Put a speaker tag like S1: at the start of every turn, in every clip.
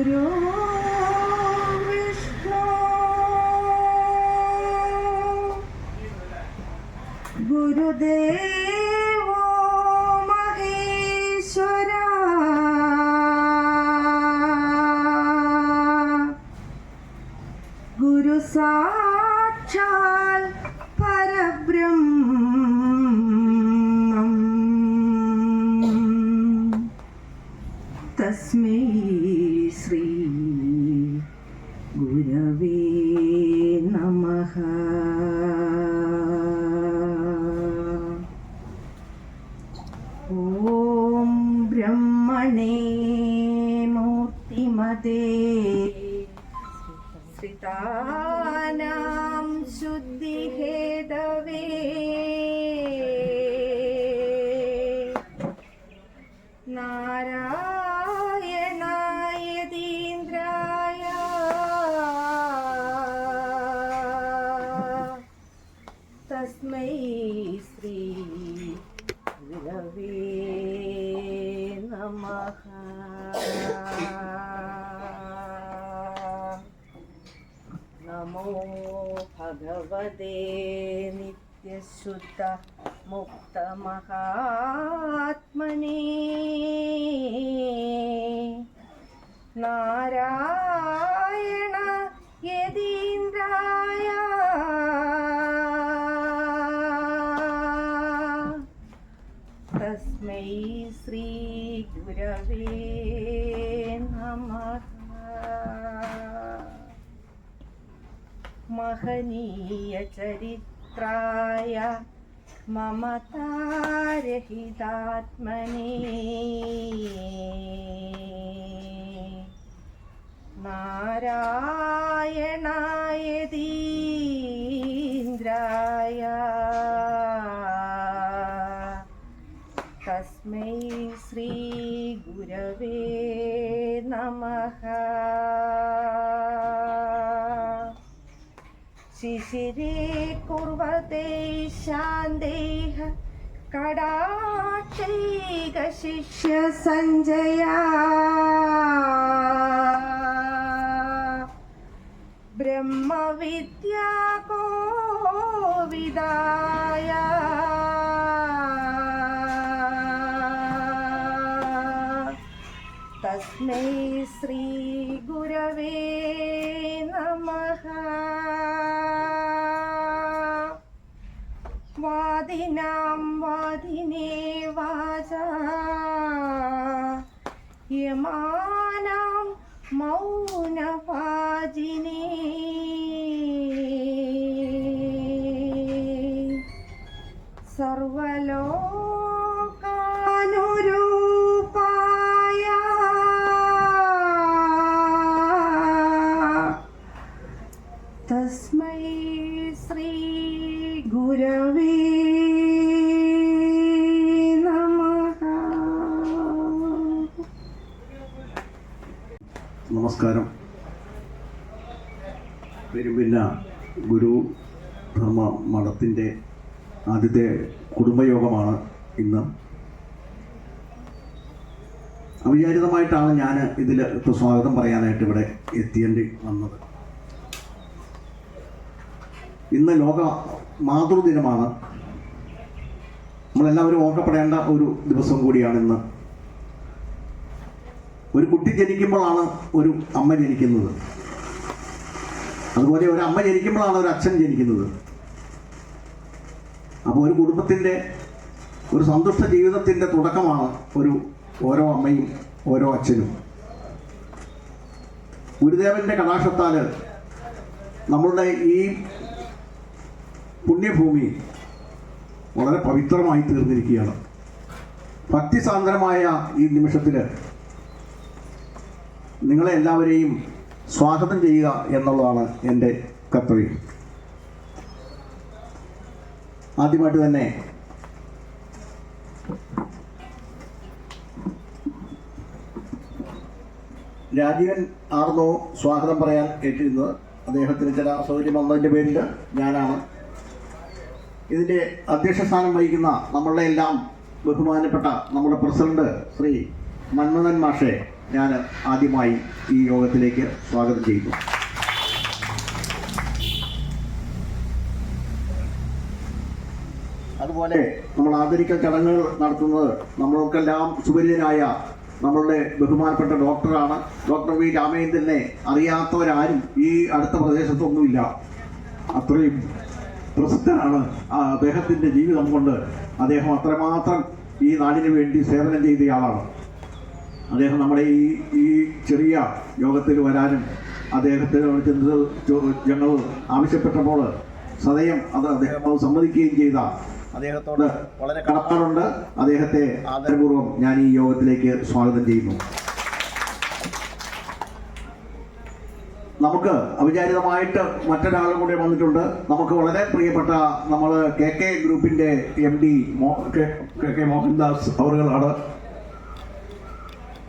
S1: ഗുരു വിഷ്ണു ഗുരുദേവോ മഹേശ്വര ഗുരു സാക്ഷാൽ പരബ്രഹ്മം തസ്മൈ ശ്രീ ഗുരവേ നമഃ. ഓം ബ്രഹ്മണേ മൂർത്തിമതേ ശ്രിതാനാം ശുദ്ധിഹേതവേ നാരായണായതീന്ദ്രായ തസ്മൈ ശ്രീ ഗുരവേ നമഃ. നമോ ഭഗവതേ നിത്യശുദ്ധ മുക്തമഹാത്മനേ നാരായണ യതീന്ദ്രായ തസ്മൈ ശ്രീ ഗുരവേ നമഃ. മഹനീയ ചരിത്രായ മമതാരഹിതാത്മനേ നാരായണായതീന്ദ്രായ തസ്മൈ ശ്രീ ഗുരവേ നമഃ. ശിശിരേ കുർവതേ ശാന്തേഹ കടാക്ഷൈക ശിഷ്യ സഞ്ജയ ബ്രഹ്മവിദ്യാ കോവിദായ തസ്മൈ ശ്രീ ഗുരവേ നമഃ. വാദിനാം വാദിനേ വാചാ യമാനാം മൗനവാജിനേ സർവലോകാനുരൂപായ തസ്മൈ ശ്രീ ഗുരവേ നമഃ.
S2: നമസ്കാരം. പെരുമ്പിന്ന ഗുരു ധർമ്മ മഠത്തിൻ്റെ ആദ്യത്തെ കുടുംബയോഗമാണ് ഇന്ന്. അവിചാരിതമായിട്ടാണ് ഞാൻ ഇതിൽ സ്വാഗതം പറയാനായിട്ട് ഇവിടെ എത്തിയേണ്ടി വന്നത്. ഇന്ന് ലോക മാതൃദിനമാണ്. നമ്മളെല്ലാവരും ഓർക്കപ്പെടേണ്ട ഒരു ദിവസം കൂടിയാണ് ഇന്ന്. ഒരു കുട്ടി ജനിക്കുമ്പോഴാണ് ഒരു അമ്മ ജനിക്കുന്നത്. അതുപോലെ ഒരു അമ്മ ജനിക്കുമ്പോഴാണ് ഒരു അച്ഛൻ ജനിക്കുന്നത്. അപ്പോൾ ഒരു കുടുംബത്തിൻ്റെ ഒരു സന്തുഷ്ട ജീവിതത്തിൻ്റെ തുടക്കമാണ് ഓരോ അമ്മയും ഓരോ അച്ഛനും. ഗുരുദേവൻ്റെ കടാക്ഷത്താൽ നമ്മളുടെ ഈ പുണ്യഭൂമി വളരെ പവിത്രമായി തീർന്നിരിക്കുകയാണ്. ഭക്തിസാന്ദ്രമായ ഈ നിമിഷത്തിൽ നിങ്ങളെ എല്ലാവരെയും സ്വാഗതം ചെയ്യുക എന്നുള്ളതാണ് എൻ്റെ കർത്തവ്യം. ആദ്യമായിട്ട് തന്നെ രാജീവൻ ആർന്നോ സ്വാഗതം പറയാൻ ഏറ്റിരുന്നത്. അദ്ദേഹത്തിന് ചില അസൗകര്യം വന്നതിൻ്റെ പേരിൽ ഞാനാണ്. ഇതിൻ്റെ അധ്യക്ഷ സ്ഥാനം വഹിക്കുന്ന നമ്മളുടെ എല്ലാം ബഹുമാനപ്പെട്ട നമ്മുടെ പ്രസിഡന്റ് ശ്രീ മന്മഥൻ മാഷെ ഞാൻ ആദ്യമായി ഈ യോഗത്തിലേക്ക് സ്വാഗതം ചെയ്യുന്നു. അതുപോലെ നമ്മൾ ആദരിക്കൽ ചടങ്ങുകൾ നടത്തുന്നത് നമ്മൾക്കെല്ലാം സുപരിചിതനായ നമ്മളുടെ ബഹുമാനപ്പെട്ട ഡോക്ടറാണ്. ഡോക്ടർ വി രാമചന്ദ്രനെ അറിയാത്തവരാരും ഈ അടുത്ത പ്രദേശത്തൊന്നുമില്ല. അത്രയും പ്രസിദ്ധനാണ് അദ്ദേഹത്തിൻ്റെ ജീവിതം കൊണ്ട്. അദ്ദേഹം അത്രമാത്രം ഈ നാടിന് വേണ്ടി സേവനം ചെയ്തയാളാണ്. അദ്ദേഹം നമ്മുടെ ഈ ചെറിയ യോഗത്തിൽ വരാനും അദ്ദേഹത്തിന് ചെന്ന് ഞങ്ങൾ ആവശ്യപ്പെട്ടപ്പോൾ സദയം അദ്ദേഹം സമ്മതിക്കുകയും ചെയ്ത അദ്ദേഹത്തോട് വളരെ കടപ്പാടുണ്ട്. അദ്ദേഹത്തെ ആദരപൂർവ്വം ഞാൻ ഈ യോഗത്തിലേക്ക് സ്വാഗതം ചെയ്യുന്നു. നമുക്ക് അവിചാരിതമായിട്ട് മറ്റൊരാളും കൂടെ വന്നിട്ടുണ്ട്. നമുക്ക് വളരെ പ്രിയപ്പെട്ട നമ്മൾ KK ഗ്രൂപ്പിൻ്റെ MD KK മോഹൻദാസ് അവറുകളാണ്.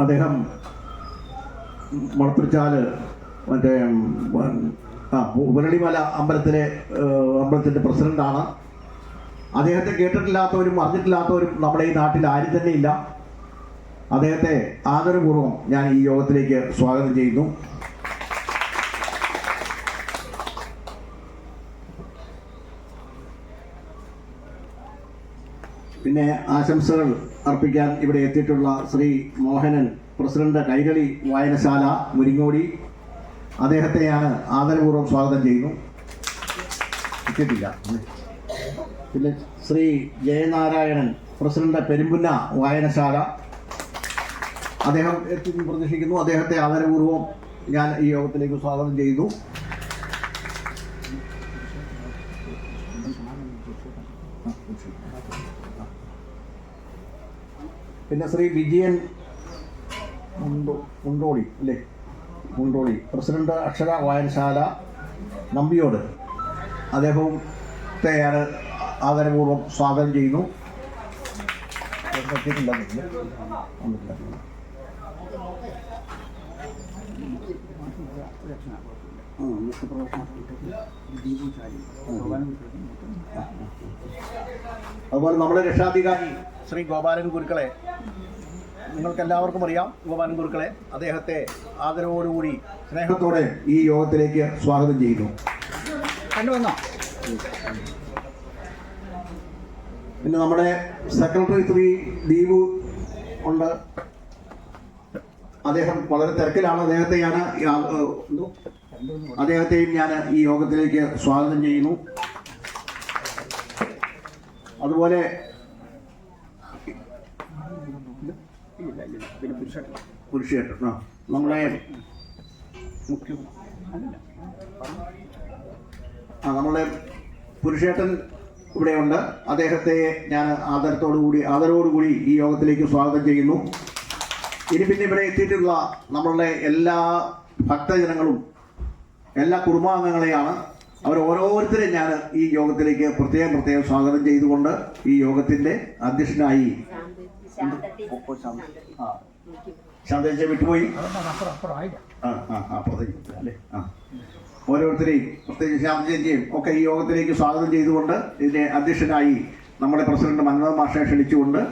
S2: അദ്ദേഹം മുളപ്പിച്ചാല് മറ്റേ ഉരളിമല അമ്പലത്തിൻ്റെ പ്രസിഡന്റാണ്. അദ്ദേഹത്തെ കേട്ടിട്ടില്ലാത്തവരും അറിഞ്ഞിട്ടില്ലാത്തവരും നമ്മുടെ ഈ നാട്ടിൽ ആരും തന്നെ ഇല്ല. അദ്ദേഹത്തെ ആദരപൂർവ്വം ഞാൻ ഈ യോഗത്തിലേക്ക് സ്വാഗതം ചെയ്യുന്നു. പിന്നെ ആശംസകൾ അർപ്പിക്കാൻ ഇവിടെ എത്തിയിട്ടുള്ള ശ്രീ മോഹനൻ, പ്രസിഡന്റ് കൈരളി വായനശാല മുരിങ്ങോടി, അദ്ദേഹത്തെ ഞാൻ ആദരപൂർവ്വം സ്വാഗതം ചെയ്യുന്നു. എത്തിയിട്ടില്ല. പിന്നെ ശ്രീ ജയനാരായണൻ, പ്രസിഡന്റ് പെരുമ്പുന്ന വായനശാല, അദ്ദേഹം എത്തി പ്രതീക്ഷിക്കുന്നു. അദ്ദേഹത്തെ ആദരപൂർവ്വം ഞാൻ ഈ യോഗത്തിലേക്ക് സ്വാഗതം ചെയ്യുന്നു. പിന്നെ ശ്രീ വിജയൻ മുണ്ടോളി അല്ലേ, മുണ്ടോളി, പ്രസിഡന്റ് അക്ഷര വായനശാല നമ്പിയോട്, അദ്ദേഹത്തെ ഞാൻ ആദരപൂർവ്വം സ്വാഗതം ചെയ്യുന്നു. അതുപോലെ നമ്മുടെ രക്ഷാധികാരി ശ്രീ ഗോപാലൻ ഗുരുക്കളെ നിങ്ങൾക്ക് എല്ലാവർക്കും അറിയാം. ഗോപാലൻ ഗുരുക്കളെ അദ്ദേഹത്തെ ആദരവോടുകൂടി സ്നേഹത്തോടെ ഈ യോഗത്തിലേക്ക് സ്വാഗതം ചെയ്യുന്നു. കണ്ടുവന്നോ? പിന്നെ നമ്മുടെ സെക്രട്ടറി ശ്രീ ദീപു ഉണ്ട്. അദ്ദേഹം വളരെ തിരക്കിലാണ്. അദ്ദേഹത്തെയും ഞാൻ ഈ യോഗത്തിലേക്ക് സ്വാഗതം ചെയ്യുന്നു. അതുപോലെ പുരുഷേട്ടൻ നമ്മളെ നമ്മളുടെ പുരുഷേട്ടൻ ഇവിടെയുണ്ട്. അദ്ദേഹത്തെ ഞാൻ ആദരവോടുകൂടി ഈ യോഗത്തിലേക്ക് സ്വാഗതം ചെയ്യുന്നു. ഇനി പിന്നെ ഇവിടെ എത്തിയിട്ടുള്ള നമ്മളുടെ എല്ലാ ഭക്തജനങ്ങളും എല്ലാ കുടുംബാംഗങ്ങളെയാണ്. അവർ ഓരോരുത്തരെയും ഞാൻ ഈ യോഗത്തിലേക്ക് പ്രത്യേകം സ്വാഗതം ചെയ്തുകൊണ്ട് ഈ യോഗത്തിൻ്റെ അധ്യക്ഷനായി ശാന്തേജ വിട്ടുപോയി അല്ലേ ഓരോരുത്തരെയും പ്രത്യേകിച്ച് ശാന്തേജിയും ഒക്കെ ഈ യോഗത്തിലേക്ക് സ്വാഗതം ചെയ്തുകൊണ്ട് ഇതിൻ്റെ അധ്യക്ഷനായി നമ്മുടെ പ്രസിഡന്റ് മന്മഥ മാഷെ ക്ഷണിച്ചുകൊണ്ട്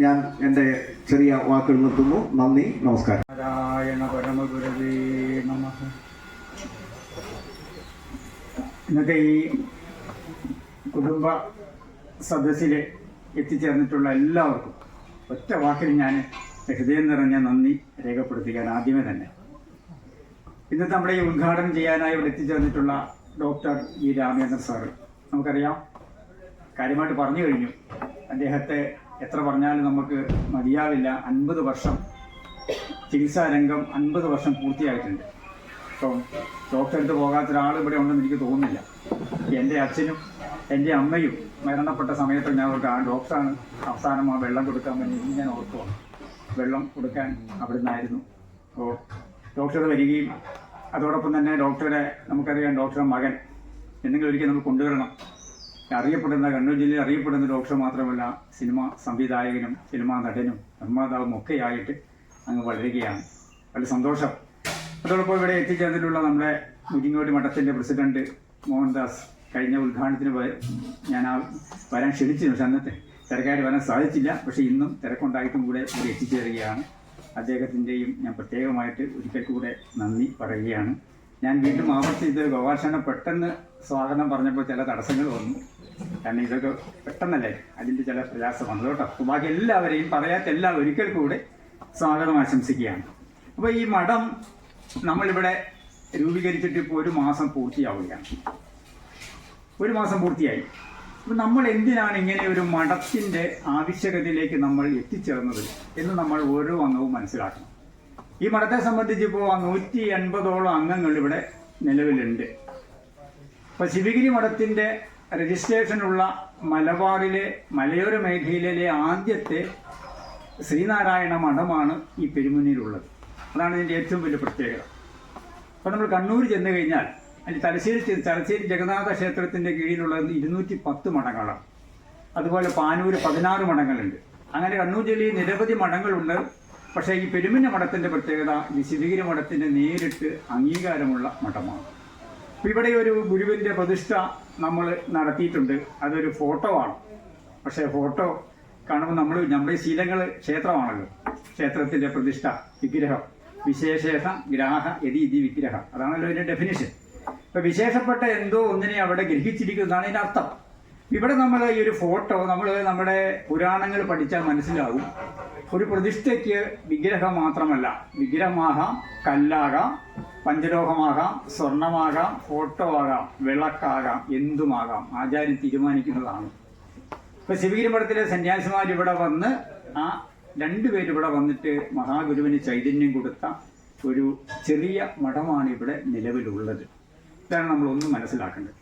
S2: ഞാൻ എൻ്റെ ചെറിയ വാക്കുകൾ നിർത്തുന്നു. നന്ദി, നമസ്കാരം.
S3: നാരായണ പരമഗുരവേ നമഃ. ഇന്നത്തെ ഈ കുടുംബ സദസ്സിൽ എത്തിച്ചേർന്നിട്ടുള്ള എല്ലാവർക്കും ഒറ്റ വാക്കിൽ ഞാൻ ഹൃദയം നിറഞ്ഞ നന്ദി രേഖപ്പെടുത്തിക്കാൻ ആദ്യമേ തന്നെ. ഇന്നത്തെ നമ്മുടെ ഈ ഉദ്ഘാടനം ചെയ്യാനായി ഇവിടെ എത്തിച്ചേർന്നിട്ടുള്ള ഡോക്ടർ വി രാമചന്ദ്രൻ സാറ് നമുക്കറിയാം, കാര്യമായിട്ട് പറഞ്ഞു കഴിഞ്ഞു. അദ്ദേഹത്തെ എത്ര പറഞ്ഞാലും നമുക്ക് മതിയാവില്ല. 50 വർഷം ചികിത്സാ രംഗം 50 വർഷം പൂർത്തിയായിട്ടുണ്ട്. അപ്പം ഡോക്ടറെടുത്ത് പോകാത്ത ഒരാൾ ഇവിടെ ഉണ്ടെന്ന് എനിക്ക് തോന്നുന്നില്ല. എൻ്റെ അച്ഛനും എൻ്റെ അമ്മയും മരണപ്പെട്ട സമയത്ത് ഞാൻ ഓർക്കുക, ആ ഡോക്ടറാണ് അവസാനം ആ വെള്ളം കൊടുക്കാൻ വേണ്ടി ഞാൻ ഓർക്കുവാണ്. വെള്ളം കൊടുക്കാൻ അവിടെ നിന്നായിരുന്നു. അപ്പോൾ ഡോക്ടർ വരികയും അതോടൊപ്പം തന്നെ ഡോക്ടറെ നമുക്കറിയാം, ഡോക്ടറുടെ മകൻ എന്തെങ്കിലും ഒരിക്കൽ നമുക്ക് കൊണ്ടുവരണം. അറിയപ്പെടുന്ന കണ്ണൂർ ജില്ലയിൽ അറിയപ്പെടുന്ന ഡോക്ടർ മാത്രമല്ല, സിനിമാ സംവിധായകനും സിനിമാ നടനും നിർമ്മാതാവും ഒക്കെയായിട്ട് അങ്ങ് വളരുകയാണ്. വളരെ സന്തോഷം. അതോടൊപ്പം ഇവിടെ എത്തിച്ചേർന്നിട്ടുള്ള നമ്മുടെ മുരിങ്ങോടി മഠത്തിൻ്റെ പ്രസിഡന്റ് മോഹൻദാസ്, കഴിഞ്ഞ ഉദ്ഘാടനത്തിന് ഞാൻ വരാൻ ക്ഷണിച്ചിരുന്നു. പക്ഷെ അന്നത്തെ തിരക്കായിട്ട് വരാൻ സാധിച്ചില്ല. പക്ഷേ ഇന്നും തിരക്കുണ്ടായിട്ടും കൂടെ ഇവിടെ എത്തിച്ചേരുകയാണ്. അദ്ദേഹത്തിൻ്റെയും ഞാൻ പ്രത്യേകമായിട്ട് ഒരിക്കൽ കൂടെ നന്ദി പറയുകയാണ്. ഞാൻ വീണ്ടും ആവർത്തിച്ച് ഗോപാലകൃഷ്ണനെ പെട്ടെന്ന് സ്വാഗതം പറഞ്ഞപ്പോൾ ചില തടസ്സങ്ങൾ വന്നു. കാരണം ഇതൊക്കെ പെട്ടെന്നല്ലേ, അതിൻ്റെ ചില പ്രയാസം വന്നു കേട്ടോ. അപ്പോൾ ബാക്കി എല്ലാവരെയും പറയാത്തെല്ലാം ഒരിക്കൽ കൂടെ സ്വാഗതം ആശംസിക്കുകയാണ്. അപ്പോൾ ഈ മഠം നമ്മളിവിടെ രൂപീകരിച്ചിട്ട് ഇപ്പോൾ 1 മാസം പൂർത്തിയാവുകയാണ്. 1 മാസം പൂർത്തിയായി. അപ്പോൾ നമ്മൾ എന്തിനാണ് ഇങ്ങനെ ഒരു മഠത്തിൻ്റെ ആവശ്യകതയിലേക്ക് നമ്മൾ എത്തിച്ചേർന്നത് എന്ന് നമ്മൾ ഓരോ അംഗവും മനസ്സിലാക്കണം. ഈ മഠത്തെ സംബന്ധിച്ച് ഇപ്പോൾ 180ഓളം അംഗങ്ങൾ ഇവിടെ നിലവിലുണ്ട്. ഇപ്പോൾ ശിവഗിരി മഠത്തിൻ്റെ രജിസ്ട്രേഷനുള്ള മലബാറിലെ മലയോര മേഖലയിലെ ആദ്യത്തെ ശ്രീനാരായണ മഠമാണ് ഈ പെരുമുന്നിയിലുള്ളത്. അതാണ് ഇതിൻ്റെ ഏറ്റവും വലിയ പ്രത്യേകത. അപ്പോൾ നമ്മൾ കണ്ണൂർ ചെന്ന് കഴിഞ്ഞാൽ അതിൽ തലശ്ശേരി ജഗന്നാഥ ക്ഷേത്രത്തിൻ്റെ കീഴിലുള്ളത് 210 മഠങ്ങളാണ്. അതുപോലെ പാനൂർ 16 മഠങ്ങളുണ്ട്. അങ്ങനെ കണ്ണൂർ ജില്ലയിൽ നിരവധി മഠങ്ങളുണ്ട്. പക്ഷേ ഈ പെരുമുന്ന മഠത്തിൻ്റെ പ്രത്യേകത ഈ ശിവഗിരി മഠത്തിൻ്റെ നേരിട്ട് അംഗീകാരമുള്ള മഠമാണ്. അപ്പോൾ ഇവിടെ ഒരു ഗുരുവിൻ്റെ പ്രതിഷ്ഠ നമ്മൾ നടത്തിയിട്ടുണ്ട്. അതൊരു ഫോട്ടോ ആണ്. പക്ഷേ ഫോട്ടോ കാണുമ്പോൾ നമ്മുടെ ശീലങ്ങൾ ക്ഷേത്രമാണല്ലോ. ക്ഷേത്രത്തിൻ്റെ പ്രതിഷ്ഠ, വിഗ്രഹം, വിശേഷേഷ ഗ്രാഹ യതി വിഗ്രഹം, അതാണല്ലോ അതിൻ്റെ ഡെഫിനിഷൻ. ഇപ്പം വിശേഷപ്പെട്ട എന്തോ ഒന്നിനെ അവിടെ ഗ്രഹിച്ചിരിക്കുന്നതാണ് ഇതിൻ്റെ അർത്ഥം. ഇവിടെ നമ്മൾ ഈ ഒരു ഫോട്ടോ നമ്മുടെ പുരാണങ്ങൾ പഠിച്ചാൽ മനസ്സിലാവും. ഒരു പ്രതിഷ്ഠയ്ക്ക് വിഗ്രഹം മാത്രമല്ല, വിഗ്രഹമാകാം, കല്ലാകാം, പഞ്ചലോഹമാകാം, സ്വർണമാകാം, ഫോട്ടോ ആകാം, വിളക്കാകാം, എന്തുമാകാം, ആചാര്യൻ തീരുമാനിക്കുന്നതാണ്. ഇപ്പൊ ശിവഗിരി മഠത്തിലെ സന്യാസിമാർ ഇവിടെ വന്ന് ആ 2 പേര് ഇവിടെ വന്നിട്ട് മഹാഗുരുവിന് ചൈതന്യം കൊടുത്ത ഒരു ചെറിയ മഠമാണ് ഇവിടെ നിലവിലുള്ളത്. ഇതാണ് നമ്മളൊന്നും മനസ്സിലാക്കേണ്ടത്.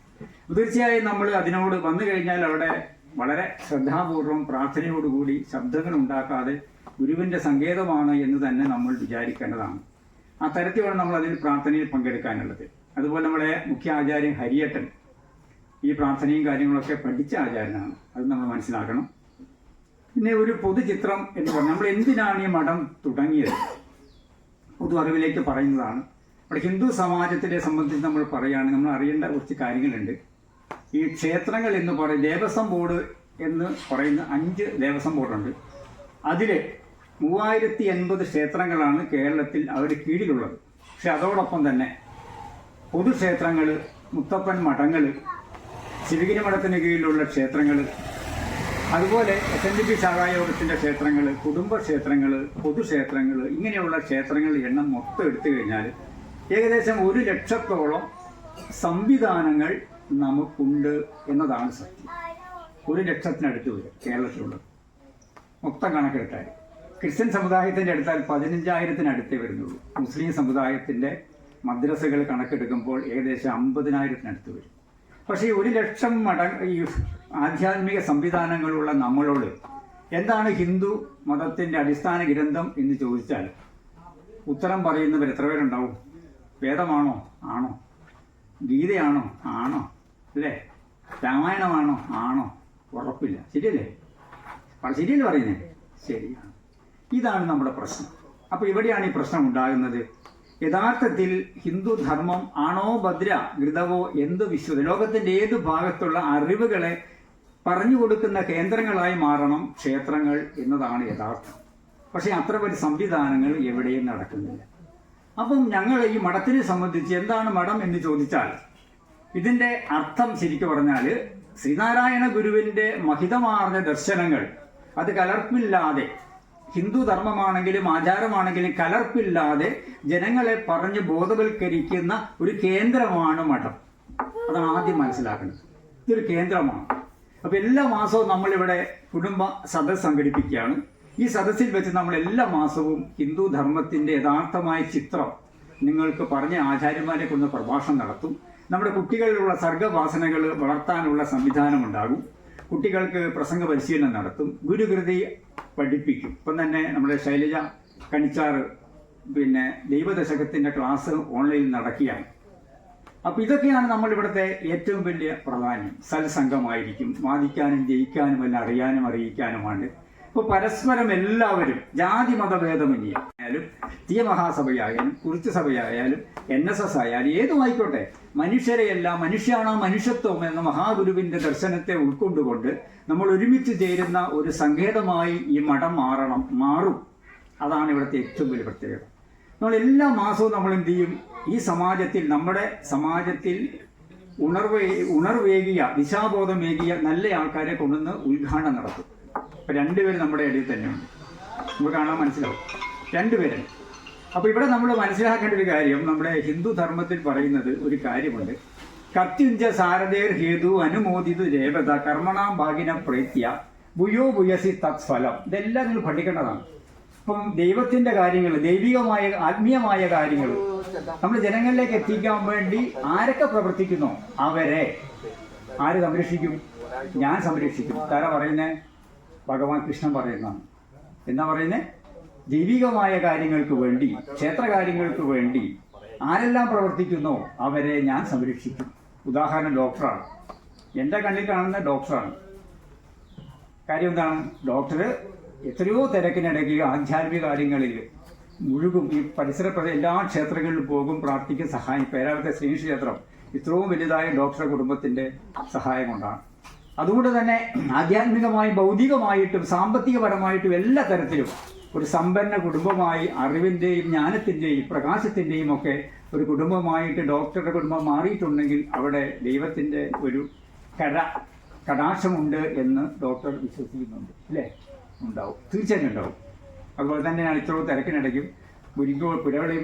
S3: തീർച്ചയായും നമ്മൾ അതിനോട് വന്നു കഴിഞ്ഞാൽ അവിടെ വളരെ ശ്രദ്ധാപൂർവം പ്രാർത്ഥനയോടുകൂടി ശബ്ദങ്ങൾ ഉണ്ടാക്കാതെ ഗുരുവിൻ്റെ സങ്കേതമാണ് എന്ന് തന്നെ നമ്മൾ വിചാരിക്കേണ്ടതാണ്. ആ തരത്തിലാണ് നമ്മൾ അതിൽ പ്രാർത്ഥനയിൽ പങ്കെടുക്കാനുള്ളത്. അതുപോലെ നമ്മുടെ മുഖ്യ ആചാര്യൻ ഹരിയേട്ടൻ ഈ പ്രാർത്ഥനയും കാര്യങ്ങളൊക്കെ പഠിച്ച ആചാര്യനാണ്. അത് നമ്മൾ മനസ്സിലാക്കണം. പിന്നെ ഒരു പൊതുചിത്രം എന്ന് പറഞ്ഞാൽ നമ്മൾ എന്തിനാണ് ഈ മഠം തുടങ്ങിയത് പൊതു അറിവിലേക്ക് പറയുന്നതാണ്. ഇവിടെ ഹിന്ദു സമാജത്തിനെ സംബന്ധിച്ച് നമ്മൾ പറയുകയാണെങ്കിൽ നമ്മൾ അറിയേണ്ട കുറച്ച് കാര്യങ്ങളുണ്ട്. ഈ ക്ഷേത്രങ്ങൾ എന്ന് പറയും, ദേവസ്വം ബോർഡ് എന്ന് പറയുന്ന 5 ദേവസ്വം ബോർഡുണ്ട്. അതിൽ 3080 ക്ഷേത്രങ്ങളാണ് കേരളത്തിൽ അവരുടെ കീഴിലുള്ളത്. പക്ഷെ അതോടൊപ്പം തന്നെ പൊതുക്ഷേത്രങ്ങൾ, മുത്തപ്പൻ മഠങ്ങൾ, ശിവഗിരി മഠത്തിന് കീഴിലുള്ള ക്ഷേത്രങ്ങൾ, അതുപോലെ SNDP ശാഖായോഗത്തിൻ്റെ ക്ഷേത്രങ്ങൾ, കുടുംബക്ഷേത്രങ്ങൾ, പൊതുക്ഷേത്രങ്ങൾ, ഇങ്ങനെയുള്ള ക്ഷേത്രങ്ങളുടെ എണ്ണം മൊത്തം എടുത്തു കഴിഞ്ഞാൽ ഏകദേശം 1 ലക്ഷത്തോളം സംവിധാനങ്ങൾ നമുക്കുണ്ട് എന്നതാണ് സത്യം. 1 ലക്ഷത്തിനടുത്ത് വരും കേരളത്തിലുള്ളത് മൊത്തം കണക്കെടുത്താൽ. ക്രിസ്ത്യൻ സമുദായത്തിൻ്റെ എടുത്താൽ 15,000-അടുത്തേ വരുന്നുള്ളൂ. മുസ്ലിം സമുദായത്തിൻ്റെ മദ്രസകൾ കണക്കെടുക്കുമ്പോൾ ഏകദേശം 50,000-അടുത്ത് വരും. പക്ഷേ ഈ 1 ലക്ഷം ഈ ആധ്യാത്മിക സംവിധാനങ്ങളുള്ള നമ്മളോട് എന്താണ് ഹിന്ദു മതത്തിൻ്റെ അടിസ്ഥാന ഗ്രന്ഥം എന്ന് ചോദിച്ചാൽ ഉത്തരം പറയുന്നവർ എത്ര പേരുണ്ടാവും? വേദമാണോ? ആണോ? ഗീതയാണോ? ആണോ? അല്ലേ? രാമായണമാണോ? ആണോ? ഉറപ്പില്ല. ശരിയല്ലേ? ശരിയല്ലേ പറയുന്നത്? ശരിയാണ്. ഇതാണ് നമ്മുടെ പ്രശ്നം. അപ്പോൾ ഇവിടെയാണ് ഈ പ്രശ്നം ഉണ്ടാകുന്നത്. യഥാർത്ഥത്തിൽ ഹിന്ദു ധർമ്മം ആണോ ഭദ്ര ഘൃതവോ എന്ത് വിശ്വത, ലോകത്തിൻ്റെ ഏത് ഭാഗത്തുള്ള അറിവുകളെ പറഞ്ഞു കൊടുക്കുന്ന കേന്ദ്രങ്ങളായി മാറണം ക്ഷേത്രങ്ങൾ എന്നതാണ് യഥാർത്ഥം. പക്ഷേ അത്ര വലിയ സംവിധാനങ്ങൾ എവിടെയും നടക്കുന്നില്ല. അപ്പം ഞങ്ങൾ ഈ മഠത്തിനെ സംബന്ധിച്ച് എന്താണ് മഠം എന്ന് ചോദിച്ചാൽ ഇതിൻ്റെ അർത്ഥം ശരിക്കും പറഞ്ഞാൽ ശ്രീനാരായണ ഗുരുവിൻ്റെ മഹിതമാർന്ന ദർശനങ്ങൾ അത് കലർപ്പില്ലാതെ, ഹിന്ദു ധർമ്മമാണെങ്കിലും ആചാരമാണെങ്കിലും കലർപ്പില്ലാതെ ജനങ്ങളെ പറഞ്ഞ് ബോധവൽക്കരിക്കുന്ന ഒരു കേന്ദ്രമാണ് മഠം. അതാണ് ആദ്യം മനസ്സിലാക്കുന്നത്. ഇതൊരു കേന്ദ്രമാണ്. അപ്പോൾ എല്ലാ മാസവും നമ്മളിവിടെ കുടുംബ സദസ്സ് സംഘടിപ്പിക്കുകയാണ്. ഈ സദസ്സിൽ വെച്ച് നമ്മൾ എല്ലാ മാസവും ഹിന്ദു ധർമ്മത്തിൻ്റെ യഥാർത്ഥമായ ചിത്രം നിങ്ങൾക്ക് പറഞ്ഞ ആചാര്യന്മാരെ കൊണ്ട് പ്രഭാഷണം നടത്തും. നമ്മുടെ കുട്ടികളിലുള്ള സർഗവാസനകൾ വളർത്താനുള്ള സംവിധാനം ഉണ്ടാകും. കുട്ടികൾക്ക് പ്രസംഗ പരിശീലനം നടത്തും. ഗുരുകൃതി പഠിപ്പിക്കും. ഇപ്പം തന്നെ നമ്മുടെ ശൈലജ കണിച്ചാറ് ദൈവദശകത്തിൻ്റെ ക്ലാസ് ഓൺലൈനിൽ നടക്കുകയാണ്. അപ്പോൾ ഇതൊക്കെയാണ് നമ്മളിവിടുത്തെ ഏറ്റവും വലിയ പ്രാധാന്യം. സത്സംഗമായിരിക്കും. വാദിക്കാനും ജയിക്കാനും എല്ലാം അറിയാനും അറിയിക്കാനുമാണ്. ഇപ്പോൾ പരസ്പരം എല്ലാവരും ജാതി മതഭേദമന്യേ ആയാലും തീയ മഹാസഭയായാലും കുറിച്ച് സഭയായാലും NSS ആയാലും ഏതുമായിക്കോട്ടെ, മനുഷ്യരെയെല്ലാം മനുഷ്യാണോ മനുഷ്യത്വം എന്ന മഹാഗുരുവിൻ്റെ ദർശനത്തെ ഉൾക്കൊണ്ടുകൊണ്ട് നമ്മൾ ഒരുമിച്ച് ചേരുന്ന ഒരു സങ്കേതമായി ഈ മഠം മാറും. അതാണ് ഇവിടുത്തെ ഏറ്റവും വലിയ പ്രത്യേകത. നമ്മൾ എല്ലാ മാസവും നമ്മൾ എന്ത് ചെയ്യും, ഈ സമാജത്തിൽ, നമ്മുടെ സമാജത്തിൽ ഉണർവേകിയ, ദിശാബോധമേകിയ നല്ല ആൾക്കാരെ കൊണ്ടുവന്ന് ഉദ്ഘാടനം നടത്തും. ഇപ്പം രണ്ടുപേരും നമ്മുടെ ഇടയിൽ തന്നെയുണ്ട്, നമുക്ക് കാണാൻ മനസ്സിലാവും, രണ്ടുപേരും. അപ്പോൾ ഇവിടെ നമ്മൾ മനസ്സിലാക്കേണ്ട ഒരു കാര്യം, നമ്മുടെ ഹിന്ദു ധർമ്മത്തിൽ പറയുന്നത് ഒരു കാര്യമുണ്ട്, കത്യുഞ്ച സാരഥേർ ഹേതു അനുമോദിതു രേവത കർമ്മണാം ഭാഗിന പ്രേത്യ ഭുയോ ഭുയസി തത്ഫലം. ഇതെല്ലാം നിങ്ങൾ പഠിക്കേണ്ടതാണ്. ഇപ്പം ദൈവത്തിന്റെ കാര്യങ്ങൾ, ദൈവികമായ ആത്മീയമായ കാര്യങ്ങൾ നമ്മൾ ജനങ്ങളിലേക്ക് എത്തിക്കാൻ വേണ്ടി ആരൊക്കെ പ്രവർത്തിക്കുന്നോ അവരെ ആര് സംരക്ഷിക്കും? ഞാൻ സംരക്ഷിക്കും. താരാ പറയുന്നത്? ഭഗവാൻ കൃഷ്ണൻ പറയുന്നതാണ്. എന്താ പറയുന്നത്? ദൈവികമായ കാര്യങ്ങൾക്ക് വേണ്ടി, ക്ഷേത്രകാര്യങ്ങൾക്ക് വേണ്ടി ആരെല്ലാം പ്രവർത്തിക്കുന്നോ അവരെ ഞാൻ സംരക്ഷിക്കും. ഉദാഹരണം ഡോക്ടറാണ്, എൻ്റെ കണ്ണിൽ കാണുന്ന ഡോക്ടറാണ്. കാര്യം എന്താണ്? ഡോക്ടർ എത്രയോ തിരക്കിനിടയ്ക്ക് ആധ്യാത്മിക കാര്യങ്ങളിൽ മുഴുകും. ഈ പരിസര എല്ലാ ക്ഷേത്രങ്ങളിലും പോകും, പ്രാർത്ഥിക്കും, സഹായം. പേരാവത്തെ ശ്രീക്ഷേത്രം ഇത്രയും വലുതായ ഡോക്ടറുടെ കുടുംബത്തിൻ്റെ സഹായം കൊണ്ടാണ്. അതുകൊണ്ട് തന്നെ ആധ്യാത്മികമായും ഭൗതികമായിട്ടും സാമ്പത്തികപരമായിട്ടും എല്ലാ തരത്തിലും ഒരു സമ്പന്ന കുടുംബമായി, അറിവിൻ്റെയും ജ്ഞാനത്തിൻ്റെയും പ്രകാശത്തിൻ്റെയും ഒക്കെ ഒരു കുടുംബമായിട്ട് ഡോക്ടറുടെ കുടുംബം മാറിയിട്ടുണ്ടെങ്കിൽ അവിടെ ദൈവത്തിൻ്റെ ഒരു കടാക്ഷമുണ്ട് എന്ന് ഡോക്ടർ വിശ്വസിക്കുന്നുണ്ട്. അല്ലേ? ഉണ്ടാവും, തീർച്ചയായും ഉണ്ടാവും. അതുപോലെ തന്നെയാണ് ഇത്രയും തിരക്കിനിടയ്ക്കും മുരിങ്ങോൾ പുരവളി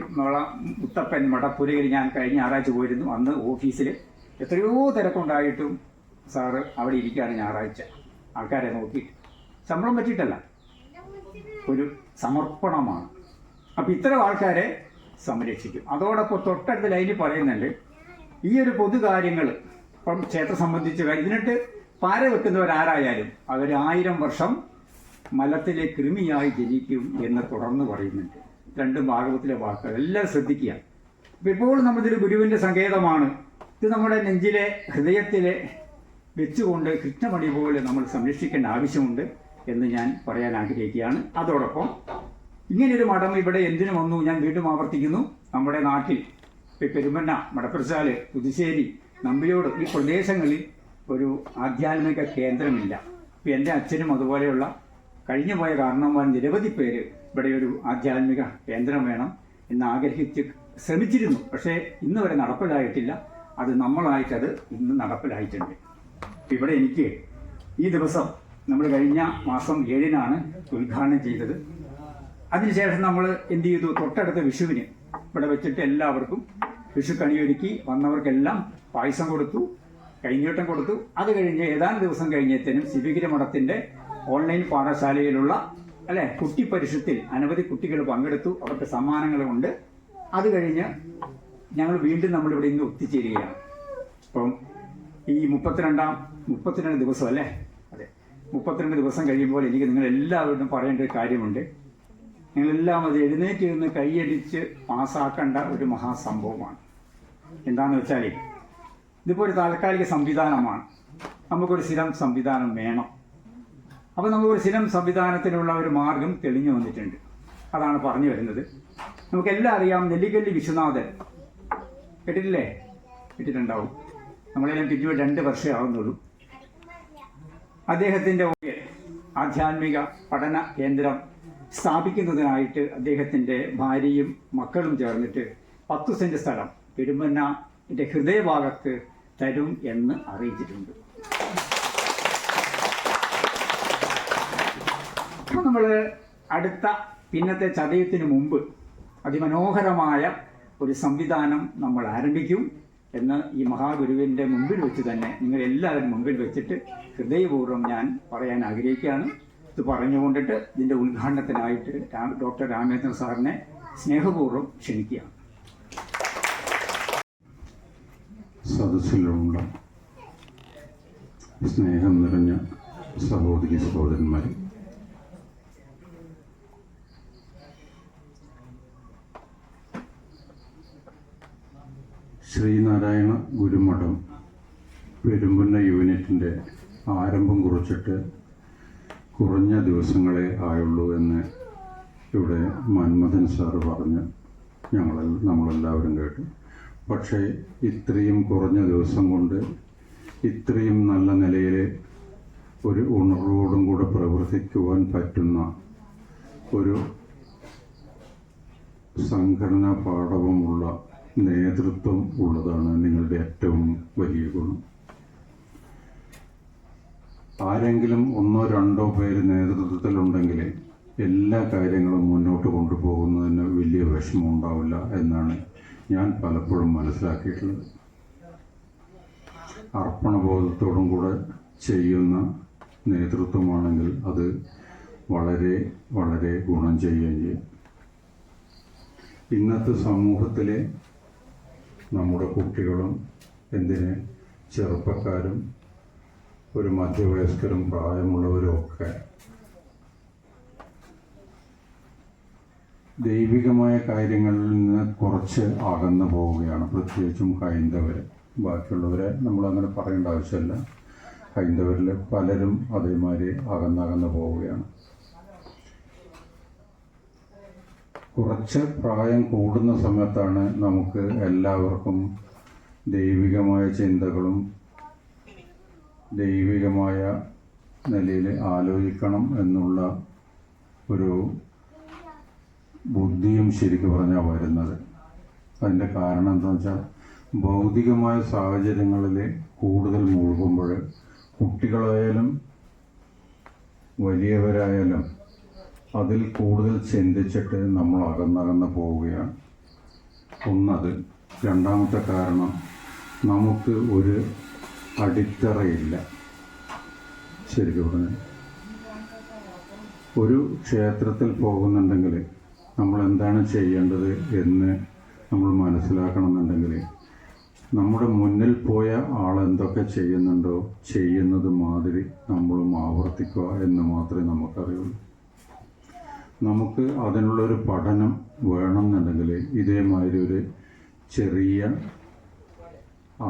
S3: മുത്തപ്പൻ മടപ്പുരയിൽ ഞാൻ കഴിഞ്ഞ ഞായറാഴ്ച പോയിരുന്നു. അന്ന് ഓഫീസിൽ എത്രയോ തിരക്കുണ്ടായിട്ടും സാറ് അവിടെ ഇരിക്കുകയാണ് ഞായറാഴ്ച, ആൾക്കാരെ നോക്കിയിട്ട്. ശമ്പളം പറ്റിയിട്ടല്ല, ഒരു സമർപ്പണമാണ്. അപ്പം ഇത്തരം ആൾക്കാരെ സംരക്ഷിക്കും. അതോടൊപ്പം തൊട്ടടുത്ത ലൈനിൽ പറയുന്നുണ്ട്, ഈ ഒരു പൊതുകാര്യങ്ങൾ ഇപ്പം ക്ഷേത്രം സംബന്ധിച്ച് ഇതിനിട്ട് പാര വെക്കുന്നവരാരായാലും അവർ 1000 വർഷം മലത്തിലെ കൃമിയായി ജനിക്കും എന്ന് തുടർന്ന് പറയുന്നുണ്ട്. രണ്ടും ഭാഗവത്തിലെ വാക്കുകൾ എല്ലാം ശ്രദ്ധിക്കുക. അപ്പം ഇപ്പോൾ നമ്മളിതൊരു ഗുരുവിൻ്റെ സങ്കേതമാണ്. ഇത് നമ്മുടെ നെഞ്ചിലെ ഹൃദയത്തിലെ വെച്ചുകൊണ്ട് കൃഷ്ണമണി പോലെ നമ്മൾ സംരക്ഷിക്കേണ്ട ആവശ്യമുണ്ട് എന്ന് ഞാൻ പറയാൻ ആഗ്രഹിക്കുകയാണ്. അതോടൊപ്പം ഇങ്ങനെയൊരു മഠം ഇവിടെ എന്തിനു വന്നു ഞാൻ വീണ്ടും ആവർത്തിക്കുന്നു. നമ്മുടെ നാട്ടിൽ പെരുമന്ന, മടപ്പുറച്ചാല്, പുതുശ്ശേരി, നമ്പിയോട് ഈ പ്രദേശങ്ങളിൽ ഒരു ആധ്യാത്മിക കേന്ദ്രമില്ല. ഇപ്പം എൻ്റെ അച്ഛനും അതുപോലെയുള്ള കഴിഞ്ഞു പോയ കാരണവന്മാർ നിരവധി പേര് ഇവിടെ ഒരു ആധ്യാത്മിക കേന്ദ്രം വേണം എന്ന് ആഗ്രഹിച്ച് ശ്രമിച്ചിരുന്നു. പക്ഷേ ഇന്ന് വരെ നടപ്പിലായിട്ടില്ല. അത് നമ്മളായിട്ടത് ഇന്ന് നടപ്പിലായിട്ടുണ്ട്. ഇവിടെ എനിക്ക് ഈ ദിവസം നമ്മൾ കഴിഞ്ഞ മാസം 7-നാണ് ഉദ്ഘാടനം ചെയ്തത്. അതിനുശേഷം നമ്മൾ എന്ത് ചെയ്തു, തൊട്ടടുത്ത വിഷുവിന് ഇവിടെ വെച്ചിട്ട് എല്ലാവർക്കും വിഷു കണിയൊരുക്കി, വന്നവർക്കെല്ലാം പായസം കൊടുത്തു, കൈനീട്ടം കൊടുത്തു. അത് കഴിഞ്ഞ് ഏതാനും ദിവസം കഴിഞ്ഞത്തേനും ശിവഗിരി മഠത്തിൻ്റെ ഓൺലൈൻ പാഠശാലയിലുള്ള കുട്ടിപ്പരിഷത്തിൽ അനവധി കുട്ടികൾ പങ്കെടുത്തു. അവർക്ക് സമ്മാനങ്ങളുമുണ്ട്. അത് കഴിഞ്ഞ് ഞങ്ങൾ വീണ്ടും നമ്മളിവിടെ ഇന്ന് ഒത്തുചേരുകയാണ്. അപ്പം ഈ 32 ദിവസം അല്ലേ, അതെ, 32 ദിവസം കഴിയുമ്പോൾ എനിക്ക് നിങ്ങളെല്ലാവരോടും പറയേണ്ട ഒരു കാര്യമുണ്ട്. നിങ്ങളെല്ലാം അത് എഴുന്നേറ്റ് നിന്ന് കൈയടിച്ച് പാസ്സാക്കേണ്ട ഒരു മഹാസംഭവമാണ്. എന്താണെന്ന് വെച്ചാൽ ഇതിപ്പോൾ ഒരു താൽക്കാലിക സംവിധാനമാണ്. നമുക്കൊരു സ്ഥിരം സംവിധാനം വേണം. അപ്പോൾ നമുക്കൊരു സ്ഥിരം സംവിധാനത്തിനുള്ള ഒരു മാർഗം തെളിഞ്ഞു വന്നിട്ടുണ്ട്. അതാണ് പറഞ്ഞു വരുന്നത്. നമുക്കെല്ലാം അറിയാം, നെല്ലിക്കല്ലി വിശ്വനാഥൻ കേട്ടിട്ടില്ലേ? കേട്ടിട്ടുണ്ടാവും. നമ്മളെല്ലാം പിന്നീട് 2 വർഷമേ ആവുന്നുള്ളൂ. അദ്ദേഹത്തിൻ്റെ ആധ്യാത്മിക പഠന കേന്ദ്രം സ്ഥാപിക്കുന്നതിനായിട്ട് അദ്ദേഹത്തിൻ്റെ ഭാര്യയും മക്കളും ചേർന്നിട്ട് 10 സെൻറ്റ് സ്ഥലം പെരുമ്പന്നയുടെ ഹൃദയഭാഗത്ത് തരും എന്ന് അറിയിച്ചിട്ടുണ്ട്. അപ്പോൾ നമ്മൾ അടുത്ത പിന്നത്തെ ചതയത്തിന് മുമ്പ് അതിമനോഹരമായ ഒരു സംവിധാനം നമ്മൾ ആരംഭിക്കും എന്ന് ഈ മഹാഗുരുവിൻ്റെ മുമ്പിൽ വെച്ച് തന്നെ നിങ്ങളെല്ലാവരും മുമ്പിൽ വെച്ചിട്ട് ഹൃദയപൂർവ്വം ഞാൻ പറയാൻ ആഗ്രഹിക്കുകയാണ്. ഇത് പറഞ്ഞുകൊണ്ടിട്ട് ഇതിൻ്റെ ഉദ്ഘാടനത്തിനായിട്ട് ഡോക്ടർ രാമേന്ദ്രൻ സാറിനെ സ്നേഹപൂർവ്വം ക്ഷണിക്കുകയാണ്.
S4: സദസ്സിലുള്ള സ്നേഹം നിറഞ്ഞ സഹോദരി സഹോദരന്മാരെ, ശ്രീനാരായണ ഗുരുമഠം പെരുമ്പന്ന യൂണിറ്റിൻ്റെ ആരംഭം കുറിച്ചിട്ട് കുറഞ്ഞ ദിവസങ്ങളെ ആയുള്ളൂ എന്ന് ഇവിടെ മന്മഥൻ സാറ് പറഞ്ഞ് നമ്മളെല്ലാവരും കേട്ടു. പക്ഷേ ഇത്രയും കുറഞ്ഞ ദിവസം കൊണ്ട് ഇത്രയും നല്ല നിലയിൽ ഒരു ഉണർവോടും കൂടെ പ്രവർത്തിക്കുവാൻ പറ്റുന്ന ഒരു സംഘടനാ പാഠവുമുള്ള നേതൃത്വം ഉള്ളതാണ് നിങ്ങളുടെ ഏറ്റവും വലിയ ഗുണം. ആരെങ്കിലും ഒന്നോ രണ്ടോ പേര് നേതൃത്വത്തിലുണ്ടെങ്കിൽ എല്ലാ കാര്യങ്ങളും മുന്നോട്ട് കൊണ്ടുപോകുന്നതിന് വലിയ വിഷമം ഉണ്ടാവില്ല എന്നാണ് ഞാൻ പലപ്പോഴും മനസ്സിലാക്കിയിട്ടുള്ളത്. അർപ്പണബോധത്തോടും കൂടെ ചെയ്യുന്ന നേതൃത്വമാണെങ്കിൽ അത് വളരെ വളരെ ഗുണം ചെയ്യുകയും ചെയ്യും. ഇന്നത്തെ സമൂഹത്തിലെ നമ്മുടെ കുട്ടികളും എന്തിന് ചെറുപ്പക്കാരും ഒരു മധ്യവയസ്കരും പ്രായമുള്ളവരും ഒക്കെ ദൈവികമായ കാര്യങ്ങളിൽ നിന്ന് കുറച്ച് അകന്നു പോവുകയാണ്. പ്രത്യേകിച്ചും ഹൈന്ദവർ. ബാക്കിയുള്ളവരെ നമ്മളങ്ങനെ പറയേണ്ട ആവശ്യമില്ല. ഹൈന്ദവരിൽ പലരും അതേമാതിരി അകന്നകന്ന് പോവുകയാണ്. കുറച്ച് പ്രായം കൂടുന്ന സമയത്താണ് നമുക്ക് എല്ലാവർക്കും ദൈവികമായ ചിന്തകളും ദൈവികമായ നിലയിൽ ആലോചിക്കണം എന്നുള്ള ഒരു ബുദ്ധിയും ശരിക്കും പറഞ്ഞാൽ വരുന്നത്. അതിൻ്റെ കാരണം എന്താണെന്ന് വെച്ചാൽ ഭൗതികമായ സാഹചര്യങ്ങളിൽ കൂടുതൽ മുഴുകുമ്പോൾ കുട്ടികളായാലും വലിയവരായാലും അതിൽ കൂടുതൽ ചിന്തിച്ചിട്ട് നമ്മൾ അകന്നകന്ന് പോവുകയാണ്. ഒന്നത്. രണ്ടാമത്തെ കാരണം, നമുക്ക് ഒരു അടിത്തറയില്ല. ശരിക്കും പറഞ്ഞാൽ ഒരു ക്ഷേത്രത്തിൽ പോകുന്നുണ്ടെങ്കിൽ നമ്മൾ എന്താണ് ചെയ്യേണ്ടത് എന്ന് നമ്മൾ മനസ്സിലാക്കണമെന്നുണ്ടെങ്കിൽ നമ്മുടെ മുന്നിൽ പോയ ആളെന്തൊക്കെ ചെയ്യുന്നുണ്ടോ ചെയ്യുന്നത് മാതിരി നമ്മളും ആവർത്തിക്കുക എന്ന് മാത്രമേ നമുക്കറിയുള്ളൂ. നമുക്ക് അതിനുള്ളൊരു പഠനം വേണമെന്നുണ്ടെങ്കിൽ ഇതേമാതിരി ഒരു ചെറിയ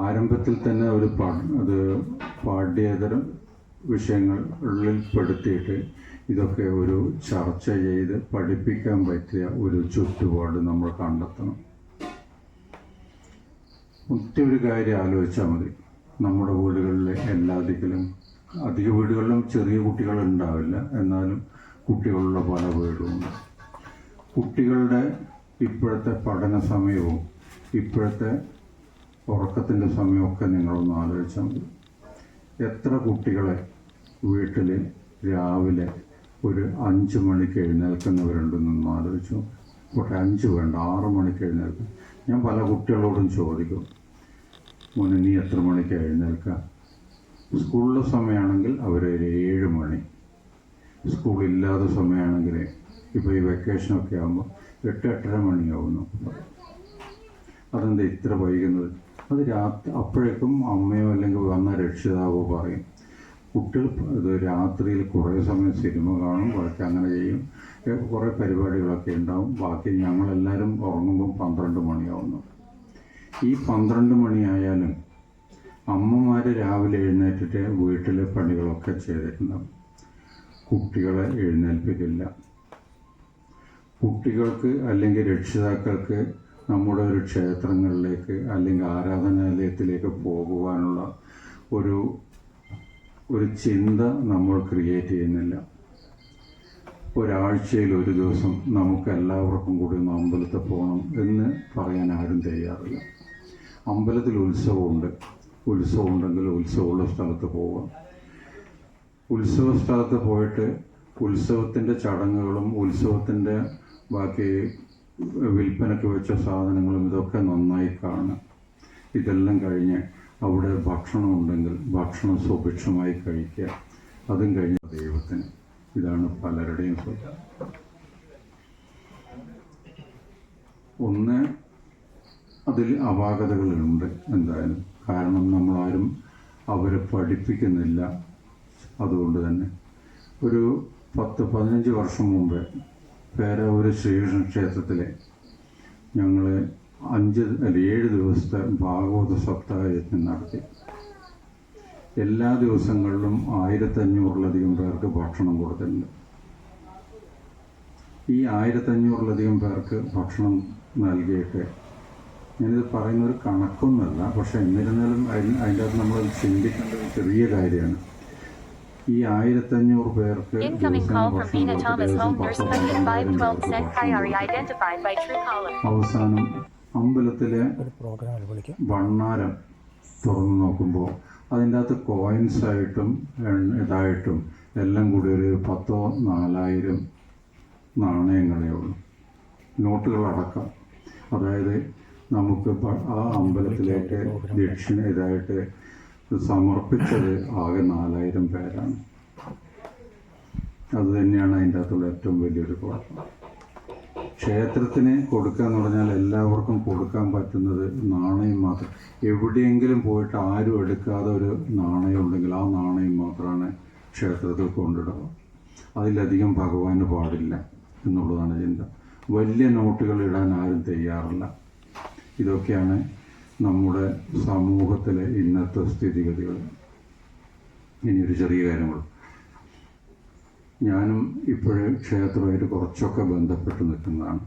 S4: ആരംഭത്തിൽ തന്നെ ഒരു അത് പാഠ്യേതര വിഷയങ്ങളിൽ പെടുത്തിയിട്ട് ഇതൊക്കെ ഒരു ചർച്ച ചെയ്ത് പഠിപ്പിക്കാൻ പറ്റിയ ഒരു ചുറ്റുപാട് നമ്മൾ കണ്ടെത്തണം. ഒറ്റ ഒരു കാര്യം ആലോചിച്ചാൽ മതി. നമ്മുടെ വീടുകളിലെ അധിക വീടുകളിലും ചെറിയ കുട്ടികളുണ്ടാവില്ല, എന്നാലും കുട്ടികളുള്ള പല വീടുമുണ്ട്. കുട്ടികളുടെ ഇപ്പോഴത്തെ പഠന സമയവും ഇപ്പോഴത്തെ ഉറക്കത്തിൻ്റെ സമയമൊക്കെ നിങ്ങളൊന്ന് ആലോചിച്ചാൽ മതി. എത്ര കുട്ടികളെ വീട്ടിൽ രാവിലെ ഒരു 5 മണിക്ക് എഴുന്നേൽക്കുന്നവരുണ്ടെന്നൊന്ന് ആലോചിച്ചു. പക്ഷേ 5 വേണ്ട, 6 മണിക്ക് എഴുന്നേൽക്കും. ഞാൻ പല കുട്ടികളോടും ചോദിക്കും, മോനെ നീ എത്ര മണിക്ക് എഴുന്നേൽക്കാം? സ്കൂളിലെ സമയമാണെങ്കിൽ അവരൊരു 7 മണി, സ്കൂളില്ലാത്ത സമയമാണെങ്കിൽ ഇപ്പോൾ ഈ വെക്കേഷനൊക്കെ ആകുമ്പോൾ 8-8:30 മണിയാവുന്നു. അതെന്താ ഇത്ര വൈകുന്നത്? അത് അപ്പോഴേക്കും അമ്മയോ അല്ലെങ്കിൽ വന്ന രക്ഷിതാവോ പറയും, കുട്ടികൾ ഇത് രാത്രിയിൽ കുറേ സമയം സിനിമ കാണും, കുറച്ച് അങ്ങനെ ചെയ്യും, കുറേ പരിപാടികളൊക്കെ ഉണ്ടാവും. ബാക്കി ഞങ്ങളെല്ലാവരും ഉറങ്ങുമ്പോൾ 12 മണിയാവുന്നു. ഈ 12 മണിയായാലും അമ്മമാർ രാവിലെ എഴുന്നേറ്റിട്ട് വീട്ടിലെ പണികളൊക്കെ ചെയ്തിട്ടുണ്ടാവും. കുട്ടികളെ എഴുന്നേൽപ്പിക്കില്ല. കുട്ടികൾക്ക് അല്ലെങ്കിൽ രക്ഷിതാക്കൾക്ക് നമ്മുടെ ഒരു ക്ഷേത്രങ്ങളിലേക്ക് അല്ലെങ്കിൽ ആരാധനാലയത്തിലേക്ക് പോകുവാനുള്ള ഒരു ചിന്ത നമ്മൾ ക്രിയേറ്റ് ചെയ്യുന്നില്ല. ഒരാഴ്ചയിൽ ഒരു ദിവസം നമുക്ക് എല്ലാവർക്കും കൂടി ഒന്ന് അമ്പലത്തിൽ പോകണം എന്ന് പറയാൻ ആരും തയ്യാറില്ല. അമ്പലത്തിൽ ഉത്സവം ഉണ്ടെങ്കിൽ ഉത്സവമുള്ള സ്ഥലത്ത് പോവാം. ഉത്സവ സ്ഥലത്ത് പോയിട്ട് ഉത്സവത്തിൻ്റെ ചടങ്ങുകളും ഉത്സവത്തിൻ്റെ ബാക്കി വിൽപ്പനയ്ക്ക് വെച്ച സാധനങ്ങളും ഇതൊക്കെ നന്നായി കാണുക. ഇതെല്ലാം കഴിഞ്ഞ് അവിടെ ഭക്ഷണം ഉണ്ടെങ്കിൽ ഭക്ഷണം സുഭിക്ഷമായി കഴിക്കുക. അതും കഴിഞ്ഞ ദൈവത്തിന്. ഇതാണ് പലരുടെയും സ്വപ്നം. ഒന്ന്, അതിൽ അപാകതകളുണ്ട് എന്തായാലും. കാരണം നമ്മളാരും അവരെ പഠിപ്പിക്കുന്നില്ല. അതുകൊണ്ട് തന്നെ ഒരു 10-15 വർഷം മുമ്പ് പേരാവൂർ ശ്രീകൃഷ്ണ ക്ഷേത്രത്തിൽ ഞങ്ങൾ 7 ദിവസത്തെ ഭാഗവത സപ്താഹയജ്ഞം നടത്തി. എല്ലാ ദിവസങ്ങളിലും 1500-ലധികം പേർക്ക് ഭക്ഷണം കൊടുത്തിട്ടുണ്ട്. ഈ 1500-ലധികം പേർക്ക് ഭക്ഷണം നൽകിയിട്ട്, ഞാനിത് പറയുന്നൊരു കണക്കൊന്നുമല്ല, പക്ഷെ എന്നിരുന്നാലും അതിൻ്റെ അകത്ത് നമ്മൾ ചിന്തിക്കേണ്ട ഒരു ചെറിയ കാര്യമാണ്. ഈ 1500 പേർക്ക്
S5: Incoming call from Vina Thomas, home nurse, Punjab 512 sent priori identified by Truecaller.
S4: അവസാനം അമ്പലത്തിലെ ഭണ്ണാരം തുറന്നു നോക്കുമ്പോൾ അതിൻ്റെ അകത്ത് കോയിൻസ് ആയിട്ടും ഇതായിട്ടും എല്ലാം കൂടി ഒരു 10,000-4,000 നാണയങ്ങളേ ഉള്ളൂ, നോട്ടുകളടക്കം. അതായത് നമുക്ക് ആ അമ്പലത്തിലേക്ക് ദക്ഷിണ ഇതായിട്ട് സമർപ്പിച്ചത് ആകെ 4,000 പേരാണ്. അത് തന്നെയാണ് അതിൻ്റെ അകത്തുള്ള ഏറ്റവും വലിയൊരു കുഴപ്പം. ക്ഷേത്രത്തിന് കൊടുക്കുക എന്ന് പറഞ്ഞാൽ എല്ലാവർക്കും കൊടുക്കാൻ പറ്റുന്നത് നാണയം മാത്രം. എവിടെയെങ്കിലും പോയിട്ട് ആരും എടുക്കാതെ ഒരു നാണയം ഉണ്ടെങ്കിൽ ആ നാണയം മാത്രമാണ് ക്ഷേത്രത്തിൽ കൊണ്ടിടുക. അതിലധികം ഭഗവാന് പാടില്ല എന്നുള്ളതാണ് ചിന്ത. വലിയ നോട്ടുകൾ ഇടാൻ ആരും തയ്യാറില്ല. ഇതൊക്കെയാണ് നമ്മുടെ സമൂഹത്തിലെ ഇന്നത്തെ സ്ഥിതിഗതികൾ. ഇനിയൊരു ചെറിയ കാര്യങ്ങൾ, ഞാനും ഇപ്പോഴും ക്ഷേത്രമായിട്ട് കുറച്ചൊക്കെ ബന്ധപ്പെട്ട് നിൽക്കുന്നതാണ്.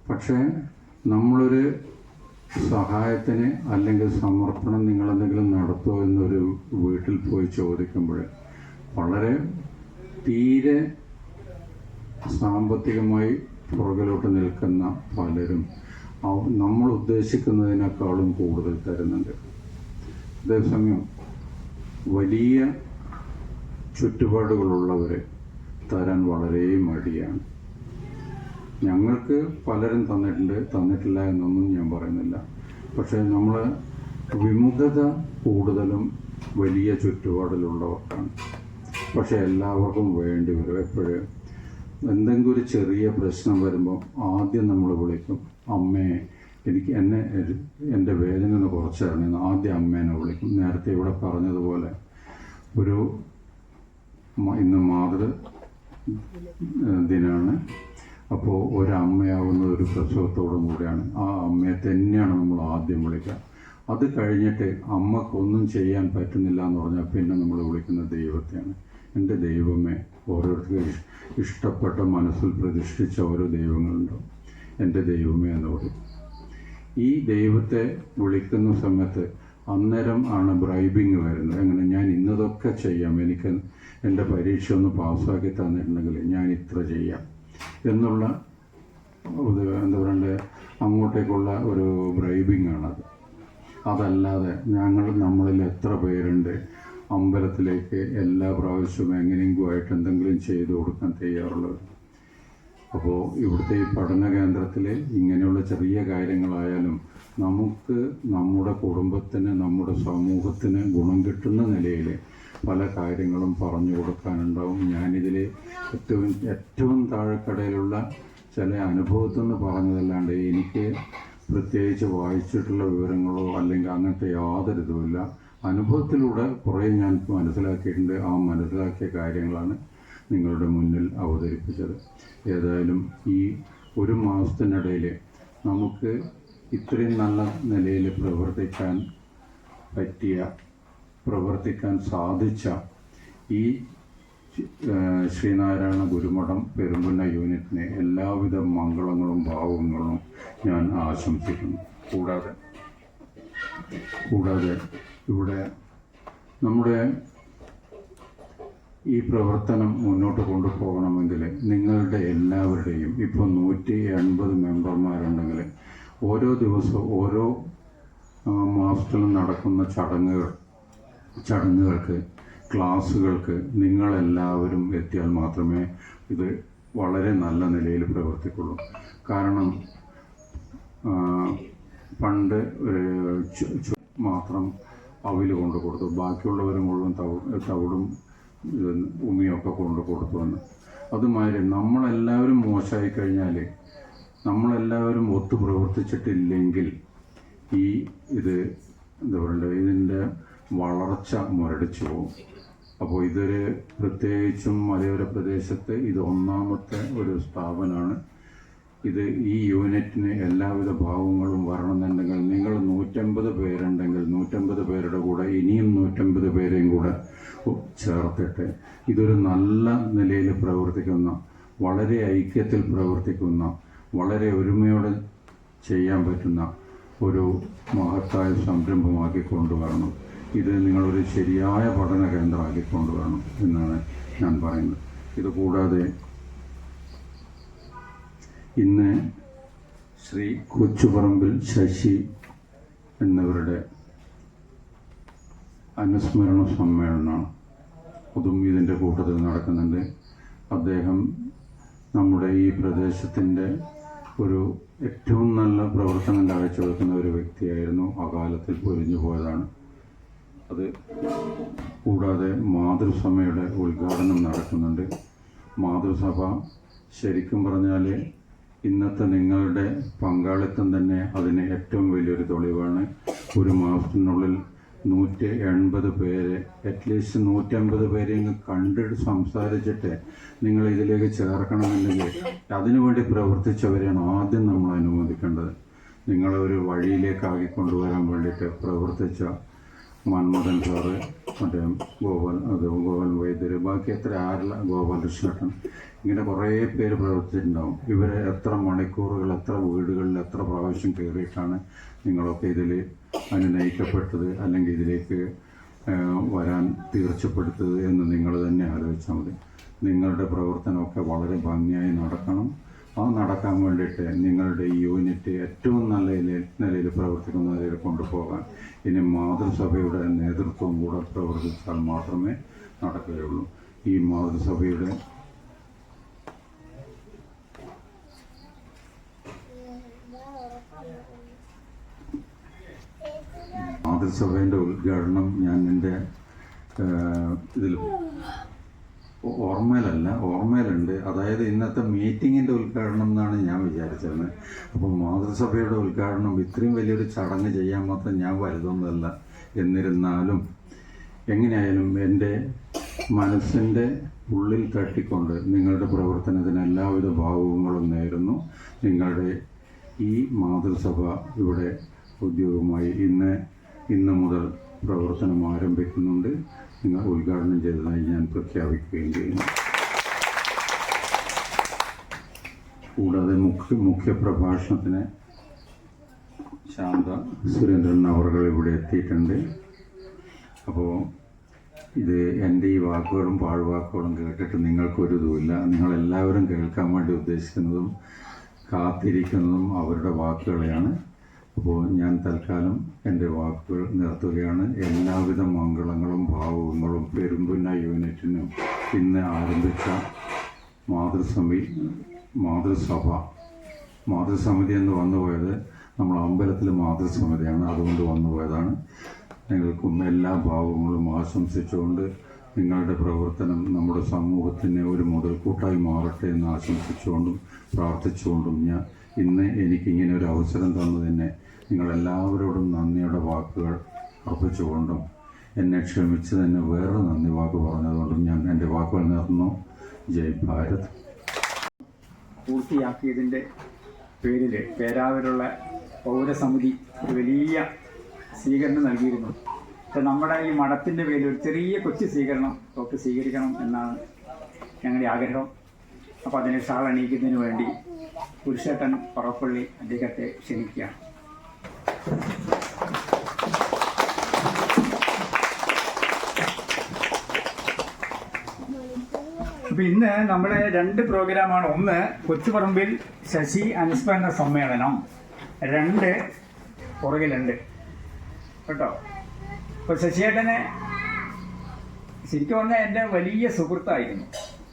S4: പക്ഷേ നമ്മളൊരു സഹായത്തിന് അല്ലെങ്കിൽ സമർപ്പണം നിങ്ങളെന്തെങ്കിലും നടത്തുമോ എന്നൊരു വീട്ടിൽ പോയി ചോദിക്കുമ്പോൾ വളരെ തീരെ സാമ്പത്തികമായി പുറകിലോട്ട് നിൽക്കുന്ന പലരും നമ്മൾ ഉദ്ദേശിക്കുന്നതിനേക്കാളും കൂടുതൽ തരുന്നുണ്ട്. അതേസമയം വലിയ ചുറ്റുപാടുകളുള്ളവർ തരാൻ വളരെ മടിയാണ്. ഞങ്ങൾക്ക് പലരും തന്നിട്ടില്ല എന്നൊന്നും ഞാൻ പറയുന്നില്ല. പക്ഷേ നമ്മൾ വിമുഖത കൂടുതലും വലിയ ചുറ്റുപാടിലുള്ളവർക്കാണ്. പക്ഷെ എല്ലാവർക്കും വേണ്ടി വരും. എപ്പോഴും എന്തെങ്കിലും ഒരു ചെറിയ പ്രശ്നം വരുമ്പോൾ ആദ്യം നമ്മൾ വിളിക്കും, അമ്മേ എനിക്ക് എൻ്റെ വേദന ഒന്ന് കുറച്ചറിഞ്ഞു, ആദ്യം അമ്മേനെ വിളിക്കും. നേരത്തെ ഇവിടെ പറഞ്ഞതുപോലെ ഇന്ന് മാതൃ ദിനാണ്. അപ്പോൾ ഒരമ്മയാവുന്നത് ഒരു പ്രസവത്തോടും കൂടിയാണ്. ആ അമ്മയെ തന്നെയാണ് നമ്മൾ ആദ്യം വിളിക്കുക. അത് കഴിഞ്ഞിട്ട് അമ്മക്കൊന്നും ചെയ്യാൻ പറ്റുന്നില്ല എന്ന് പറഞ്ഞാൽ പിന്നെ നമ്മൾ വിളിക്കുന്ന ദൈവത്തെയാണ്. എൻ്റെ ദൈവമേ, ഓരോരുത്തർക്കും ഇഷ്ടപ്പെട്ട മനസ്സിൽ പ്രതിഷ്ഠിച്ച ഓരോ ദൈവങ്ങളുണ്ടാവും. എൻ്റെ ദൈവമേ എന്ന് പറയും. ഈ ദൈവത്തെ വിളിക്കുന്ന സമയത്ത് അന്നേരം ആണ് ബ്രൈബിങ് വരുന്നത്. എങ്ങനെ, ഞാൻ ഇന്നതൊക്കെ ചെയ്യാം, എനിക്ക് എൻ്റെ പരീക്ഷ ഒന്ന് പാസ്സാക്കി തന്നിട്ടുണ്ടെങ്കിൽ ഞാൻ ഇത്ര ചെയ്യാം എന്നുള്ള എന്താ പറയണ്ടേ, അങ്ങോട്ടേക്കുള്ള ഒരു ബ്രൈബിങ് ആണത്. അതല്ലാതെ നമ്മളിൽ എത്ര പേരുണ്ട് അമ്പലത്തിലേക്ക് എല്ലാ പ്രാവശ്യവും എങ്ങനെയെങ്കിലും എന്തെങ്കിലും ചെയ്തു കൊടുക്കാൻ തയ്യാറുള്ളത്. അപ്പോൾ ഇവിടുത്തെ ഈ പഠന കേന്ദ്രത്തിൽ ഇങ്ങനെയുള്ള ചെറിയ കാര്യങ്ങളായാലും നമുക്ക് നമ്മുടെ കുടുംബത്തിന് നമ്മുടെ സമൂഹത്തിന് ഗുണം കിട്ടുന്ന നിലയിൽ പല കാര്യങ്ങളും പറഞ്ഞു കൊടുക്കാനുണ്ടാവും. ഞാനിതിൽ ഏറ്റവും താഴെക്കടയിലുള്ള ചില അനുഭവത്തിൽ നിന്ന് പറഞ്ഞതല്ലാണ്ട് എനിക്ക് പ്രത്യേകിച്ച് വായിച്ചിട്ടുള്ള വിവരങ്ങളോ അല്ലെങ്കിൽ അങ്ങനത്തെ യാതൊരു ഇതുമില്ല. അനുഭവത്തിലൂടെ കുറേ ഞാൻ മനസ്സിലാക്കിയിട്ടുണ്ട്. ആ മനസ്സിലാക്കിയ കാര്യങ്ങളാണ് നിങ്ങളുടെ മുന്നിൽ അവതരിപ്പിച്ചത്. ഏതായാലും ഈ ഒരു മാസത്തിനിടയിൽ നമുക്ക് ഇത്രയും നല്ല നിലയിൽ പ്രവർത്തിക്കാൻ സാധിച്ച ഈ ശ്രീനാരായണ ഗുരുമഠം പെരുമ്പുന്ന യൂണിറ്റിനെ എല്ലാവിധ മംഗളങ്ങളും ഭാവങ്ങളും ഞാൻ ആശംസിക്കുന്നു. കൂടാതെ ഇവിടെ നമ്മുടെ ഈ പ്രവർത്തനം മുന്നോട്ട് കൊണ്ടുപോകണമെങ്കിൽ നിങ്ങളുടെ എല്ലാവരുടെയും, ഇപ്പോൾ 180 മെമ്പർമാരുണ്ടെങ്കിൽ ഓരോ ദിവസവും ഓരോ മാസത്തിലും നടക്കുന്ന ചടങ്ങുകൾക്ക് ക്ലാസ്സുകൾക്ക് നിങ്ങളെല്ലാവരും എത്തിയാൽ മാത്രമേ ഇത് വളരെ നല്ല നിലയിൽ പ്രവർത്തിക്കുള്ളൂ. കാരണം പണ്ട് മാത്രം അവിൽ കൊണ്ടു കൊടുത്തു, ബാക്കിയുള്ളവർ മുഴുവൻ തവിടും ഉമിയൊക്കെ കൊണ്ടു കൊടുത്തുവെന്ന്. അതുമാതിരി നമ്മളെല്ലാവരും മോശമായി കഴിഞ്ഞാൽ, നമ്മളെല്ലാവരും ഒത്തു പ്രവർത്തിച്ചിട്ടില്ലെങ്കിൽ എന്താ പറയണ്ടത്, ഇതിൻ്റെ വളർച്ച മുരടിച്ചു പോകും. അപ്പോൾ ഇതൊരു പ്രത്യേകിച്ചും മലയോര പ്രദേശത്ത് ഇത് ഒന്നാമത്തെ ഒരു സ്ഥാപനമാണ്. ഈ യൂണിറ്റിന് എല്ലാവിധ ഭാവങ്ങളും വരണമെന്നുണ്ടെങ്കിൽ നിങ്ങൾ 150 പേരുണ്ടെങ്കിൽ 150 പേരുടെ കൂടെ ഇനിയും 150 പേരെയും കൂടെ ചേർത്തിട്ട് ഇതൊരു നല്ല നിലയിൽ പ്രവർത്തിക്കുന്ന, വളരെ ഐക്യത്തിൽ പ്രവർത്തിക്കുന്ന, വളരെ ഒരുമയോടെ ചെയ്യാൻ പറ്റുന്ന ഒരു മഹത്തായ സംരംഭമാക്കി കൊണ്ടുവരണം. ഇത് നിങ്ങളൊരു ശരിയായ പഠന കേന്ദ്രമാക്കി കൊണ്ടുവരണം എന്നാണ് ഞാൻ പറയുന്നത്. ഇതുകൂടാതെ ഇന്ന് ശ്രീ കൊച്ചുപറമ്പിൽ ശശി എന്നിവരുടെ അനുസ്മരണ സമ്മേളനമാണ് അതും ഇതിൻ്റെ കൂട്ടത്തിൽ നടക്കുന്നുണ്ട്. അദ്ദേഹം നമ്മുടെ ഈ പ്രദേശത്തിൻ്റെ ഒരു ഏറ്റവും നല്ല പ്രവർത്തനം കാഴ്ചവെക്കുന്ന ഒരു വ്യക്തിയായിരുന്നു. അകാലത്തിൽ പൊരിഞ്ഞു പോയതാണ്. അത് കൂടാതെ മാതൃസഭയുടെ ഉദ്ഘാടനം നടക്കുന്നുണ്ട്. മാതൃസഭ ശരിക്കും പറഞ്ഞാൽ ഇന്നത്തെ നിങ്ങളുടെ പങ്കാളിത്തം തന്നെ അതിന് ഏറ്റവും വലിയൊരു തെളിവാണ്. ഒരു മാസത്തിനുള്ളിൽ 180 പേരെ, അറ്റ്ലീസ്റ്റ് 150 പേരെ കണ്ടിട്ട് സംസാരിച്ചിട്ട് നിങ്ങൾ ഇതിലേക്ക് ചേർക്കണമെന്നുണ്ടെങ്കിൽ അതിനുവേണ്ടി പ്രവർത്തിച്ചവരെയാണ് ആദ്യം നമ്മൾ അനുമോദിക്കേണ്ടത്. നിങ്ങളെ ഒരു വഴിയിലേക്കാക്കി കൊണ്ടുവരാൻ വേണ്ടിയിട്ട് പ്രവർത്തിച്ച മന്മഥൻ സാറ്, മറ്റേ ഗോപാൽ വൈദ്യർ, ബാക്കി ഗോപാലകൃഷ്ണൻ, ഇങ്ങനെ കുറേ പേര് പ്രവർത്തിച്ചിട്ടുണ്ടാവും. ഇവരെ എത്ര മണിക്കൂറുകൾ, എത്ര വീടുകളിൽ, എത്ര പ്രാവശ്യം കയറിയിട്ടാണ് നിങ്ങളൊക്കെ ഇതിൽ അനുനയിക്കപ്പെട്ടത്, അല്ലെങ്കിൽ ഇതിലേക്ക് വരാൻ തീർച്ചപ്പെടുത്തത് എന്ന് നിങ്ങൾ തന്നെ ആലോചിച്ചാൽ മതി. നിങ്ങളുടെ പ്രവർത്തനമൊക്കെ വളരെ ഭംഗിയായി നടക്കണം. ആ നടക്കാൻ വേണ്ടിയിട്ട് നിങ്ങളുടെ ഈ യൂണിറ്റ് ഏറ്റവും നല്ല നിലയിൽ പ്രവർത്തിക്കുന്ന നിലയിൽ കൊണ്ടുപോകാൻ ഇനി മാതൃസഭയുടെ നേതൃത്വം കൂടെ പ്രവർത്തിച്ചാൽ മാത്രമേ നടക്കുകയുള്ളൂ. ഈ മാതൃസഭയുടെ ഉദ്ഘാടനം ഞാൻ എൻ്റെ ഇതിൽ ഓർമ്മയിലുണ്ട്. അതായത് ഇന്നത്തെ മീറ്റിങ്ങിൻ്റെ ഉദ്ഘാടനം എന്നാണ് ഞാൻ വിചാരിച്ചിരുന്നത്. അപ്പം മാതൃസഭയുടെ ഉദ്ഘാടനം ഇത്രയും വലിയൊരു ചടങ്ങ് ചെയ്യാൻ മാത്രം ഞാൻ വരുതൊന്നുമല്ല. എന്നിരുന്നാലും എങ്ങനെയായാലും എൻ്റെ മനസ്സിൻ്റെ ഉള്ളിൽ തട്ടിക്കൊണ്ട് നിങ്ങളുടെ പ്രവർത്തനത്തിന് എല്ലാവിധ ഭാവുകങ്ങളും നേരുന്നു. നിങ്ങളുടെ ഈ മാതൃസഭ ഇവിടെ ഔദ്യോഗികമായി ഇന്ന് മുതൽ പ്രവർത്തനം ആരംഭിക്കുന്നുണ്ട്. നിങ്ങൾ ഉദ്ഘാടനം ചെയ്തതായി ഞാൻ പ്രഖ്യാപിക്കുകയും ചെയ്യുന്നു. കൂടാതെ മുഖ്യ പ്രഭാഷണത്തിന് ശാന്ത സുരേന്ദ്രൻ അവർ ഇവിടെ എത്തിയിട്ടുണ്ട്. അപ്പോൾ ഇത് എൻ്റെ ഈ വാക്കുകളും പാഴ്വാക്കുകളും കേട്ടിട്ട് നിങ്ങൾക്കൊരിതുമില്ല. നിങ്ങളെല്ലാവരും കേൾക്കാൻ വേണ്ടി ഉദ്ദേശിക്കുന്നതും കാത്തിരിക്കുന്നതും അവരുടെ വാക്കുകളെയാണ്. അപ്പോൾ ഞാൻ തൽക്കാലം എൻ്റെ വാക്കുകൾ നിർത്തുകയാണ്. എല്ലാവിധ മംഗളങ്ങളും ഭാവുകങ്ങളും പെരുമ്പുന്ന യൂണിറ്റിനും ഇന്ന് ആരംഭിച്ച മാതൃസമിതി എന്ന് വന്നുപോയത് നമ്മൾ അമ്പലത്തിൽ മാതൃസമിതിയാണ്, അതുകൊണ്ട് വന്നുപോയതാണ്. നിങ്ങൾക്കും എല്ലാ ഭാവങ്ങളും ആശംസിച്ചുകൊണ്ട് നിങ്ങളുടെ പ്രവർത്തനം നമ്മുടെ സമൂഹത്തിന് ഒരു മുതൽക്കൂട്ടായി മാറട്ടെ എന്ന് ആശംസിച്ചുകൊണ്ടും പ്രാർത്ഥിച്ചുകൊണ്ടും ഞാൻ ഇന്ന് എനിക്കിങ്ങനെ ഒരു അവസരം തന്നതിനെ നിങ്ങളെല്ലാവരോടും നന്ദിയുടെ വാക്കുകൾ അർപ്പിച്ചുകൊണ്ടും എന്നെ ക്ഷമിച്ച് തന്നെ വേറെ നന്ദി വാക്ക് പറഞ്ഞതുകൊണ്ടും ഞാൻ എൻ്റെ വാക്കുകൾ നിർത്തുന്നു. ജയ് ഭാരത്.
S3: പൂർത്തിയാക്കിയതിൻ്റെ പേരിൽ പേരാവൂരുള്ള പൗരസമിതി ഒരു വലിയ സ്വീകരണം നൽകിയിരുന്നു. പക്ഷെ നമ്മുടെ ഈ മഠത്തിൻ്റെ പേരിൽ ഒരു ചെറിയ കൊച്ചു സ്വീകരണം സ്വീകരിക്കണം എന്നാണ് ഞങ്ങളുടെ ആഗ്രഹം. അപ്പോൾ അതിന് ഷാൾ അണിയിക്കുന്നതിന് വേണ്ടി പുരുഷേട്ടൻ പറപ്പള്ളി അദ്ദേഹത്തെ ക്ഷണിക്കുകയാണ്. അപ്പം ഇന്ന് നമ്മുടെ 2 പ്രോഗ്രാമാണ്. ഒന്ന് കൊച്ചുപറമ്പിൽ ശശി അനുസ്മരണ സമ്മേളനം, 2 പുറകിലുണ്ട് കേട്ടോ. ഇപ്പോൾ ശശിയേട്ടനെ ശരിക്കും പറഞ്ഞാൽ എൻ്റെ വലിയ സുഹൃത്തായിരുന്നു.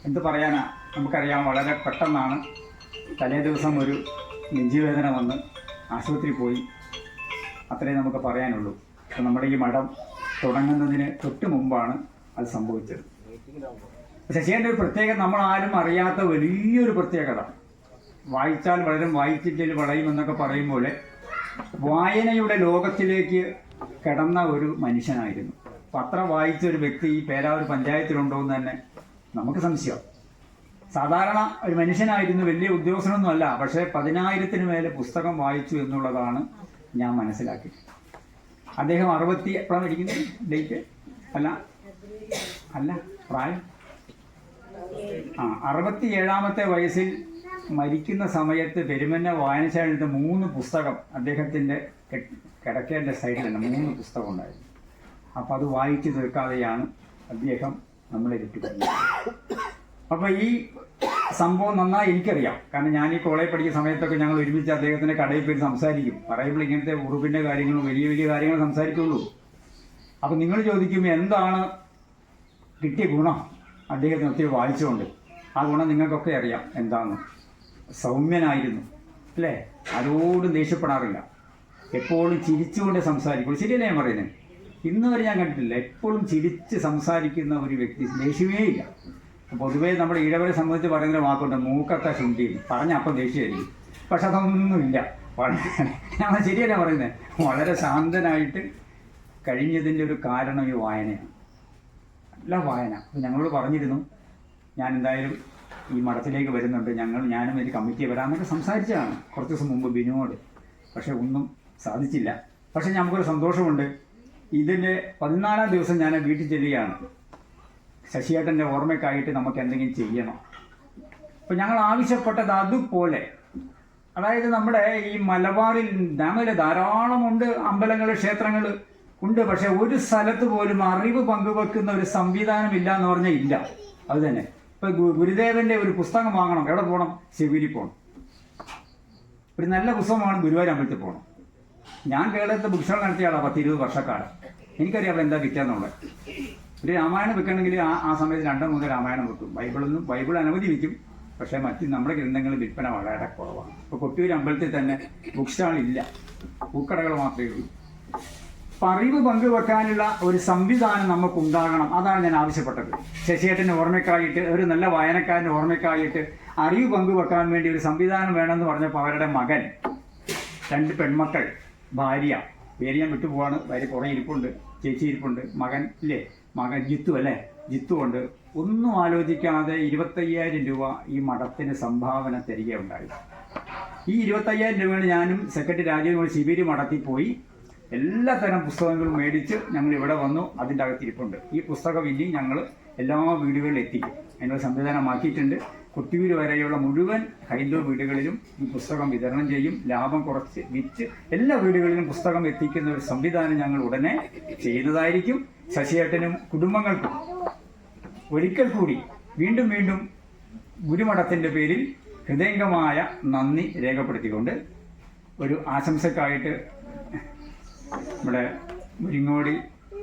S3: എന്ത് പറയാനാ, നമുക്കറിയാം. വളരെ പെട്ടെന്നാണ് തലേ ദിവസം ഒരു നെഞ്ചുവേദന വന്ന് ആശുപത്രി പോയി. അത്രേ നമുക്ക് പറയാനുള്ളൂ. അപ്പോൾ നമ്മുടെ ഈ മഠം തുടങ്ങുന്നതിന് തൊട്ട് മുമ്പാണ് അത് സംഭവിച്ചത്. ശശിയേൻ്റെ ഒരു പ്രത്യേകത, നമ്മളാരും അറിയാത്ത വലിയൊരു പ്രത്യേകത, വായിച്ചാൽ വളരും വായിച്ചില്ലെങ്കിൽ വളയുമെന്നൊക്കെ പറയും പോലെ വായനയുടെ ലോകത്തിലേക്ക് കിടന്ന ഒരു മനുഷ്യനായിരുന്നു. പത്രം വായിച്ച ഒരു വ്യക്തി ഈ പേരാവൂർ പഞ്ചായത്തിലുണ്ടോ എന്ന് തന്നെ നമുക്ക് സംശയം. സാധാരണ ഒരു മനുഷ്യനായിരുന്നു, വലിയ ഉദ്യോഗസ്ഥനൊന്നുമല്ല. പക്ഷേ 10,000-ന് മേലെ പുസ്തകം വായിച്ചു എന്നുള്ളതാണ് ഞാൻ മനസ്സിലാക്കി. അദ്ദേഹം 60 എപ്പോഴാണ് ഇരിക്കുന്നത് ഡേറ്റ് അല്ല പ്രായം 67-ാമത്തെ വയസ്സിൽ മരിക്കുന്ന സമയത്ത് പെരുമന്ന വായനശാലയിലത്തെ 3 പുസ്തകം അദ്ദേഹത്തിൻ്റെ കിടക്കേണ്ട സൈഡിൽ തന്നെ 3 പുസ്തകം ഉണ്ടായിരുന്നു. അപ്പോൾ അത് വായിച്ചു തീർക്കാതെയാണ് അദ്ദേഹം നമ്മളെ വിട്ടുപോയത്. അപ്പോൾ ഈ സംഭവം നന്നായി എനിക്കറിയാം. കാരണം ഞാൻ ഈ കോളേജ് പഠിക്കുന്ന സമയത്തൊക്കെ ഞങ്ങൾ ഒരുമിച്ച് അദ്ദേഹത്തിൻ്റെ കടയിൽ പോയി സംസാരിക്കും. പറയുമ്പോൾ ഇങ്ങനത്തെ ഉറുപ്പിൻ്റെ കാര്യങ്ങളും വലിയ വലിയ കാര്യങ്ങൾ സംസാരിക്കുള്ളൂ. അപ്പോൾ നിങ്ങൾ ചോദിക്കും എന്താണ് കിട്ടിയ ഗുണം അദ്ദേഹത്തിന് ഒത്തിരി വായിച്ചുകൊണ്ട്? ആ ഗുണം നിങ്ങൾക്കൊക്കെ അറിയാം എന്താണ്. സൗമ്യനായിരുന്നു അല്ലേ, ആരോടും ദേഷ്യപ്പെടാറില്ല, എപ്പോഴും ചിരിച്ചുകൊണ്ട് സംസാരിക്കുള്ളൂ. ശരിയല്ലേ ഞാൻ പറയുന്നത്? ഇന്ന് വരെ ഞാൻ കണ്ടിട്ടില്ല എപ്പോഴും ചിരിച്ച് സംസാരിക്കുന്ന ഒരു വ്യക്തി, ദേഷ്യമേ ഇല്ല. പൊതുവേ നമ്മുടെ ഇടവരെ സംബന്ധിച്ച് പറയുന്ന വാക്കുണ്ട്, മൂക്കൊക്കെ ശുണ്ടി, പറഞ്ഞ അപ്പം ദേഷ്യമായിരിക്കും. പക്ഷെ അതൊന്നുമില്ല. ഞാൻ ശരിയല്ല പറയുന്നത്. വളരെ ശാന്തനായിട്ട് കഴിഞ്ഞതിൻ്റെ ഒരു കാരണം ഈ വായനയാണ്. നല്ല വായന. ഞങ്ങളോട് പറഞ്ഞിരുന്നു ഞാൻ എന്തായാലും ഈ മഠത്തിലേക്ക് വരുന്നുണ്ട്, ഞാനും ഒരു കമ്മിറ്റി വരാമെന്നൊക്കെ സംസാരിച്ചതാണ് കുറച്ച് ദിവസം മുമ്പ് ബിനുവോട്. പക്ഷെ ഒന്നും സാധിച്ചില്ല. പക്ഷെ നമുക്കൊരു സന്തോഷമുണ്ട്. ഇതിൻ്റെ 14-ാം ദിവസം ഞാൻ വീട്ടിൽ ചെല്ലുകയാണ്. ശശിയേട്ടൻ്റെ ഓർമ്മയ്ക്കായിട്ട് നമുക്ക് എന്തെങ്കിലും ചെയ്യണം. അപ്പോൾ ഞങ്ങൾ ആവശ്യപ്പെട്ടത് അതുപോലെ, അതായത് നമ്മുടെ ഈ മലബാറിൽ ഞങ്ങൾ ധാരാളമുണ്ട്, അമ്പലങ്ങൾ, ക്ഷേത്രങ്ങൾ ഉണ്ട്. പക്ഷെ ഒരു സ്ഥലത്ത് പോലും അറിവ് പങ്കുവെക്കുന്ന ഒരു സംവിധാനം ഇല്ല എന്ന് പറഞ്ഞാൽ ഇല്ല. അത് തന്നെ. ഇപ്പൊ ഗുരുദേവന്റെ ഒരു പുസ്തകം വാങ്ങണം, എവിടെ പോകണം? ശിവഗിരി പോകണം. ഒരു നല്ല പുസ്തകമാണ് ഗുരുവായൂർ അമ്പലത്തിൽ പോകണം. ഞാൻ കേരളത്തിൽ ബുക്ക് സ്റ്റോൾ നടത്തിയ ആളാണ് 10-20 വർഷക്കാലം. എനിക്കറിയാം അവിടെ എന്താ വിൽക്കാന്നുള്ളത്. ഒരു രാമായണം വിൽക്കണമെങ്കിൽ ആ സമയത്ത് 2-3 രാമായണം വിൽക്കും. ബൈബിൾ അനവധി വിൽക്കും. പക്ഷേ മറ്റ് നമ്മുടെ ഗ്രന്ഥങ്ങൾ വിൽപ്പന വളരെ കുറവാണ്. ഇപ്പോൾ കൊട്ടിയൂർ അമ്പലത്തിൽ തന്നെ ബുക്ക് സ്റ്റാൾ ഇല്ല, പൂക്കടകൾ മാത്രമേ ഉള്ളൂ. അപ്പം അറിവ് പങ്കുവെക്കാനുള്ള ഒരു സംവിധാനം നമുക്കുണ്ടാകണം. അതാണ് ഞാൻ ആവശ്യപ്പെട്ടത്. ശശിയേട്ടൻ്റെ ഓർമ്മയ്ക്കായിട്ട്, ഒരു നല്ല വായനക്കാരൻ്റെ ഓർമ്മയ്ക്കായിട്ട് അറിവ് പങ്കുവെക്കാൻ വേണ്ടി ഒരു സംവിധാനം വേണമെന്ന് പറഞ്ഞപ്പോൾ അവരുടെ മകൻ, 2 പെൺമക്കൾ, ഭാര്യ, പേര് ഞാൻ വിട്ടുപോവാണ്, ഭാര്യ കുറേ ഇരിപ്പുണ്ട്, ചേച്ചി ഇരിപ്പുണ്ട്, മകൻ ഇല്ലേ, മകൻ ജിത്തു അല്ലേ, ജിത്തു കൊണ്ട് ഒന്നും ആലോചിക്കാതെ 25,000 രൂപ ഈ മഠത്തിന് സംഭാവന തരികയുണ്ടായി. ഈ 25,000 രൂപയാണ് ഞാനും സെക്രട്ടറി രാജീവ് ശിബിരി മഠത്തിൽ പോയി എല്ലാ തരം പുസ്തകങ്ങളും മേടിച്ച് ഞങ്ങൾ ഇവിടെ വന്നു. അതിൻ്റെ അകത്തിരിപ്പുണ്ട്. ഈ പുസ്തകം ഇനി ഞങ്ങൾ എല്ലാ വീടുകളിലും എത്തിക്കും. അതിനുള്ള സംവിധാനമാക്കിയിട്ടുണ്ട്. കൊട്ടിയൂർ വരെയുള്ള മുഴുവൻ ഹൈന്ദവ വീടുകളിലും ഈ പുസ്തകം വിതരണം ചെയ്യും. ലാഭം കുറച്ച് വിറ്റ് എല്ലാ വീടുകളിലും പുസ്തകം എത്തിക്കുന്ന ഒരു സംവിധാനം ഞങ്ങൾ ഉടനെ ചെയ്യുന്നതായിരിക്കും. ശശിയേട്ടനും കുടുംബങ്ങൾക്കും ഒരിക്കൽ കൂടി വീണ്ടും വീണ്ടും ഗുരുമഠത്തിൻ്റെ പേരിൽ ഹൃദയംഗമായ നന്ദി രേഖപ്പെടുത്തിക്കൊണ്ട് ഒരു ആശംസക്കായിട്ട് നമ്മുടെ മുരിങ്ങോടി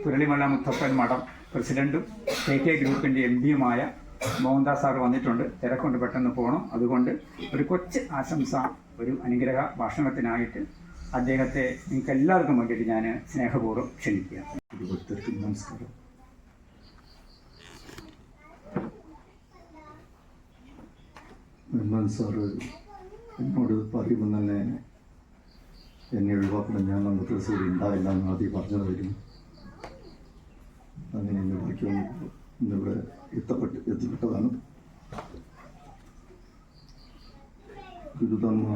S3: പുരളിമല മുത്തപ്പൻ മഠം പ്രസിഡന്റും KK ഗ്രൂപ്പിൻ്റെ MD-യുമായ മോഹൻദാസ് സാർ വന്നിട്ടുണ്ട്. തിരക്കൊണ്ട് പെട്ടെന്ന് പോകണം. അതുകൊണ്ട് ഒരു കൊച്ചു ആശംസ, ഒരു അനുഗ്രഹ ഭാഷണത്തിനായിട്ട് അദ്ദേഹത്തെ നിങ്ങൾക്ക് എല്ലാവർക്കും വേണ്ടിയിട്ട് ഞാൻ സ്നേഹപൂർവ്വം ക്ഷണിക്കുക.
S4: നമസ്കാരം. സാറ് എന്നോട് പറയുമ്പോൾ തന്നെ എന്നെ ഒഴിവാക്കണം, ഞാൻ അന്നത്തെ ദിവസം ഉണ്ടാവില്ല എന്ന് ആദ്യം പറഞ്ഞതായിരുന്നു. അങ്ങനെ എന്നെ വിളിക്കാൻ ഇന്നിവിടെ എത്തിപ്പെട്ടതാണ്. ഗുരുധർമ്മ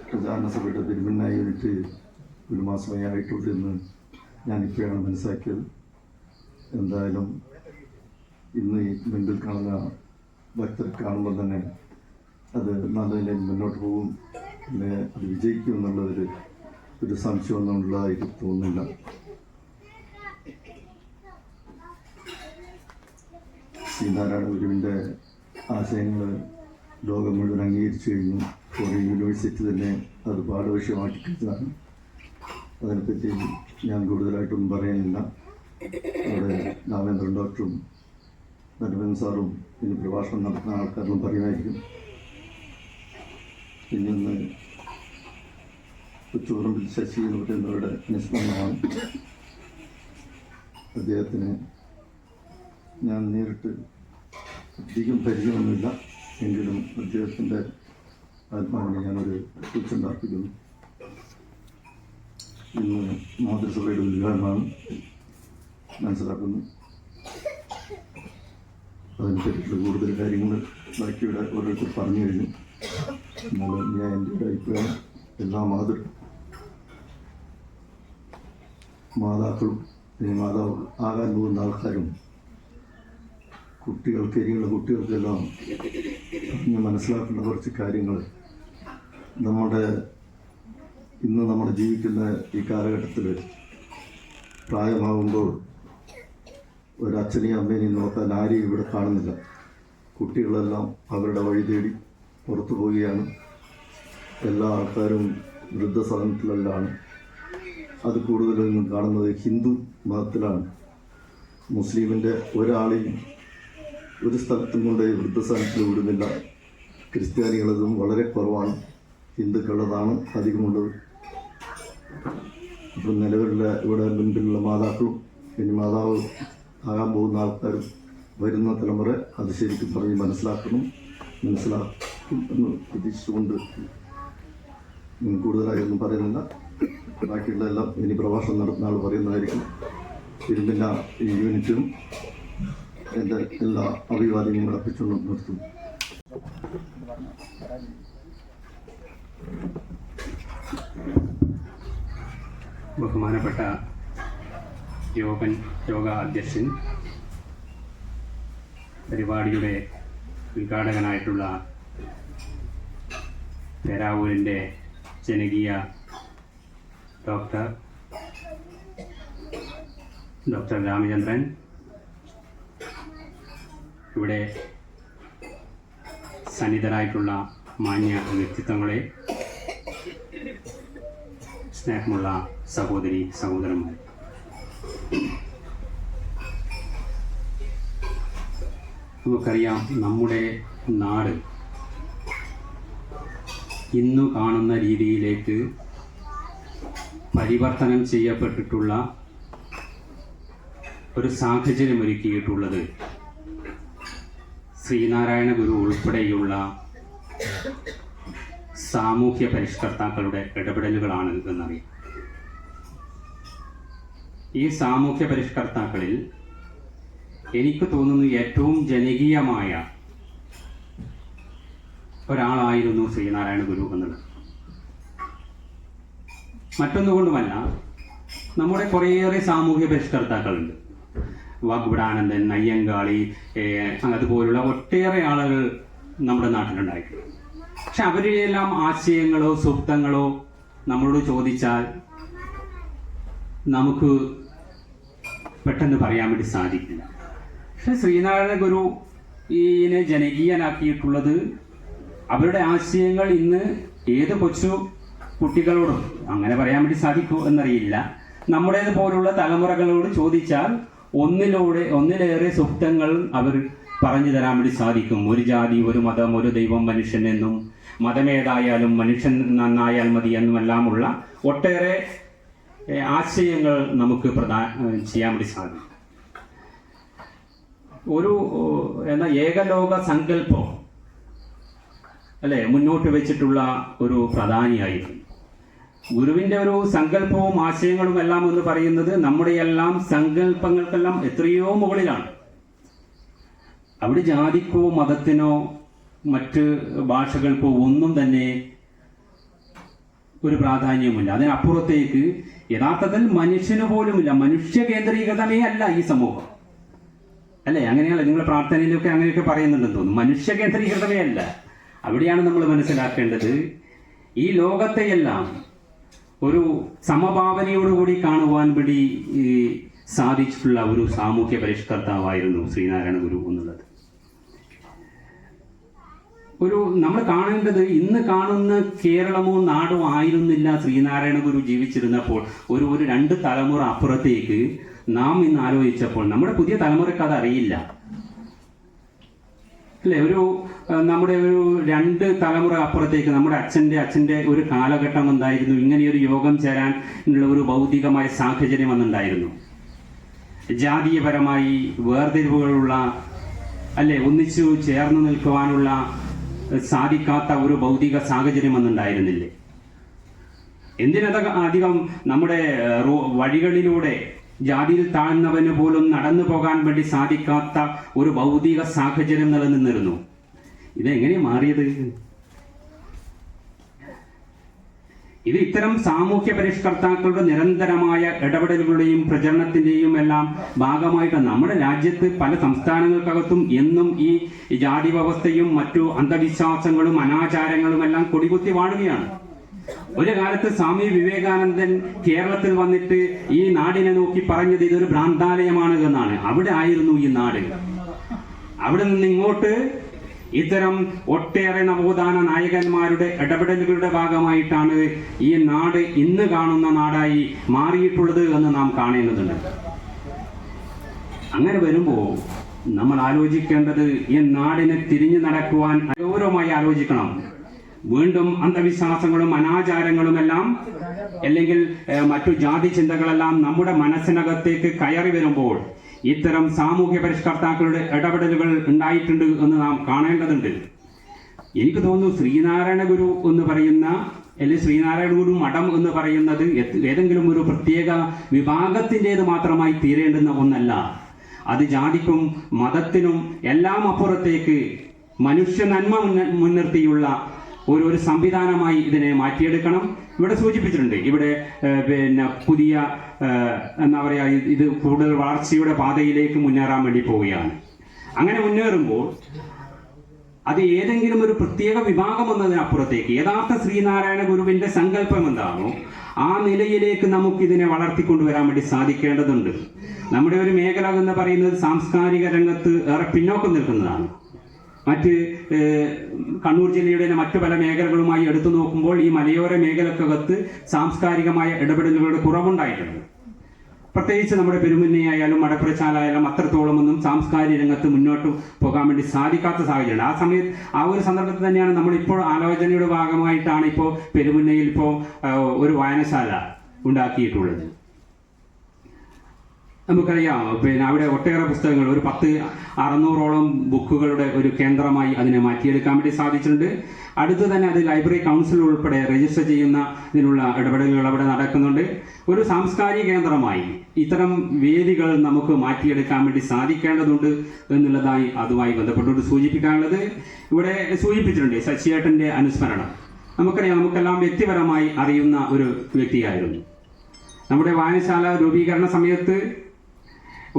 S4: പ്രചാരണ സഭയുടെ പെരുമണ്ണ യൂണിറ്റ് 1 മാസമേ ആയിട്ടുള്ളൂ എന്ന് ഞാനിപ്പോഴാണ് മനസ്സിലാക്കിയത്. എന്തായാലും ഇന്ന് ഈ മുൻപിൽ കാണുന്ന ഭക്തരെ കാണുമ്പോൾ തന്നെ അത് നല്ലതിനെ മുന്നോട്ട് പോകും, പിന്നെ അത് വിജയിക്കും എന്നുള്ളതൊരു സംശയമൊന്നും ഉള്ളതായിട്ട് തോന്നുന്നില്ല. ശ്രീനാരായണ ഗുരുവിൻ്റെ ആശയങ്ങൾ ലോകം മുഴുവൻ അംഗീകരിച്ചു കഴിഞ്ഞു. ഒരു യൂണിവേഴ്സിറ്റി തന്നെ അത് പാഠവിഷയമാക്കി കഴിഞ്ഞതാണ്. അതിനെപ്പറ്റി ഞാൻ കൂടുതലായിട്ടൊന്നും പറയാനില്ല. അവിടെ രാമേന്ദ്രൻ ഡോക്ടറും ധർമ്മൻ സാറും ഇനി പ്രഭാഷണം നടത്തുന്ന ആൾക്കാരും പറയുമായിരിക്കും. പിന്നെ കൊച്ചുപറമ്പിൽ ശശി എന്ന് പറയുന്നവരുടെ അനുസ്മരണമാണ്. അദ്ദേഹത്തിന് ഞാൻ നേരിട്ട് അധികം പരിചയമൊന്നുമില്ല, എങ്കിലും അദ്ദേഹത്തിൻ്റെ ആത്മാവിനെ ഞാനൊരു കുറിച്ചുണ്ടാക്കിക്കുന്നു. ഇന്ന് മാതൃസഭയുടെ ഉദ്ഘാടനമാണ് മനസ്സിലാക്കുന്നു. അതിനെപ്പറ്റിയിട്ടുള്ള കൂടുതൽ കാര്യങ്ങൾ ബാക്കിയുടെ ഓരോരുത്തർ പറഞ്ഞു കഴിഞ്ഞു. എന്നാലും ഞാൻ എൻ്റെ ഒരു അഭിപ്രായം, എല്ലാ മാതാക്കളും ഇനി മാതാവ് ആകാൻ പോകുന്ന ആൾക്കാരും ഇനിയുള്ള കുട്ടികൾക്കെല്ലാം പറഞ്ഞ് മനസ്സിലാക്കുന്ന കുറച്ച് കാര്യങ്ങൾ ഇന്ന് നമ്മൾ ജീവിക്കുന്ന ഈ കാലഘട്ടത്തിൽ പ്രായമാകുമ്പോൾ
S6: ഒരച്ഛനെയും അമ്മേനെയും നോക്കാൻ ആരെയും ഇവിടെ കാണുന്നില്ല. കുട്ടികളെല്ലാം അവരുടെ വഴി തേടി പുറത്തു പോവുകയാണ്. എല്ലാ ആൾക്കാരും വൃദ്ധസദനത്തിലാണ്. അത് കൂടുതലൊന്നും കാണുന്നത് ഹിന്ദു മതത്തിലാണ്. മുസ്ലിമിൻ്റെ ഒരാളെയും ഒരു സ്ഥലത്തും കൊണ്ട് വൃദ്ധസദനത്തിൽ വിടുന്നില്ല. ക്രിസ്ത്യാനികളതും വളരെ കുറവാണ്. ഹിന്ദുക്കളതാണ് അധികമുള്ളത്. ഇപ്പം നിലവിലുള്ള ഇവിടെ മുൻപിലുള്ള മാതാക്കളും ഇനി മാതാവ് ആകാൻ പോകുന്ന ആൾക്കാരും വരുന്ന തലമുറ അത് ശരിക്കും പറഞ്ഞ് മനസ്സിലാക്കും എന്ന് പ്രതീക്ഷിച്ചുകൊണ്ട് കൂടുതലായൊന്നും പറയുന്നില്ല. ബാക്കിയുള്ളതെല്ലാം ഇനി പ്രഭാഷണം നടത്തുന്ന ആൾ പറയുന്നതായിരിക്കും. ഇരുമ്പിൻ്റെ ഈ യൂണിറ്റിനും എൻ്റെ എല്ലാ അഭിവാദ്യങ്ങളും അർപ്പിച്ചുകൊണ്ട് നിർത്തുന്നു.
S7: ബഹുമാനപ്പെട്ട യോഗ അധ്യക്ഷൻ, പരിപാടിയുടെ ഉദ്ഘാടകനായിട്ടുള്ള പേരാവൂരിൻ്റെ ജനകീയ ഡോക്ടർ രാമചന്ദ്രൻ, ഇവിടെ സന്നിധരായിട്ടുള്ള മാന്യ വ്യക്തിത്വങ്ങളെ, സ്നേഹമുള്ള സഹോദരി സഹോദരന്മാർ, നമുക്കറിയാം നമ്മുടെ നാട് ഇന്നു കാണുന്ന രീതിയിലേക്ക് പരിവർത്തനം ചെയ്യപ്പെട്ടിട്ടുള്ള ഒരു സാഹചര്യം ഒരുക്കിയിട്ടുള്ളത് ശ്രീനാരായണ ഗുരു ഉൾപ്പെടെയുള്ള സാമൂഹ്യ പരിഷ്കർത്താക്കളുടെ ഇടപെടലുകളാണ് എന്നറിയാം. ഈ സാമൂഹ്യ പരിഷ്കർത്താക്കളിൽ എനിക്ക് തോന്നുന്നു ഏറ്റവും ജനകീയമായ ഒരാളായിരുന്നു ശ്രീനാരായണ ഗുരു എന്നുള്ളത്. മറ്റൊന്നുകൊണ്ടുമല്ല, നമ്മുടെ കുറേയേറെ സാമൂഹ്യ പരിഷ്കർത്താക്കളുണ്ട്. വാഗ്ബടാനന്ദൻ, അയ്യങ്കാളി, അതുപോലുള്ള ഒട്ടേറെ ആളുകൾ നമ്മുടെ നാട്ടിലുണ്ടായിട്ടുണ്ട്. പക്ഷെ അവരെല്ലാം ആശയങ്ങളോ സൂക്തങ്ങളോ നമ്മളോട് ചോദിച്ചാൽ നമുക്ക് പെട്ടെന്ന് പറയാൻ വേണ്ടി സാധിക്കില്ല. പക്ഷെ ശ്രീനാരായണ ഗുരു ഇതിനെ ജനകീയനാക്കിയിട്ടുള്ളത് അവരുടെ ആശയങ്ങൾ ഇന്ന് ഏത് കൊച്ചു കുട്ടികളോടും, അങ്ങനെ പറയാൻ വേണ്ടി സാധിക്കൂ എന്നറിയില്ല, നമ്മുടേത് പോലുള്ള തലമുറകളോട് ചോദിച്ചാൽ ഒന്നിലേറെ സൂക്തങ്ങൾ അവർ പറഞ്ഞു തരാൻ വേണ്ടി സാധിക്കും. ഒരു ജാതി, ഒരു മതം, ഒരു ദൈവം, മനുഷ്യൻ എന്നും, മതമേതായാലും മനുഷ്യൻ നന്നായാൽ മതി എന്നുമെല്ലാമുള്ള ഒട്ടേറെ ആശയങ്ങൾ നമുക്ക് ചെയ്യാൻ വേണ്ടി സാധിക്കും. ഒരു ഏകലോക സങ്കല്പം അല്ലെ മുന്നോട്ട് വെച്ചിട്ടുള്ള ഒരു പ്രധാനിയായിരുന്നു. ഗുരുവിന്റെ ഒരു സങ്കല്പവും ആശയങ്ങളും എല്ലാം എന്ന് പറയുന്നത് നമ്മുടെ എല്ലാം സങ്കല്പങ്ങൾക്കെല്ലാം എത്രയോ മുകളിലാണ്. അവിടെ ജാതിക്കോ മതത്തിനോ മറ്റ് ഭാഷകൾക്കോ ഒന്നും തന്നെ ഒരു പ്രാധാന്യവുമില്ല. അതിനപ്പുറത്തേക്ക് യഥാർത്ഥത്തിൽ മനുഷ്യന് പോലുമില്ല. മനുഷ്യ കേന്ദ്രീകൃതമേ അല്ല ഈ സമൂഹം, അല്ലേ? അങ്ങനെയല്ല, നിങ്ങൾ പ്രാർത്ഥനയിലൊക്കെ അങ്ങനെയൊക്കെ പറയുന്നുണ്ടെന്ന് തോന്നുന്നു. മനുഷ്യ കേന്ദ്രീകൃതമേ അല്ല. അവിടെയാണ് നമ്മൾ മനസ്സിലാക്കേണ്ടത്, ഈ ലോകത്തെയെല്ലാം ഒരു സമഭാവനയോടുകൂടി കാണുവാൻ വേണ്ടി സാധിച്ചിട്ടുള്ള ഒരു സാമൂഹ്യ പരിഷ്കർത്താവായിരുന്നു ശ്രീനാരായണ ഗുരു എന്നുള്ളത്. നമ്മൾ കാണേണ്ടത് ഇന്ന് കാണുന്ന കേരളമോ നാടോ ആയിരുന്നില്ല ശ്രീനാരായണ ഗുരു ജീവിച്ചിരുന്നപ്പോൾ. ഒരു 2 തലമുറ അപ്പുറത്തേക്ക് നാം ഇന്ന് ആലോചിച്ചപ്പോൾ നമ്മുടെ പുതിയ തലമുറയ്ക്ക് അത് അറിയില്ല, അല്ലേ? നമ്മുടെ ഒരു 2 തലമുറ അപ്പുറത്തേക്ക് നമ്മുടെ അച്ഛൻ്റെ ഒരു കാലഘട്ടം എന്തായിരുന്നു? ഇങ്ങനെയൊരു യോഗം ചേരാൻ ഉള്ള ഒരു ഭൗതികമായ സാഹചര്യം എന്നുണ്ടായിരുന്നു. ജാതീയപരമായി വേർതിരിവുകളുള്ള, അല്ലെ, ഒന്നിച്ചു ചേർന്ന് നിൽക്കുവാനുള്ള സാധിക്കാത്ത ഒരു ഭൗതിക സാഹചര്യം എന്നുണ്ടായിരുന്നില്ലേ? അധികം നമ്മുടെ വഴികളിലൂടെ ജാതിയിൽ താഴ്ന്നവന് പോലും നടന്നു പോകാൻ വേണ്ടി സാധിക്കാത്ത ഒരു ഭൗതിക സാഹചര്യം നിലനിന്നിരുന്നു. ഇതെങ്ങനെ മാറിയത്? ഇത് ഇത്തരം സാമൂഹ്യ പരിഷ്കർത്താക്കളുടെ നിരന്തരമായ ഇടപെടലുകളുടെയും പ്രചരണത്തിന്റെയും എല്ലാം ഭാഗമായിട്ട് നമ്മുടെ രാജ്യത്ത് പല സംസ്ഥാനങ്ങൾക്കകത്തും എന്നും ഈ ജാതി വ്യവസ്ഥയും മറ്റു അന്ധവിശ്വാസങ്ങളും അനാചാരങ്ങളും എല്ലാം കൊടികുത്തി വാഴുകയാണ്. ഒരു കാലത്ത് സ്വാമി വിവേകാനന്ദൻ കേരളത്തിൽ വന്നിട്ട് ഈ നാടിനെ നോക്കി പറഞ്ഞത് ഇതൊരു ഭ്രാന്താലയമാണ് എന്നാണ്. അവിടെ ആയിരുന്നു ഈ നാട്. അവിടെ നിന്ന് ഇങ്ങോട്ട് ഇത്തരം ഒട്ടേറെ നവോത്ഥാന നായകന്മാരുടെ ഇടപെടലുകളുടെ ഭാഗമായിട്ടാണ് ഈ നാട് ഇന്ന് കാണുന്ന നാടായി മാറിയിട്ടുള്ളത് എന്ന് നാം കാണേണ്ടതുണ്ട്. അങ്ങനെ വരുമ്പോൾ നമ്മൾ ആലോചിക്കേണ്ടത് ഈ നാടിനെ തിരിഞ്ഞു നടക്കുവാൻ ഗൗരവമായി ആലോചിക്കണം. വീണ്ടും അന്ധവിശ്വാസങ്ങളും അനാചാരങ്ങളും എല്ലാം അല്ലെങ്കിൽ മറ്റു ജാതി ചിന്തകളെല്ലാം നമ്മുടെ മനസ്സിനകത്തേക്ക് കയറി വരുമ്പോൾ ഇത്തരം സാമൂഹ്യ പരിഷ്കർത്താക്കളുടെ ഇടപെടലുകൾ ഉണ്ടായിട്ടുണ്ട് എന്ന് നാം കാണേണ്ടതുണ്ട്. എനിക്ക് തോന്നുന്നു ശ്രീനാരായണ ഗുരു എന്ന് പറയുന്ന അല്ലെങ്കിൽ ശ്രീനാരായണ ഗുരു മഠം എന്ന് പറയുന്നത് ഏതെങ്കിലും ഒരു പ്രത്യേക വിഭാഗത്തിൻ്റെത് മാത്രമായി തീരേണ്ടുന്ന ഒന്നല്ല. അത് ജാതിക്കും മതത്തിനും എല്ലാം അപ്പുറത്തേക്ക് മനുഷ്യ നന്മ മുൻനിർത്തിയുള്ള ഒരു സംവിധാനമായി ഇതിനെ മാറ്റിയെടുക്കണം. ഇവിടെ സൂചിപ്പിച്ചിട്ടുണ്ട്, ഇവിടെ പിന്നെ പുതിയ എന്താ പറയുക, ഇത് കൂടുതൽ വളർച്ചയുടെ പാതയിലേക്ക് മുന്നേറാൻ വേണ്ടി പോവുകയാണ്. അങ്ങനെ മുന്നേറുമ്പോൾ അത് ഏതെങ്കിലും ഒരു പ്രത്യേക വിഭാഗം എന്നതിനപ്പുറത്തേക്ക് യഥാർത്ഥ ശ്രീനാരായണ ഗുരുവിന്റെ സങ്കല്പം എന്താണോ ആ നിലയിലേക്ക് നമുക്കിതിനെ വളർത്തിക്കൊണ്ടുവരാൻ വേണ്ടി സാധിക്കേണ്ടതുണ്ട്. നമ്മുടെ ഒരു മേഖല എന്ന് പറയുന്നത് സാംസ്കാരിക രംഗത്ത് ഏറെ പിന്നോക്കം നിൽക്കുന്നതാണ്. മറ്റ് കണ്ണൂർ ജില്ലയുടെ മറ്റു പല മേഖലകളുമായി എടുത്തു നോക്കുമ്പോൾ ഈ മലയോര മേഖലക്കകത്ത് സാംസ്കാരികമായ ഇടപെടലുകളുടെ കുറവുണ്ടായിട്ടുണ്ട്. പ്രത്യേകിച്ച് നമ്മുടെ പെരുമുന്നയായാലും മടപ്പുറച്ചാലായാലും അത്രത്തോളമൊന്നും സാംസ്കാരിക രംഗത്ത് മുന്നോട്ട് പോകാൻ വേണ്ടി സാധിക്കാത്ത സാഹചര്യമാണ്. ആ സമയത്ത് ആ ഒരു സന്ദർഭത്തിൽ തന്നെയാണ് നമ്മളിപ്പോൾ ആലോചനയുടെ ഭാഗമായിട്ടാണ് ഇപ്പോൾ പെരുമുന്നയിൽ ഇപ്പോൾ ഒരു വായനശാല ഉണ്ടാക്കിയിട്ടുള്ളത്. നമുക്കറിയാം, പിന്നെ അവിടെ ഒട്ടേറെ പുസ്തകങ്ങൾ, ഒരു 600-ഓളം ബുക്കുകളുടെ ഒരു കേന്ദ്രമായി അതിനെ മാറ്റിയെടുക്കാൻ വേണ്ടി സാധിച്ചിട്ടുണ്ട്. അടുത്ത് തന്നെ അത് ലൈബ്രറി കൗൺസിൽ ഉൾപ്പെടെ രജിസ്റ്റർ ചെയ്യുന്ന ഇതിനുള്ള ഇടപെടലുകൾ അവിടെ നടക്കുന്നുണ്ട്. ഒരു സാംസ്കാരിക കേന്ദ്രമായി ഇത്തരം വേദികൾ നമുക്ക് മാറ്റിയെടുക്കാൻ വേണ്ടി സാധിക്കേണ്ടതുണ്ട് എന്നുള്ളതായി അതുമായി ബന്ധപ്പെട്ടുകൊണ്ട് സൂചിപ്പിക്കാനുള്ളത് ഇവിടെ സൂചിപ്പിച്ചിട്ടുണ്ട്. ശശിയേട്ടൻ്റെ അനുസ്മരണം നമുക്കറിയാം, നമുക്കെല്ലാം വ്യക്തിപരമായി അറിയുന്ന ഒരു വ്യക്തിയായിരുന്നു. നമ്മുടെ വായനശാല രൂപീകരണ സമയത്ത്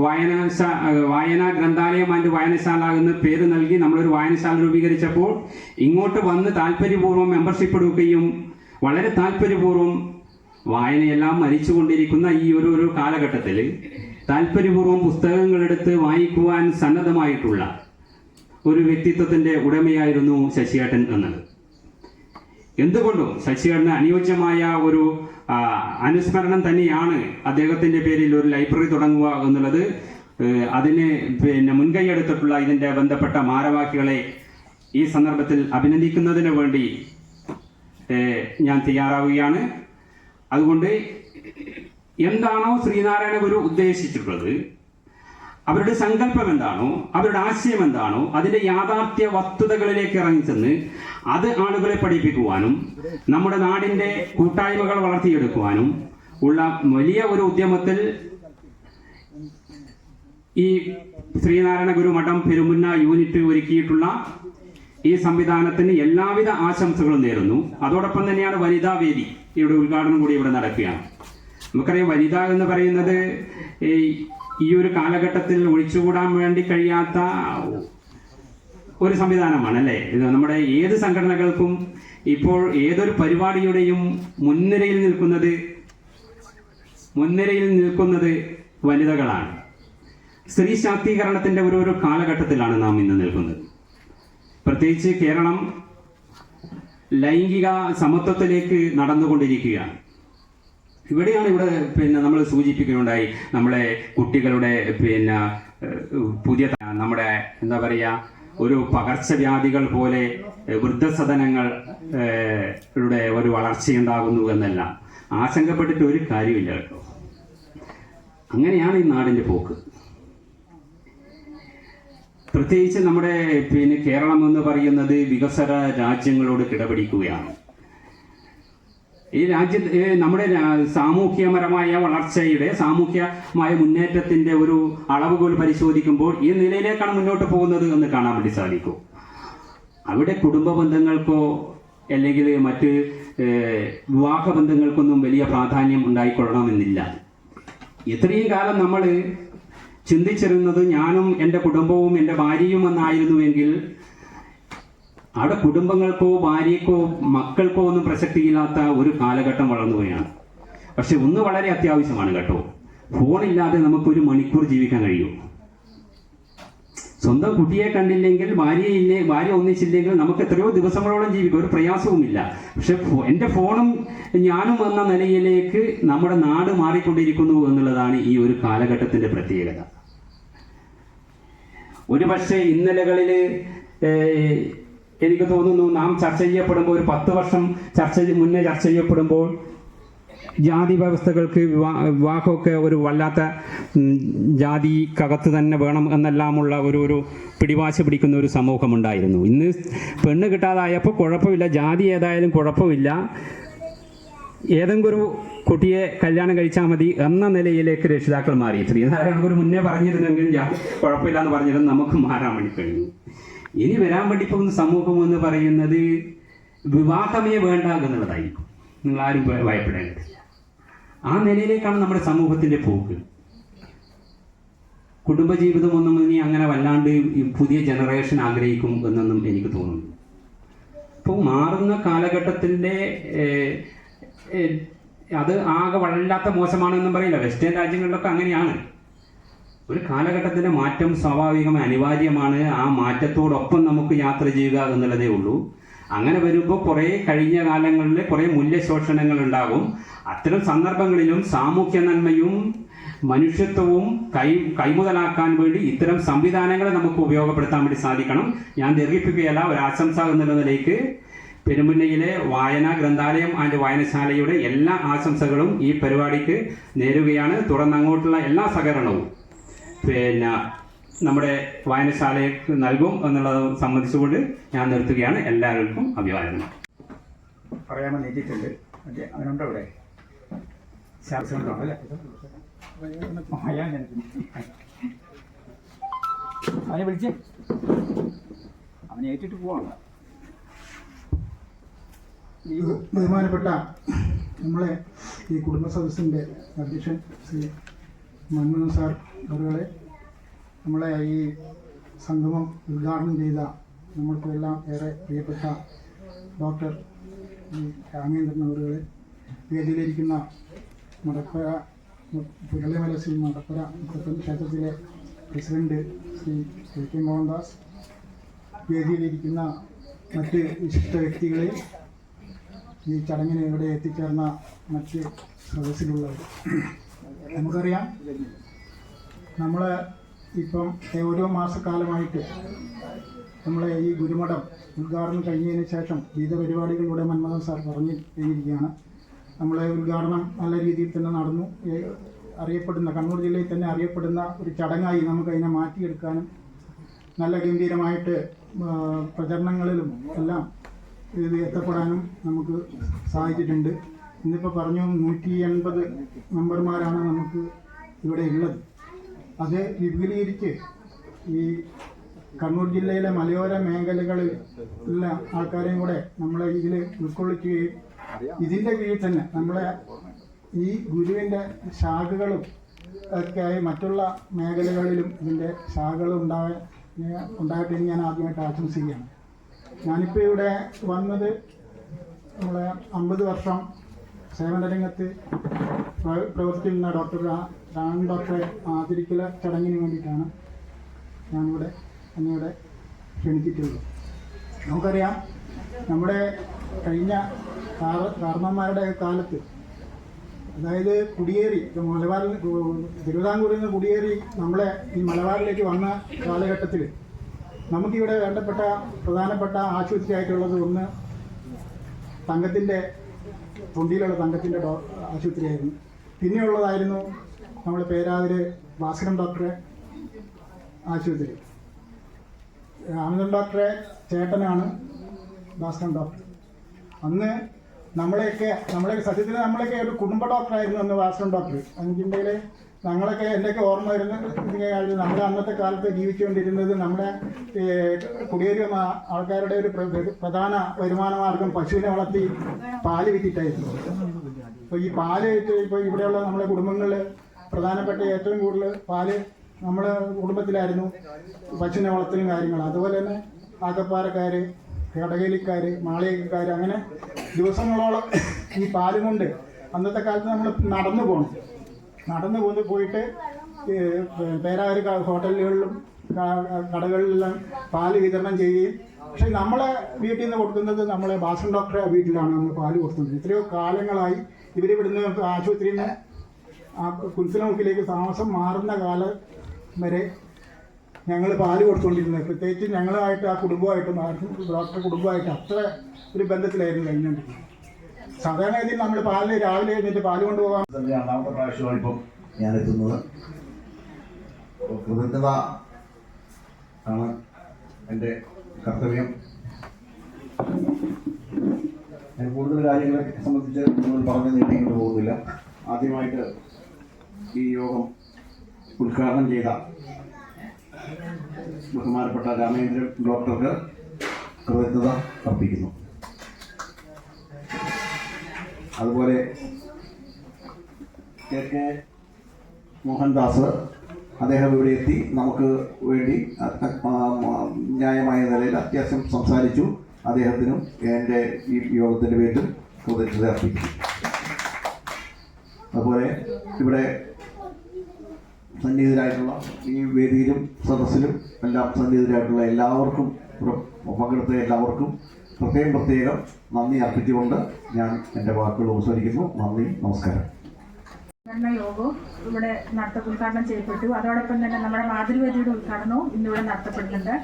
S7: വായനാ ഗ്രന്ഥാലയം ആൻഡ് വായനശാല എന്ന് പേര് നൽകി നമ്മളൊരു വായനശാല രൂപീകരിച്ചപ്പോൾ ഇങ്ങോട്ട് വന്ന് താല്പര്യപൂർവ്വം മെമ്പർഷിപ്പ് എടുക്കുകയും വളരെ താല്പര്യപൂർവ്വം വായനയെല്ലാം മരിച്ചുകൊണ്ടിരിക്കുന്ന ഈ ഒരു കാലഘട്ടത്തിൽ താല്പര്യപൂർവ്വം പുസ്തകങ്ങളെടുത്ത് വായിക്കുവാൻ സന്നദ്ധമായിട്ടുള്ള ഒരു വ്യക്തിത്വത്തിന്റെ ഉടമയായിരുന്നു ശശിയേട്ടൻ എന്നത്. എന്തുകൊണ്ടും ശശിയേട്ടന് അനുയോജ്യമായ ഒരു അനുസ്മരണം തന്നെയാണ് അദ്ദേഹത്തിന്റെ പേരിൽ ഒരു ലൈബ്രറി തുടങ്ങുക എന്നുള്ളത്. അതിന് പിന്നെ മുൻകൈ എടുത്തിട്ടുള്ള ഇതിന്റെ ബന്ധപ്പെട്ട ഭാരവാഹികളെ ഈ സന്ദർഭത്തിൽ അഭിനന്ദിക്കുന്നതിന് വേണ്ടി ഞാൻ തയ്യാറാവുകയാണ്. അതുകൊണ്ട് എന്താണോ ശ്രീനാരായണ ഗുരു ഉദ്ദേശിച്ചിട്ടുള്ളത്, അവരുടെ സങ്കല്പം എന്താണോ, അവരുടെ ആശയം എന്താണോ, അതിന്റെ യാഥാർത്ഥ്യ വസ്തുതകളിലേക്ക് ഇറങ്ങിച്ചെന്ന് അത് ആളുകളെ പഠിപ്പിക്കുവാനും നമ്മുടെ നാടിന്റെ കൂട്ടായ്മകൾ വളർത്തിയെടുക്കുവാനും ഉള്ള വലിയ ഒരു ഉദ്യമത്തിൽ ഈ ശ്രീനാരായണ ഗുരു മഠം പെരുമുന്ന യൂണിറ്റ് ഒരുക്കിയിട്ടുള്ള ഈ സംവിധാനത്തിന് എല്ലാവിധ ആശംസകളും നേരുന്നു. അതോടൊപ്പം തന്നെയാണ് വനിതാ വേദി ഇവിടെ ഉദ്ഘാടനം കൂടി ഇവിടെ നടക്കുകയാണ്. നമുക്കറിയാം, വനിത എന്ന് പറയുന്നത് ഈ ഒരു കാലഘട്ടത്തിൽ ഒഴിച്ചുകൂടാൻ വേണ്ടി കഴിയാത്ത ഒരു സംവിധാനമാണ്, അല്ലേ? ഇത് നമ്മുടെ ഏത് സംഘടനകൾക്കും ഇപ്പോൾ ഏതൊരു പരിപാടിയുടെയും മുൻനിരയിൽ നിൽക്കുന്നത് വനിതകളാണ്. സ്ത്രീ ശാക്തീകരണത്തിന്റെ ഒരു കാലഘട്ടത്തിലാണ് നാം ഇന്ന് നിൽക്കുന്നത്. പ്രത്യേകിച്ച് കേരളം ലൈംഗിക സമത്വത്തിലേക്ക് നടന്നുകൊണ്ടിരിക്കുകയാണ്. ഇവിടെ പിന്നെ നമ്മൾ സൂചിപ്പിക്കുകയുണ്ടായി, നമ്മളെ കുട്ടികളുടെ പിന്നെ പുതിയ നമ്മുടെ എന്താ പറയുക, ഒരു പകർച്ചവ്യാധികൾ പോലെ വൃദ്ധസദനങ്ങളുടെ ഒരു വളർച്ചയുണ്ടാകുന്നു എന്നെല്ലാം ആശങ്കപ്പെട്ടിട്ട് ഒരു കാര്യമില്ല കേട്ടോ. അങ്ങനെയാണ് ഈ നാടിന്റെ പോക്ക്. പ്രത്യേകിച്ച് നമ്മുടെ പിന്നെ കേരളം എന്ന് പറയുന്നത് വികസന രാജ്യങ്ങളോട് കിടപിടിക്കുകയാണ്. ഈ നമ്മുടെ സാമൂഹ്യപരമായ വളർച്ചയുടെ സാമൂഹ്യമായ മുന്നേറ്റത്തിന്റെ ഒരു അളവുകോൽ പരിശോധിക്കുമ്പോൾ ഈ നിലയിലേക്കാണ് മുന്നോട്ട് പോകുന്നത് എന്ന് കാണാൻ വേണ്ടി സാധിക്കും. അവിടെ കുടുംബ ബന്ധങ്ങൾക്കോ അല്ലെങ്കിൽ മറ്റ് വിവാഹ ബന്ധങ്ങൾക്കൊന്നും വലിയ പ്രാധാന്യം ഉണ്ടായിക്കൊള്ളണമെന്നില്ല. ഇത്രയും കാലം നമ്മൾ ചിന്തിച്ചിരുന്നത് ഞാനും എൻ്റെ കുടുംബവും എൻ്റെ ഭാര്യയും എന്നായിരുന്നുവെങ്കിൽ അവിടെ കുടുംബങ്ങൾക്കോ ഭാര്യക്കോ മക്കൾക്കോ ഒന്നും പ്രസക്തിയില്ലാത്ത ഒരു കാലഘട്ടം വളർന്നുകയാണ്. പക്ഷെ ഒന്ന് വളരെ അത്യാവശ്യമാണ് കേട്ടോ, ഫോണില്ലാതെ നമുക്കൊരു മണിക്കൂർ ജീവിക്കാൻ കഴിയും. സ്വന്തം കുട്ടിയെ കണ്ടില്ലെങ്കിൽ, ഭാര്യ ഒന്നിച്ചില്ലെങ്കിൽ നമുക്ക് എത്രയോ ദിവസങ്ങളോളം ജീവിക്കും, ഒരു പ്രയാസവുമില്ല. പക്ഷെ എൻ്റെ ഫോണും ഞാനും എന്ന നിലയിലേക്ക് നമ്മുടെ നാട് മാറിക്കൊണ്ടിരിക്കുന്നു എന്നുള്ളതാണ് ഈ ഒരു കാലഘട്ടത്തിന്റെ പ്രത്യേകത. ഒരുപക്ഷെ ഇന്നലകളിൽ എനിക്ക് തോന്നുന്നു നാം ചർച്ച ചെയ്യപ്പെടുമ്പോൾ, ഒരു 10 വർഷം മുന്നേ ചർച്ച ചെയ്യപ്പെടുമ്പോൾ, ജാതി വ്യവസ്ഥകൾക്ക് വിവാഹമൊക്കെ ഒരു വല്ലാത്ത ജാതിക്കകത്ത് തന്നെ വേണം എന്നെല്ലാമുള്ള ഒരു പിടിവാശി പിടിക്കുന്ന ഒരു സമൂഹമുണ്ടായിരുന്നു. ഇന്ന് പെണ്ണ് കിട്ടാതായപ്പോൾ കുഴപ്പമില്ല, ജാതി ഏതായാലും കുഴപ്പമില്ല, ഏതെങ്കിലും ഒരു കുട്ടിയെ കല്യാണം കഴിച്ചാൽ മതി എന്ന നിലയിലേക്ക് രക്ഷിതാക്കൾ മാറി. ശ്രീനാരായണ ഗുരു മുന്നേ പറഞ്ഞിരുന്നെങ്കിൽ കുഴപ്പമില്ല എന്ന് പറഞ്ഞിരുന്നു, നമുക്ക് മാറാൻ വേണ്ടി കഴിഞ്ഞു. ഇനി വരാൻ വേണ്ടി പോകുന്ന സമൂഹം എന്ന് പറയുന്നത് വിവാഹമേ വേണ്ട എന്നുള്ളതായിരിക്കും. നിങ്ങൾ ആരും ഭയപ്പെടേണ്ടതില്ല. ആ നിലയിലേക്കാണ് നമ്മുടെ സമൂഹത്തിന്റെ പോക്ക്. കുടുംബജീവിതമൊന്നും ഇനി അങ്ങനെ വല്ലാണ്ട് പുതിയ ജനറേഷൻ ആഗ്രഹിക്കും എന്നൊന്നും എനിക്ക് തോന്നുന്നു. ഇപ്പോൾ മാറുന്ന കാലഘട്ടത്തിന്റെ അത് ആകെ വല്ലാത്ത മോശമാണെന്നും പറയില്ല. വെസ്റ്റേൺ രാജ്യങ്ങളിലൊക്കെ അങ്ങനെയാണ്. ഒരു കാലഘട്ടത്തിന്റെ മാറ്റം സ്വാഭാവികമായി അനിവാര്യമാണ്. ആ മാറ്റത്തോടൊപ്പം നമുക്ക് യാത്ര ചെയ്യുക എന്നുള്ളതേ ഉള്ളൂ. അങ്ങനെ വരുമ്പോൾ കുറേ കഴിഞ്ഞ കാലങ്ങളിൽ കുറേ മൂല്യശോഷണങ്ങൾ ഉണ്ടാകും. അത്തരം സന്ദർഭങ്ങളിലും സാമൂഹ്യ നന്മയും മനുഷ്യത്വവും കൈമുതലാക്കാൻ വേണ്ടി ഇത്തരം സംവിധാനങ്ങളെ നമുക്ക് ഉപയോഗപ്പെടുത്താൻ വേണ്ടി സാധിക്കണം. ഞാൻ ദീർഘിപ്പിക്കുകയല്ല, ഒരു ആശംസ എന്നുള്ള നിലയ്ക്ക് പെരുമുന്നയിലെ ഗ്രന്ഥാലയം ആൻഡ് വായനശാലയുടെ എല്ലാ ആശംസകളും ഈ പരിപാടിക്ക് നേരുകയാണ്. തുടർന്ന് അങ്ങോട്ടുള്ള എല്ലാ സഹകരണവും നമ്മുടെ വായനശാലയ്ക്ക് നൽകും എന്നുള്ളത് സംബന്ധിച്ചുകൊണ്ട് ഞാൻ നിർത്തുകയാണ്. എല്ലാവർക്കും അഭിവാദനം.
S3: പറയാമെന്ന് എഴുതിയിട്ടുണ്ട്. അവനുണ്ടോ ഇവിടെ? ശാസ്ത്രമുണ്ടോ അല്ലേ? അവനെ വിളിച്ചേ, അവനെ ഏറ്റിട്ട് പോവാണ്.
S8: ബഹുമാനപ്പെട്ട നമ്മളെ ഈ കുടുംബ സദസ്സിൻ്റെ അധ്യക്ഷൻ ശ്രീ മൻമോഹൻ സാർ അവരുകളെ, നമ്മളെ ഈ സംഗമം ഉദ്ഘാടനം ചെയ്ത നമ്മൾക്കെല്ലാം ഏറെ പ്രിയപ്പെട്ട ഡോക്ടർ രാമേന്ദ്രൻ അവരുകളെ, വേദിയിലിരിക്കുന്ന മടപ്പുര പുരളിമല ശ്രീ മടപ്പുര ക്ഷേത്രത്തിലെ പ്രസിഡന്റ് ശ്രീ കെ മോഹൻദാസ്, വേദിയിലിരിക്കുന്ന മറ്റ് വിശിഷ്ട വ്യക്തികളെ, ഈ ചടങ്ങിന് ഇവിടെ എത്തിച്ചേർന്ന മറ്റ് സദസ്സിലുള്ളവർ, നമുക്കറിയാം നമ്മൾ ഇപ്പം ഓരോ മാസക്കാലമായിട്ട് നമ്മളെ ഈ ഗുരുമഠം ഉദ്ഘാടനം കഴിഞ്ഞതിന് ശേഷം വിവിധ പരിപാടികളിലൂടെ മന്മഥൻ സാർ പറഞ്ഞു കഴിഞ്ഞിരിക്കുകയാണ്. നമ്മളെ ഉദ്ഘാടനം നല്ല രീതിയിൽ തന്നെ നടന്നു. അറിയപ്പെടുന്ന കണ്ണൂർ ജില്ലയിൽ തന്നെ അറിയപ്പെടുന്ന ഒരു ചടങ്ങായി നമുക്കതിനെ മാറ്റിയെടുക്കാനും നല്ല ഗംഭീരമായിട്ട് പ്രചരണങ്ങളിലും എല്ലാം ഇത് എത്തപ്പെടാനും നമുക്ക് സാധിച്ചിട്ടുണ്ട്. ഇന്നിപ്പോൾ പറഞ്ഞു 180 മെമ്പർമാരാണ് നമുക്ക് ഇവിടെ ഉള്ളത്. അത് വിപുലീകരിച്ച് ഈ കണ്ണൂർ ജില്ലയിലെ മലയോര മേഖലകളിൽ ഉള്ള ആൾക്കാരെയും കൂടെ നമ്മളെ ഇതിൽ ഉൾക്കൊള്ളിക്കുകയും ഇതിൻ്റെ കീഴിൽ തന്നെ നമ്മളെ ഈ ഗുരുവിൻ്റെ ശാഖകളും ഒക്കെ ആയി മറ്റുള്ള മേഖലകളിലും ഇതിൻ്റെ ശാഖകൾ ഉണ്ടാകട്ടെ എന്ന് ഞാൻ ആദ്യമായിട്ട് ആശംസിക്കുകയാണ്. ഞാനിപ്പോൾ ഇവിടെ വന്നത് നമ്മളെ 50 വർഷം സേവനരംഗത്ത് പ്രവർത്തിക്കുന്ന ഡോക്ടറെ ആദരിക്കൽ ചടങ്ങിന് വേണ്ടിയിട്ടാണ് എന്നെ ഇവിടെ ക്ഷണിച്ചിട്ടുള്ളത്. നമുക്കറിയാം നമ്മുടെ കഴിഞ്ഞ കാരണന്മാരുടെ കാലത്ത്, അതായത് കുടിയേറി മലബാറിൽ തിരുവിതാംകൂറിൽ നിന്ന് കുടിയേറി നമ്മളെ ഈ മലബാറിലേക്ക് വന്ന കാലഘട്ടത്തിൽ നമുക്കിവിടെ പ്രധാനപ്പെട്ട ആശുപത്രിയായിട്ടുള്ളത് ഒന്ന് തൊണ്ടിയിലുള്ള തങ്കത്തിൻ്റെ ആശുപത്രിയായിരുന്നു. പിന്നെയുള്ളതായിരുന്നു നമ്മുടെ പേരാവൂര് ഭാസ്കരൻ ഡോക്ടറെ ആശുപത്രി. രാമചന്ദ്രൻ ഡോക്ടറെ ചേട്ടനാണ് ഭാസ്കരൻ ഡോക്ടർ. അന്ന് നമ്മളെയൊക്കെ സത്യത്തിൽ നമ്മളൊക്കെ ഒരു കുടുംബ ഡോക്ടറായിരുന്നു അന്ന് ഭാസ്കരൻ ഡോക്ടർ. അതിൻ്റെ എൻ്റെയൊക്കെ ഓർമ്മ വരുന്ന നമ്മുടെ അന്നത്തെ കാലത്ത് ജീവിച്ചുകൊണ്ടിരുന്നത് നമ്മുടെ കുടിയേറി വന്ന ആൾക്കാരുടെ ഒരു പ്രധാന വരുമാന മാർഗം പശുവിനെ വളർത്തി പാല് വിറ്റിട്ടായിരുന്നു. അപ്പോൾ ഈ പാല് ഇപ്പോൾ ഇവിടെയുള്ള നമ്മുടെ കുടുംബങ്ങളിൽ പ്രധാനപ്പെട്ട ഏറ്റവും കൂടുതൽ പാല് നമ്മുടെ കുടുംബത്തിലായിരുന്നു പശുവിനെ വളർത്തലും കാര്യങ്ങളും. അതുപോലെ തന്നെ ആക്കപ്പാറക്കാർ, കടകലിക്കാർ, മാളികക്കാർ, അങ്ങനെ ദിവസങ്ങളോളം ഈ പാലും കൊണ്ട് അന്നത്തെ കാലത്ത് നമ്മൾ നടന്നു പോയിട്ട് പേരാവൂർ ഹോട്ടലുകളിലും കടകളിലെല്ലാം പാല് വിതരണം ചെയ്യുകയും, പക്ഷേ നമ്മളെ വീട്ടിൽ നിന്ന് കൊടുക്കുന്നത് നമ്മളെ ഭാസ്കരൻ ഡോക്ടറെ വീട്ടിലാണ് നമ്മൾ പാല് കൊടുക്കുന്നത്. എത്രയോ കാലങ്ങളായി ഇവരിവിടുന്ന് ആശുപത്രിയിൽ നിന്ന് ആ കുൽസിലമുക്കിലേക്ക് താമസം മാറുന്ന കാലം വരെ ഞങ്ങൾ പാല് കൊടുത്തുകൊണ്ടിരുന്നത്. പ്രത്യേകിച്ച് ഞങ്ങളുമായിട്ട് ആ കുടുംബമായിട്ട് ഡോക്ടറെ കുടുംബമായിട്ട് അത്ര ഒരു ബന്ധത്തിലായിരുന്നു കഴിഞ്ഞുകൊണ്ടിരുന്നത്. സാധാരണഗതിയിൽ നമ്മൾ രാവിലെ എഴുന്നേറ്റ് പാല് കൊണ്ടുപോകാൻ
S2: രണ്ടാമത്തെ പ്രാവശ്യമാണ് ഇപ്പം ഞാനെത്തുന്നത്. കൃതജ്ഞത ആണ് എൻ്റെ കർത്തവ്യം. ഞാൻ കൂടുതൽ കാര്യങ്ങളെ സംബന്ധിച്ച് നിങ്ങൾ പറഞ്ഞു നീട്ടിക്കൊണ്ട് പോകുന്നില്ല. ആദ്യമായിട്ട് ഈ യോഗം ഉദ്ഘാടനം ചെയ്ത ബഹുമാനപ്പെട്ട രാമേന്ദ്രൻ ഡോക്ടർക്ക് കൃതജ്ഞത അർപ്പിക്കുന്നു. അതുപോലെ കെ മോഹൻദാസ്, അദ്ദേഹം ഇവിടെ എത്തി നമുക്ക് വേണ്ടി ന്യായമായ നിലയിൽ അത്യാവശ്യം സംസാരിച്ചു. അദ്ദേഹത്തിനും എൻ്റെ ഈ യോഗത്തിൻ്റെ പേരിൽ കൃതജ്ഞത അർപ്പിക്കുന്നു. അതുപോലെ ഇവിടെ സന്നിഹിതരായിട്ടുള്ള ഈ വേദിയിലും സദസ്സിലും എല്ലാം സന്നിഹിതരായിട്ടുള്ള എല്ലാവർക്കും, പങ്കെടുത്ത എല്ലാവർക്കും പ്രത്യേകം നന്ദി അർപ്പിച്ചുകൊണ്ട് ഞാൻ എൻ്റെ വാക്കുകൾ ഉപസംഹരിക്കുന്നു. നന്ദി, നമസ്കാരം.
S1: യോഗവും ഇവിടെ ഉദ്ഘാടനം ചെയ്യപ്പെട്ടു. അതോടൊപ്പം തന്നെ നമ്മുടെ മാതൃവേദിയുടെ ഉദ്ഘാടനവും ഇന്നിവിടെ നടത്തപ്പെടുന്നുണ്ട്.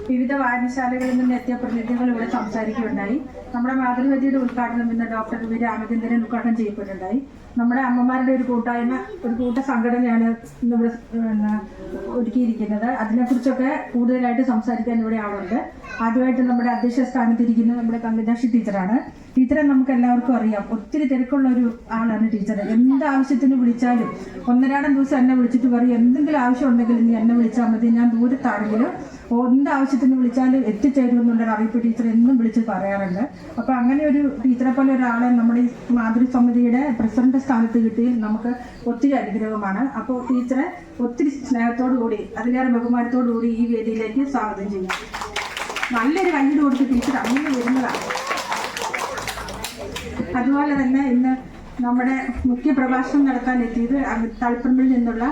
S1: വിവിധ വായനശാലകളിൽ നിന്ന് എത്തിയ പ്രതിനിധികൾ ഇവിടെ സംസാരിക്കുകയുണ്ടായി. നമ്മുടെ മാതൃവേദിയുടെ ഉദ്ഘാടനം ഇന്ന് ഡോക്ടർ വി രാമചന്ദ്രൻ ഉദ്ഘാടനം ചെയ്യപ്പെട്ടുണ്ടായി. നമ്മുടെ അമ്മമാരുടെ ഒരു കൂട്ട സംഘടനയാണ് ഇന്നിവിടെ ഒരുക്കിയിരിക്കുന്നത്. അതിനെക്കുറിച്ചൊക്കെ കൂടുതലായിട്ട് സംസാരിക്കാൻ ഇവിടെ ആളുണ്ട്. ആദ്യമായിട്ട് നമ്മുടെ അധ്യക്ഷ സ്ഥാനത്തിരിക്കുന്നത് നമ്മുടെ കവിതാക്ഷി ടീച്ചറാണ്. ടീച്ചറെ നമുക്ക് എല്ലാവർക്കും അറിയാം, ഒത്തിരി തിരക്കുള്ള ഒരു ആളാണ് ടീച്ചർ. എന്ത് ആവശ്യത്തിന് വിളിച്ചാലും ഒന്നരാടം ദിവസം എന്നെ വിളിച്ചിട്ട് പറയും, എന്തെങ്കിലും ആവശ്യം ഉണ്ടെങ്കിൽ നീ എന്നെ വിളിച്ചാൽ മതി, ഞാൻ ദൂരത്താണെങ്കിലും എന്ത് ആവശ്യത്തിന് വിളിച്ചാലും എത്തിച്ചേരുമെന്നുള്ളൊരു അറിയിപ്പ് ടീച്ചർ എന്നും വിളിച്ച് പറയാറുണ്ട്. അപ്പോൾ അങ്ങനെ ഒരു ടീച്ചറെ പോലെ ഒരാളെ നമ്മുടെ ഈ മാതൃസമിതിയുടെ പ്രസിഡന്റ് സ്ഥാനത്ത് കിട്ടി നമുക്ക് ഒത്തിരി അനുഗ്രഹമാണ്. അപ്പോൾ ടീച്ചറെ ഒത്തിരി സ്നേഹത്തോടു കൂടി, അതിലേറെ ബഹുമാനത്തോടു കൂടി ഈ വേദിയിലേക്ക് സ്വാഗതം ചെയ്യാം. നല്ലൊരു കയ്യിൽ കൊടുത്ത് ടീച്ചർ അങ്ങനെ വരുന്നതാണ്. അതുപോലെ തന്നെ ഇന്ന് നമ്മുടെ മുഖ്യ പ്രഭാഷണം നടത്താൻ എത്തിയത് തളിപ്പറമ്പിൽ നിന്നുള്ള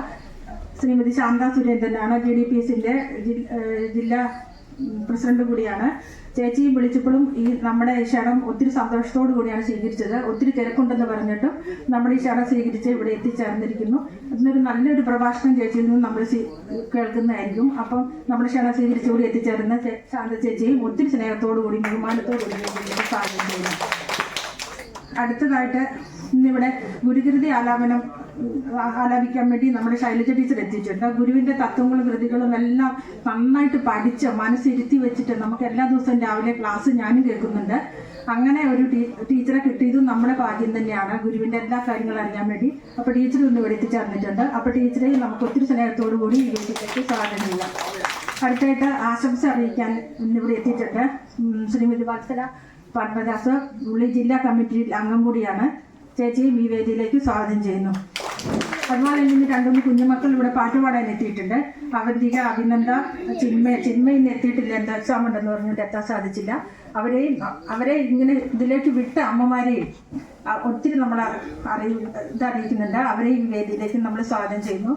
S1: ശ്രീമതി ശാന്ത സുരേന്ദ്രനാണ്. GDPSന്റെ ജില്ലാ പ്രസിഡന്റ് കൂടിയാണ്. ചേച്ചിയും വിളിച്ചപ്പോഴും ഈ നമ്മുടെ ഈ ക്ഷണം ഒത്തിരി സന്തോഷത്തോടു കൂടിയാണ് സ്വീകരിച്ചത്. ഒത്തിരി തിരക്കുണ്ടെന്ന് പറഞ്ഞിട്ടും നമ്മുടെ ഈ ക്ഷണം സ്വീകരിച്ച് ഇവിടെ എത്തിച്ചേർന്നിരിക്കുന്നു. അതിനൊരു നല്ലൊരു പ്രഭാഷണം ചേച്ചിയിൽ നിന്ന് നമ്മൾ കേൾക്കുന്നതായിരിക്കും. അപ്പം നമ്മുടെ ക്ഷണം സ്വീകരിച്ചുകൂടി എത്തിച്ചേർന്ന ശാന്ത ചേച്ചിയും ഒത്തിരി സ്നേഹത്തോടു കൂടി ബഹുമാനത്തോടു കൂടി സ്വാഗതം ചെയ്യുന്നു. അടുത്തതായിട്ട് ഇന്നിവിടെ ഗുരുകൃതി ആലാപിക്കാൻ വേണ്ടി നമ്മുടെ ശൈലജ ടീച്ചർ എത്തിയിട്ടുണ്ട്. ഗുരുവിൻ്റെ തത്വങ്ങളും കൃതികളും എല്ലാം നന്നായിട്ട് പഠിച്ച് മനസ്സിരുത്തി വെച്ചിട്ട് നമുക്ക് എല്ലാ ദിവസവും രാവിലെ ക്ലാസ് ഞാനും കേൾക്കുന്നുണ്ട്. അങ്ങനെ ഒരു ടീച്ചറെ കിട്ടിയതും നമ്മുടെ ഭാഗ്യം തന്നെയാണ്, ഗുരുവിൻ്റെ എല്ലാ കാര്യങ്ങളും അറിയാൻ വേണ്ടി. അപ്പോൾ ടീച്ചർ ഇന്ന് ഇവിടെ എത്തിച്ചേർന്നിട്ടുണ്ട്. അപ്പോൾ ടീച്ചറെ നമുക്ക് ഒത്തിരി സ്നേഹത്തോടു കൂടി ഈ വീട്ടിലേക്ക് സ്വാഗതം ചെയ്യാം. അടുത്തായിട്ട് ആശംസ അറിയിക്കാൻ ഇന്നിവിടെ എത്തിയിട്ടുണ്ട് ശ്രീമതി വത്സല പത്മദാസ്, ഉള്ളി ജില്ലാ കമ്മിറ്റിയിൽ അംഗം കൂടിയാണ്. ചേച്ചിയും ഈ വേദിയിലേക്ക് സ്വാഗതം ചെയ്യുന്നു. അതുപോലെ ഇന്ന് 2-3 കുഞ്ഞുമക്കൾ ഇവിടെ പാട്ടുപാടാൻ എത്തിയിട്ടുണ്ട്. അവന്തിക, അഭിനന്ദ, ചിന്മയിന്ന് എത്തിയിട്ടില്ല, എന്താ എക്സാം ഉണ്ടെന്ന് പറഞ്ഞിട്ട് എത്താൻ സാധിച്ചില്ല. അവരെ ഇങ്ങനെ ഇതിലേക്ക് വിട്ട അമ്മമാരെയും ഒത്തിരി നമ്മൾ ഇതറിയിക്കുന്നുണ്ട്. അവരെ ഈ വേദിയിലേക്ക് നമ്മൾ സ്വാഗതം ചെയ്യുന്നു.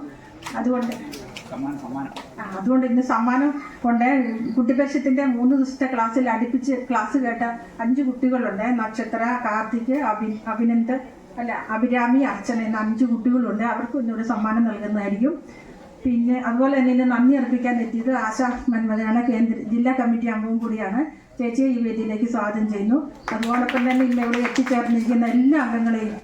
S1: അതുകൊണ്ട് ഇന്ന് സമ്മാനം കൊണ്ട് കുട്ടിപരിഷത്തിന്റെ 3 ദിവസത്തെ ക്ലാസ്സിൽ അടുപ്പിച്ച് ക്ലാസ് കേട്ട 5 കുട്ടികളുണ്ട്. നക്ഷത്ര, കാർത്തിക്, അഭിരാമി, അർച്ചന എന്ന 5 കുട്ടികളുണ്ട്. അവർക്ക് ഇന്നിവിടെ സമ്മാനം നൽകുന്നതായിരിക്കും. പിന്നെ അതുപോലെ തന്നെ ഇന്ന് നന്ദി അർപ്പിക്കാൻ എത്തിയത് ആശാ മന്മഥനാണ്, ജില്ലാ കമ്മിറ്റി അംഗവും കൂടിയാണ്. ചേച്ചിയെ ഈ വേദിയിലേക്ക് സ്വാഗതം ചെയ്യുന്നു. അതോടൊപ്പം തന്നെ ഇന്ന് ഇവിടെ എത്തിച്ചേർന്നിരിക്കുന്ന എല്ലാ അംഗങ്ങളെയും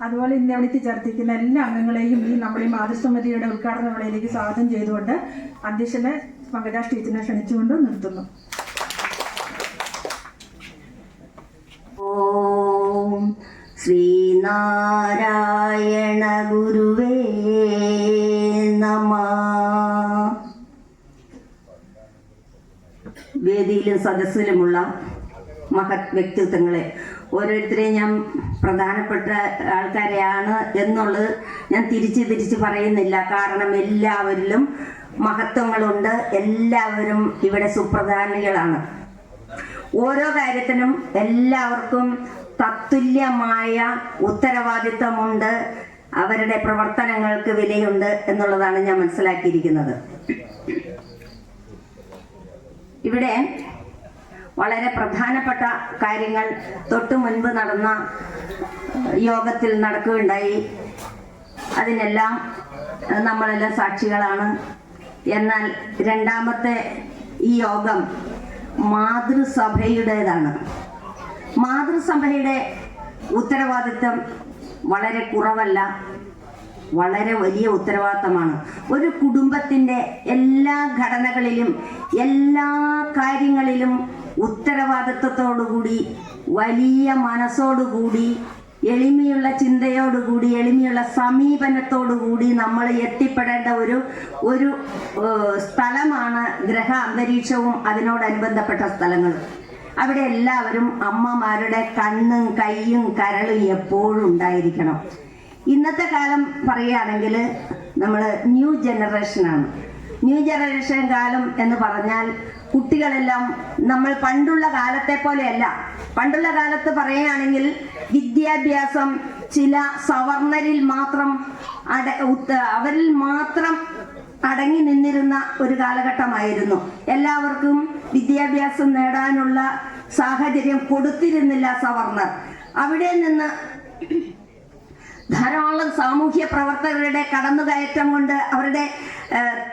S1: അതുപോലെ ഇന്ന് അവിടെ എത്തിച്ചേർത്തിരിക്കുന്ന എല്ലാ അംഗങ്ങളെയും ഈ നമ്മുടെ മാതൃസമിതിയുടെ ഉദ്ഘാടന വേളയിലേക്ക് സ്വാഗതം ചെയ്തുകൊണ്ട് അധ്യക്ഷനെ പങ്കജാഷ് ടീച്ചറിനെ ക്ഷണിച്ചുകൊണ്ട് നിർത്തുന്നു.
S9: ഓം ശ്രീനാരായണ ഗുരുവേ നമഃ. വേദിയിലും സദസ്സിലുമുള്ള മഹത് വ്യക്തിത്വങ്ങളെ. ഓരോരുത്തരെയും ഞാൻ പ്രധാനപ്പെട്ട ആൾക്കാരെയാണ് എന്നുള്ളത് ഞാൻ തിരിച്ച് പറയുന്നില്ല. കാരണം എല്ലാവരിലും മഹത്വങ്ങളുണ്ട്. എല്ലാവരും ഇവിടെ സുപ്രധാനികളാണ്. ഓരോ കാര്യത്തിനും എല്ലാവർക്കും തത്തുല്യമായ ഉത്തരവാദിത്തമുണ്ട്. അവരുടെ പ്രവർത്തനങ്ങൾക്ക് വിലയുണ്ട് എന്നുള്ളതാണ് ഞാൻ മനസ്സിലാക്കിയിരിക്കുന്നത്. ഇവിടെ വളരെ പ്രധാനപ്പെട്ട കാര്യങ്ങൾ തൊട്ടു മുൻപ് നടന്ന യോഗത്തിൽ നടക്കുകയുണ്ടായി. അതിനെല്ലാം നമ്മളെല്ലാം സാക്ഷികളാണ്. എന്നാൽ രണ്ടാമത്തെ ഈ യോഗം മാതൃസഭയുടേതാണ്. മാതൃസഭയുടെ ഉത്തരവാദിത്വം വളരെ കുറവല്ല, വളരെ വലിയ ഉത്തരവാദിത്തമാണ്. ഒരു കുടുംബത്തിൻ്റെ എല്ലാ ഘടനകളിലും എല്ലാ കാര്യങ്ങളിലും ഉത്തരവാദിത്വത്തോടുകൂടി, വലിയ മനസ്സോടുകൂടി, എളിമയുള്ള ചിന്തയോടുകൂടി, എളിമയുള്ള സമീപനത്തോടുകൂടി നമ്മൾ എത്തിപ്പെടേണ്ട ഒരു സ്ഥലമാണ് ഗ്രഹ അന്തരീക്ഷവും അതിനോടനുബന്ധപ്പെട്ട സ്ഥലങ്ങളും. അവിടെ എല്ലാവരും അമ്മമാരുടെ കണ്ണും കൈയും കരളും എപ്പോഴും ഉണ്ടായിരിക്കണം. ഇന്നത്തെ കാലം പറയുകയാണെങ്കിൽ നമ്മൾ ന്യൂ ജനറേഷനാണ്. ന്യൂ ജനറേഷൻ കാലം എന്ന് പറഞ്ഞാൽ കുട്ടികളെല്ലാം നമ്മൾ പണ്ടുള്ള കാലത്തെ പോലെയല്ല. പണ്ടുള്ള കാലത്ത് പറയുകയാണെങ്കിൽ വിദ്യാഭ്യാസം ചില സവർണരിൽ മാത്രം അവരിൽ മാത്രം അടങ്ങി നിന്നിരുന്ന ഒരു കാലഘട്ടമായിരുന്നു. എല്ലാവർക്കും വിദ്യാഭ്യാസം നേടാനുള്ള സാഹചര്യം കൊടുത്തിരുന്നില്ല സവർണർ. അവിടെ നിന്ന് ധാരാളം സാമൂഹ്യ പ്രവർത്തകരുടെ കടന്നുകയറ്റം കൊണ്ട്, അവരുടെ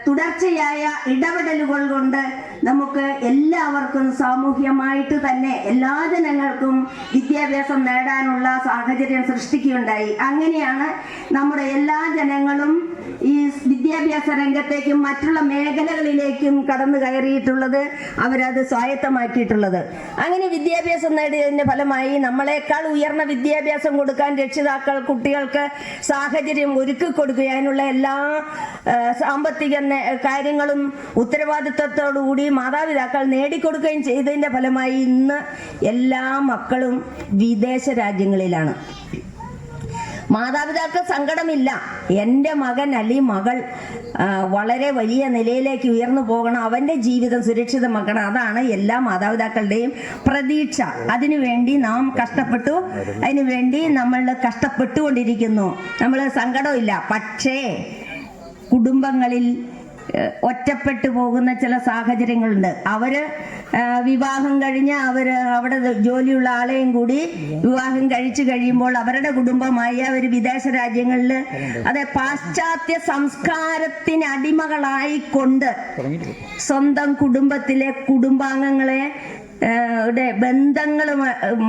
S9: തുടർച്ചയായ ഇടപെടലുകൾ കൊണ്ട് നമുക്ക് എല്ലാവർക്കും സാമൂഹ്യമായിട്ട് തന്നെ എല്ലാ ജനങ്ങൾക്കും വിദ്യാഭ്യാസം നേടാനുള്ള സാഹചര്യം സൃഷ്ടിക്കുകയുണ്ടായി. അങ്ങനെയാണ് നമ്മുടെ എല്ലാ ജനങ്ങളും ഈ വിദ്യാഭ്യാസ രംഗത്തേക്കും മറ്റുള്ള മേഖലകളിലേക്കും കടന്നു കയറിയിട്ടുള്ളത്, അവരത് സ്വായത്തമാക്കിയിട്ടുള്ളത്. അങ്ങനെ വിദ്യാഭ്യാസം നേടിയതിന്റെ ഫലമായി നമ്മളെക്കാൾ ഉയർന്ന വിദ്യാഭ്യാസം കൊടുക്കാൻ രക്ഷിതാക്കൾ കുട്ടികൾക്ക് സാഹചര്യം ഒരുക്കി കൊടുക്കുക. അതിനുള്ള എല്ലാ സാമ്പത്തിക കാര്യങ്ങളും ഉത്തരവാദിത്വത്തോടുകൂടി മാതാപിതാക്കൾ നേടിക്കൊടുക്കുകയും ചെയ്തതിന്റെ ഫലമായി ഇന്ന് എല്ലാ മക്കളും വിദേശ രാജ്യങ്ങളിലാണ്. മാതാപിതാക്കൾ സങ്കടമില്ല, എൻ്റെ മകൻ അല്ലെങ്കിൽ മകൾ വളരെ വലിയ നിലയിലേക്ക് ഉയർന്നു പോകണം, അവൻ്റെ ജീവിതം സുരക്ഷിതമാക്കണം. അതാണ് എല്ലാ മാതാപിതാക്കളുടെയും പ്രതീക്ഷ. അതിനുവേണ്ടി നാം കഷ്ടപ്പെട്ടു, അതിനുവേണ്ടി നമ്മൾ കഷ്ടപ്പെട്ടുകൊണ്ടിരിക്കുന്നു. നമ്മൾ സങ്കടമില്ല. പക്ഷേ കുടുംബങ്ങളിൽ ഒറ്റപ്പെട്ടു പോകുന്ന ചില സാഹചര്യങ്ങളുണ്ട്. അവര് വിവാഹം കഴിഞ്ഞ് അവിടെ ജോലിയുള്ള ആളെയും കൂടി വിവാഹം കഴിച്ചു കഴിയുമ്പോൾ അവരുടെ കുടുംബമായി അവർ വിദേശ രാജ്യങ്ങളിൽ അതെ പാശ്ചാത്യ സംസ്കാരത്തിന് അടിമകളായിക്കൊണ്ട് സ്വന്തം കുടുംബത്തിലെ കുടുംബാംഗങ്ങളെ ബന്ധങ്ങൾ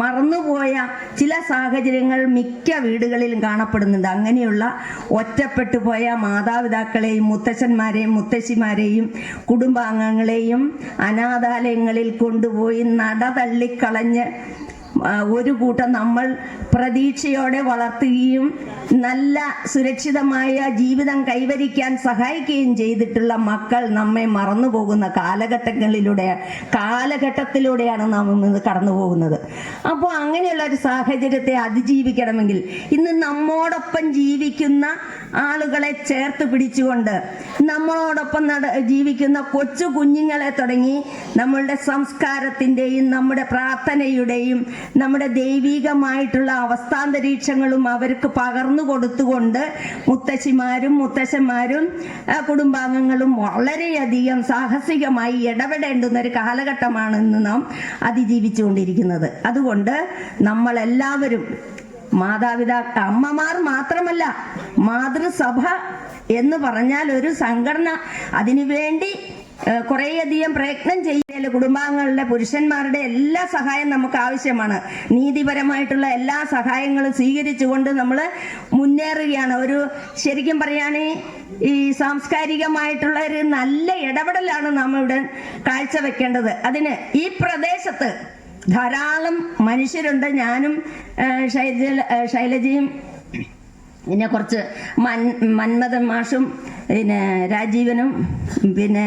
S9: മറന്നുപോയ ചില സാഹചര്യങ്ങൾ മിക്ക വീടുകളിലും കാണപ്പെടുന്നുണ്ട്. അങ്ങനെയുള്ള ഒറ്റപ്പെട്ടു പോയ മാതാപിതാക്കളെയും മുത്തശ്ശന്മാരെയും മുത്തശ്ശിമാരെയും കുടുംബാംഗങ്ങളെയും അനാഥാലയങ്ങളിൽ കൊണ്ടുപോയി നടതള്ളിക്കളഞ്ഞ് ഒരു കൂട്ടം നമ്മൾ പ്രതീക്ഷയോടെ വളർത്തുകയും നല്ല സുരക്ഷിതമായ ജീവിതം കൈവരിക്കാൻ സഹായിക്കുകയും ചെയ്തിട്ടുള്ള മക്കൾ നമ്മെ മറന്നുപോകുന്ന കാലഘട്ടത്തിലൂടെയാണ് നാം ഇന്ന് കടന്നു പോകുന്നത്. അപ്പോൾ അങ്ങനെയുള്ള ഒരു സാഹചര്യത്തെ അതിജീവിക്കണമെങ്കിൽ ഇന്ന് നമ്മോടൊപ്പം ജീവിക്കുന്ന ആളുകളെ ചേർത്ത് പിടിച്ചുകൊണ്ട് നമ്മളോടൊപ്പം ജീവിക്കുന്ന കൊച്ചു കുഞ്ഞുങ്ങളെ തുടങ്ങി നമ്മളുടെ സംസ്കാരത്തിൻ്റെയും നമ്മുടെ പ്രാർത്ഥനയുടെയും നമ്മുടെ ദൈവികമായിട്ടുള്ള അവസ്ഥാന്തരീക്ഷങ്ങളും അവർക്ക് പകർന്നു കൊടുത്തുകൊണ്ട് മുത്തശ്ശിമാരും മുത്തശ്ശന്മാരും കുടുംബാംഗങ്ങളും വളരെയധികം സാഹസികമായി ഇടപെടേണ്ടുന്ന ഒരു കാലഘട്ടമാണ് ഇന്ന് നാം അതിജീവിച്ചുകൊണ്ടിരിക്കുന്നത്. അതുകൊണ്ട് നമ്മളെല്ലാവരും മാതാപിതാക്കൾ, അമ്മമാർ മാത്രമല്ല, മാതൃസഭ എന്ന് പറഞ്ഞാൽ ഒരു സംഘടന, അതിനുവേണ്ടി കുറേയധികം പ്രയത്നം ചെയ്യല് കുടുംബാംഗങ്ങളുടെ പുരുഷന്മാരുടെ എല്ലാ സഹായം നമുക്ക് ആവശ്യമാണ്. നീതിപരമായിട്ടുള്ള എല്ലാ സഹായങ്ങളും സ്വീകരിച്ചുകൊണ്ട് നമ്മൾ മുന്നേറുകയാണ്. ഒരു ശരിക്കും പറയുകയാണെങ്കിൽ ഈ സാംസ്കാരികമായിട്ടുള്ള ഒരു നല്ല ഇടപെടലാണ് നാം ഇവിടെ കാഴ്ചവെക്കേണ്ടത്. അതിന് ഈ പ്രദേശത്ത് ധാരാളം മനുഷ്യരുണ്ട്. ഞാനും ശൈലജയും പിന്നെ കുറച്ച് മന്മഥൻ മാഷും പിന്നെ രാജീവനും പിന്നെ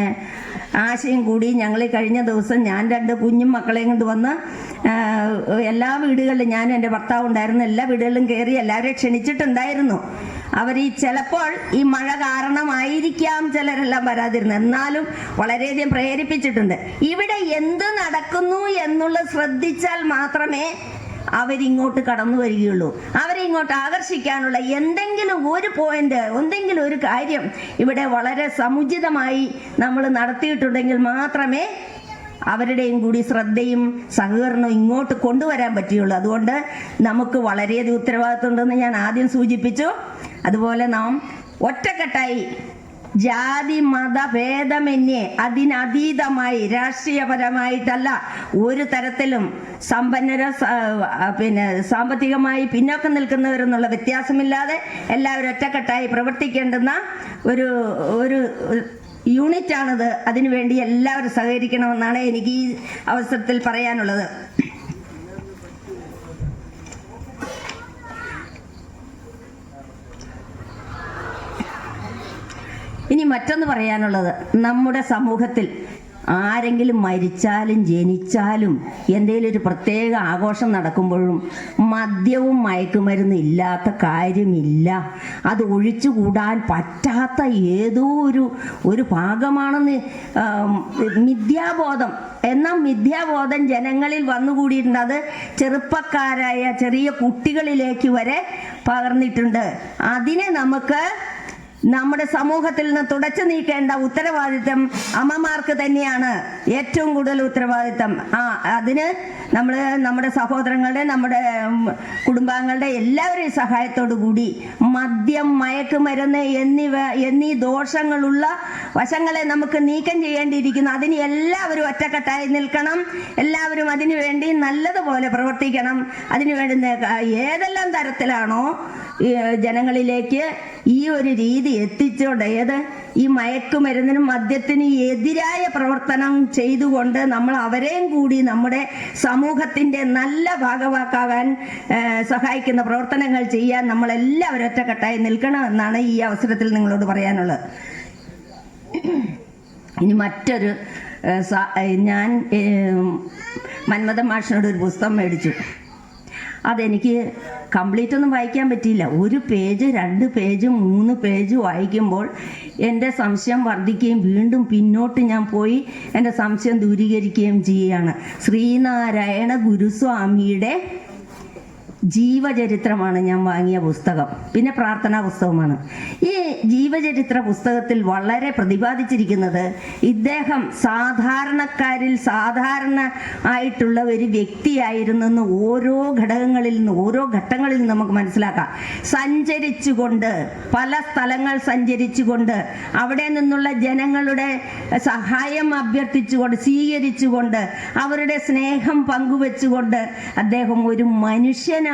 S9: ആശയും കൂടി ഞങ്ങൾ കഴിഞ്ഞ ദിവസം ഞാൻ 2 കുഞ്ഞും മക്കളെയും കൊണ്ട് വന്ന് എല്ലാ വീടുകളിലും, ഞാൻ എൻ്റെ ഭർത്താവ് ഉണ്ടായിരുന്നു, എല്ലാ വീടുകളിലും കയറി എല്ലാവരെയും ക്ഷണിച്ചിട്ടുണ്ടായിരുന്നു. അവർ ചിലപ്പോൾ ഈ മഴ കാരണമായിരിക്കാം ചിലരെല്ലാം വരാതിരുന്നത്, എന്നാലും വളരെയധികം പ്രേരിപ്പിച്ചിട്ടുണ്ട്. ഇവിടെ എന്ത് നടക്കുന്നു എന്നുള്ളത് ശ്രദ്ധിച്ചാൽ മാത്രമേ അവരിങ്ങോട്ട് കടന്നു വരികയുള്ളൂ. അവരെ ഇങ്ങോട്ട് ആകർഷിക്കാനുള്ള എന്തെങ്കിലും ഒരു പോയിന്റ്, എന്തെങ്കിലും ഒരു കാര്യം ഇവിടെ വളരെ സമുചിതമായി നമ്മൾ നടത്തിയിട്ടുണ്ടെങ്കിൽ മാത്രമേ അവരുടെയും കൂടി ശ്രദ്ധയും സഹകരണവും ഇങ്ങോട്ട് കൊണ്ടുവരാൻ പറ്റുകയുള്ളൂ. അതുകൊണ്ട് നമുക്ക് വളരെയധികം ഉത്തരവാദിത്വം ഉണ്ടെന്ന് ഞാൻ ആദ്യം സൂചിപ്പിച്ചു. അതുപോലെ നാം ഒറ്റക്കെട്ടായി ജാതി മത ഭേദമന്യേ അതിനതീതമായി രാഷ്ട്രീയപരമായിട്ടല്ല ഒരു തരത്തിലും സമ്പന്നരോ സാമ്പത്തികമായി പിന്നോക്കം നിൽക്കുന്നവരെന്നുള്ള വ്യത്യാസമില്ലാതെ എല്ലാവരും ഒറ്റക്കെട്ടായി പ്രവർത്തിക്കേണ്ടുന്ന ഒരു യൂണിറ്റാണിത്. അതിനുവേണ്ടി എല്ലാവരും സഹകരിക്കണമെന്നാണ് എനിക്ക് ഈ അവസരത്തിൽ പറയാനുള്ളത്. ഇനി മറ്റൊന്ന് പറയാനുള്ളത്, നമ്മുടെ സമൂഹത്തിൽ ആരെങ്കിലും മരിച്ചാലും ജനിച്ചാലും എന്തെങ്കിലും ഒരു പ്രത്യേക ആഘോഷം നടക്കുമ്പോഴും മദ്യവും മയക്കുമരുന്നും ഇല്ലാത്ത കാര്യമില്ല. അത് ഒഴിച്ചുകൂടാൻ പറ്റാത്ത ഏതോ ഒരു ഭാഗമാണെന്ന് മിഥ്യാബോധം. എന്നാൽ മിഥ്യാബോധം ജനങ്ങളിൽ വന്നുകൂടിയിട്ടുണ്ട്. അത് ചെറുപ്പക്കാരായ ചെറിയ കുട്ടികളിലേക്ക് വരെ പകർന്നിട്ടുണ്ട്. അതിനെ നമുക്ക് നമ്മുടെ സമൂഹത്തിൽ നിന്ന് തുടച്ചു നീക്കേണ്ട ഉത്തരവാദിത്തം അമ്മമാർക്ക് തന്നെയാണ് ഏറ്റവും കൂടുതൽ ഉത്തരവാദിത്തം. അതിന് നമ്മൾ നമ്മുടെ സഹോദരങ്ങളുടെ, നമ്മുടെ കുടുംബാംഗങ്ങളുടെ എല്ലാവരുടെയും സഹായത്തോടു കൂടി മദ്യം, മയക്കുമരുന്ന് എന്നീ ദോഷങ്ങളുള്ള വശങ്ങളെ നമുക്ക് നീക്കം ചെയ്യേണ്ടിയിരിക്കുന്നു. അതിന് എല്ലാവരും ഒറ്റക്കെട്ടായി നിൽക്കണം. എല്ലാവരും അതിനു വേണ്ടി നല്ലതുപോലെ പ്രവർത്തിക്കണം. അതിനുവേണ്ടി ഏതെല്ലാം തരത്തിലാണോ ജനങ്ങളിലേക്ക് ഈ ഒരു രീതി എത്തിച്ചുകൊണ്ട്, ഈ മയക്കുമരുന്നിനും മദ്യത്തിനും എതിരായ പ്രവർത്തനം ചെയ്തുകൊണ്ട് നമ്മൾ അവരെയും കൂടി നമ്മുടെ സമൂഹത്തിന്റെ നല്ല ഭാഗവാക്കാകാൻ സഹായിക്കുന്ന പ്രവർത്തനങ്ങൾ ചെയ്യാൻ നമ്മളെല്ലാവരും ഒറ്റക്കെട്ടായി നിൽക്കണം എന്നാണ് ഈ അവസരത്തിൽ നിങ്ങളോട് പറയാനുള്ളത്. ഇനി മറ്റൊരു, ഞാൻ മന്മഥൻ മാഷിനോട് ഒരു പുസ്തകം മേടിച്ചു. അതെനിക്ക് കംപ്ലീറ്റ് ഒന്നും വായിക്കാൻ പറ്റിയില്ല. 1 പേജ് 2 പേജ് 3 പേജ് വായിക്കുമ്പോൾ എൻ്റെ സംശയം വർദ്ധിക്കുകയും വീണ്ടും പിന്നോട്ട് ഞാൻ പോയി എൻ്റെ സംശയം ദൂരീകരിക്കുകയും ചെയ്യുകയാണ്. ശ്രീനാരായണ ഗുരുസ്വാമിയുടെ ജീവചരിത്രമാണ് ഞാൻ വാങ്ങിയ പുസ്തകം. പിന്നെ പ്രാർത്ഥനാ പുസ്തകമാണ്. ഈ ജീവചരിത്ര പുസ്തകത്തിൽ വളരെ പ്രതിപാദിച്ചിരിക്കുന്നത് ഇദ്ദേഹം സാധാരണക്കാരിൽ സാധാരണ ആയിട്ടുള്ള ഒരു വ്യക്തിയായിരുന്നെന്ന് ഓരോ ഘടകങ്ങളിൽ നിന്ന്, ഓരോ ഘട്ടങ്ങളിൽ നിന്ന് നമുക്ക് മനസ്സിലാക്കാം. സഞ്ചരിച്ചുകൊണ്ട്, പല സ്ഥലങ്ങൾ സഞ്ചരിച്ചുകൊണ്ട്, അവിടെ നിന്നുള്ള ജനങ്ങളുടെ സഹായം അഭ്യർത്ഥിച്ചുകൊണ്ട്, സ്വീകരിച്ചുകൊണ്ട്, അവരുടെ സ്നേഹം പങ്കുവെച്ചുകൊണ്ട് അദ്ദേഹം ഒരു മനുഷ്യനാണ്.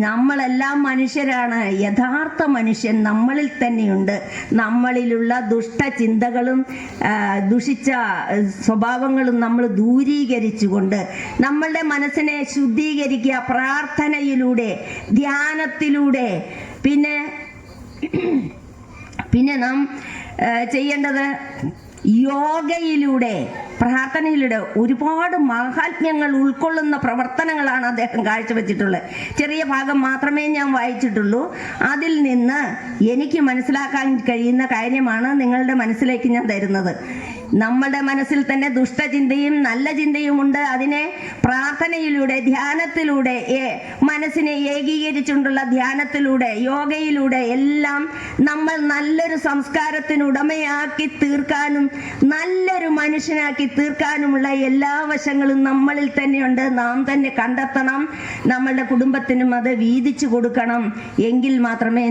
S9: നമ്മളെല്ലാം മനുഷ്യരാണ്. യഥാർത്ഥ മനുഷ്യൻ നമ്മളിൽ തന്നെയുണ്ട്. നമ്മളിലുള്ള ദുഷ്ടചിന്തകളും ദുഷിച്ച സ്വഭാവങ്ങളും നമ്മൾ ദൂരീകരിച്ചുകൊണ്ട് നമ്മളുടെ മനസ്സിനെ ശുദ്ധീകരിക്കുക പ്രാർത്ഥനയിലൂടെ, ധ്യാനത്തിലൂടെ. പിന്നെ നാം ചെയ്യേണ്ടത് യോഗയിലൂടെ, പ്രാർത്ഥനയിലൂടെ ഒരുപാട് മഹാത്മ്യങ്ങൾ ഉൾക്കൊള്ളുന്ന പ്രവർത്തനങ്ങളാണ് അദ്ദേഹം കാഴ്ചവെച്ചിട്ടുള്ളത്. ചെറിയ ഭാഗം മാത്രമേ ഞാൻ വായിച്ചിട്ടുള്ളൂ. അതിൽ നിന്ന് എനിക്ക് മനസ്സിലാക്കാൻ കഴിയുന്ന കാര്യമാണ് നിങ്ങളുടെ മനസ്സിലേക്ക് ഞാൻ തരുന്നത്. നമ്മുടെ മനസ്സിൽ തന്നെ ദുഷ്ടചിന്തയും നല്ല ചിന്തയും ഉണ്ട്. അതിനെ പ്രാർത്ഥനയിലൂടെ, ധ്യാനത്തിലൂടെ, മനസ്സിനെ ഏകീകരിച്ചുകൊണ്ടുള്ള ധ്യാനത്തിലൂടെ, യോഗയിലൂടെ എല്ലാം നമ്മൾ നല്ലൊരു സംസ്കാരത്തിനുടമയാക്കി തീർക്കാനും നല്ലൊരു മനുഷ്യനാക്കി തീർക്കാനുമുള്ള എല്ലാ വശങ്ങളും നമ്മളിൽ തന്നെയുണ്ട്. നാം തന്നെ കണ്ടെത്തണം. നമ്മളുടെ കുടുംബത്തിനും അത് വീതിച്ചു കൊടുക്കണം. എങ്കിൽ മാത്രമേ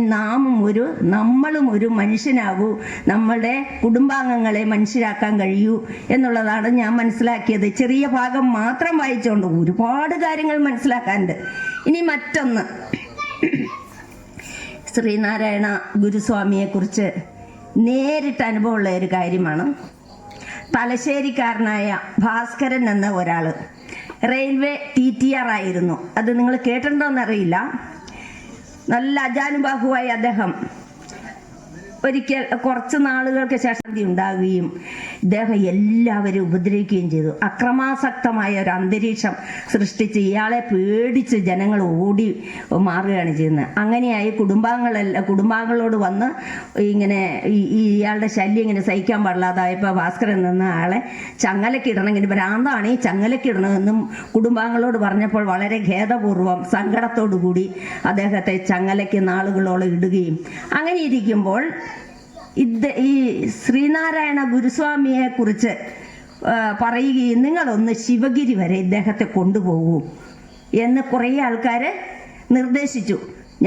S9: നമ്മളും ഒരു മനുഷ്യനാകൂ, നമ്മളുടെ കുടുംബാംഗങ്ങളെ മനുഷ്യരാക്കാൻ കഴിയൂ എന്നുള്ളതാണ് ഞാൻ മനസ്സിലാക്കിയത്. ചെറിയ ഭാഗം മാത്രം വായിച്ചുകൊണ്ട് ഒരുപാട് കാര്യങ്ങൾ മനസ്സിലാക്കാനുണ്ട്. ഇനി മറ്റൊന്ന്, ശ്രീനാരായണ ഗുരുസ്വാമിയെ കുറിച്ച് നേരിട്ട് അനുഭവമുള്ള ഒരു കാര്യമാണ്. തലശ്ശേരിക്കാരനായ ഭാസ്കരൻ എന്ന ഒരാൾ റെയിൽവേ TTR ആയിരുന്നു. അത് നിങ്ങൾ കേട്ടിട്ടുണ്ടോയെന്നറിയില്ല. നല്ല അജാനുബാഹുവായി അദ്ദേഹം ഒരിക്കൽ കുറച്ച് നാളുകൾക്ക് ശേഷം ഉണ്ടാകുകയും ഇദ്ദേഹം എല്ലാവരും ഉപദ്രവിക്കുകയും ചെയ്തു. അക്രമാസക്തമായ ഒരു അന്തരീക്ഷം സൃഷ്ടിച്ച് ഇയാളെ പേടിച്ച് ജനങ്ങൾ ഓടി മാറുകയാണ് ചെയ്യുന്നത്. അങ്ങനെയായി കുടുംബാംഗങ്ങളോട് വന്ന് ഇങ്ങനെ ഇയാളുടെ ശല്യം ഇങ്ങനെ സഹിക്കാൻ പാടില്ലാതായപ്പോൾ ഭാസ്കരൻ എന്ന ആളെ ചങ്ങലക്കിടണം, ഇങ്ങനെ ഭ്രാന്താണ് ഈ ചങ്ങലക്കിടണമെന്നും കുടുംബാംഗങ്ങളോട് പറഞ്ഞപ്പോൾ വളരെ ഖേദപൂർവ്വം സങ്കടത്തോടു കൂടി അദ്ദേഹത്തെ ചങ്ങലയ്ക്ക് നാളുകളോളം ഇടുകയും അങ്ങനെ ഇരിക്കുമ്പോൾ ഈ ശ്രീനാരായണ ഗുരുസ്വാമിയെ കുറിച്ച് പറയുകയും നിങ്ങളൊന്ന് ശിവഗിരി വരെ ഇദ്ദേഹത്തെ കൊണ്ടുപോകൂ എന്ന് കുറേ ആൾക്കാർ നിർദ്ദേശിച്ചു.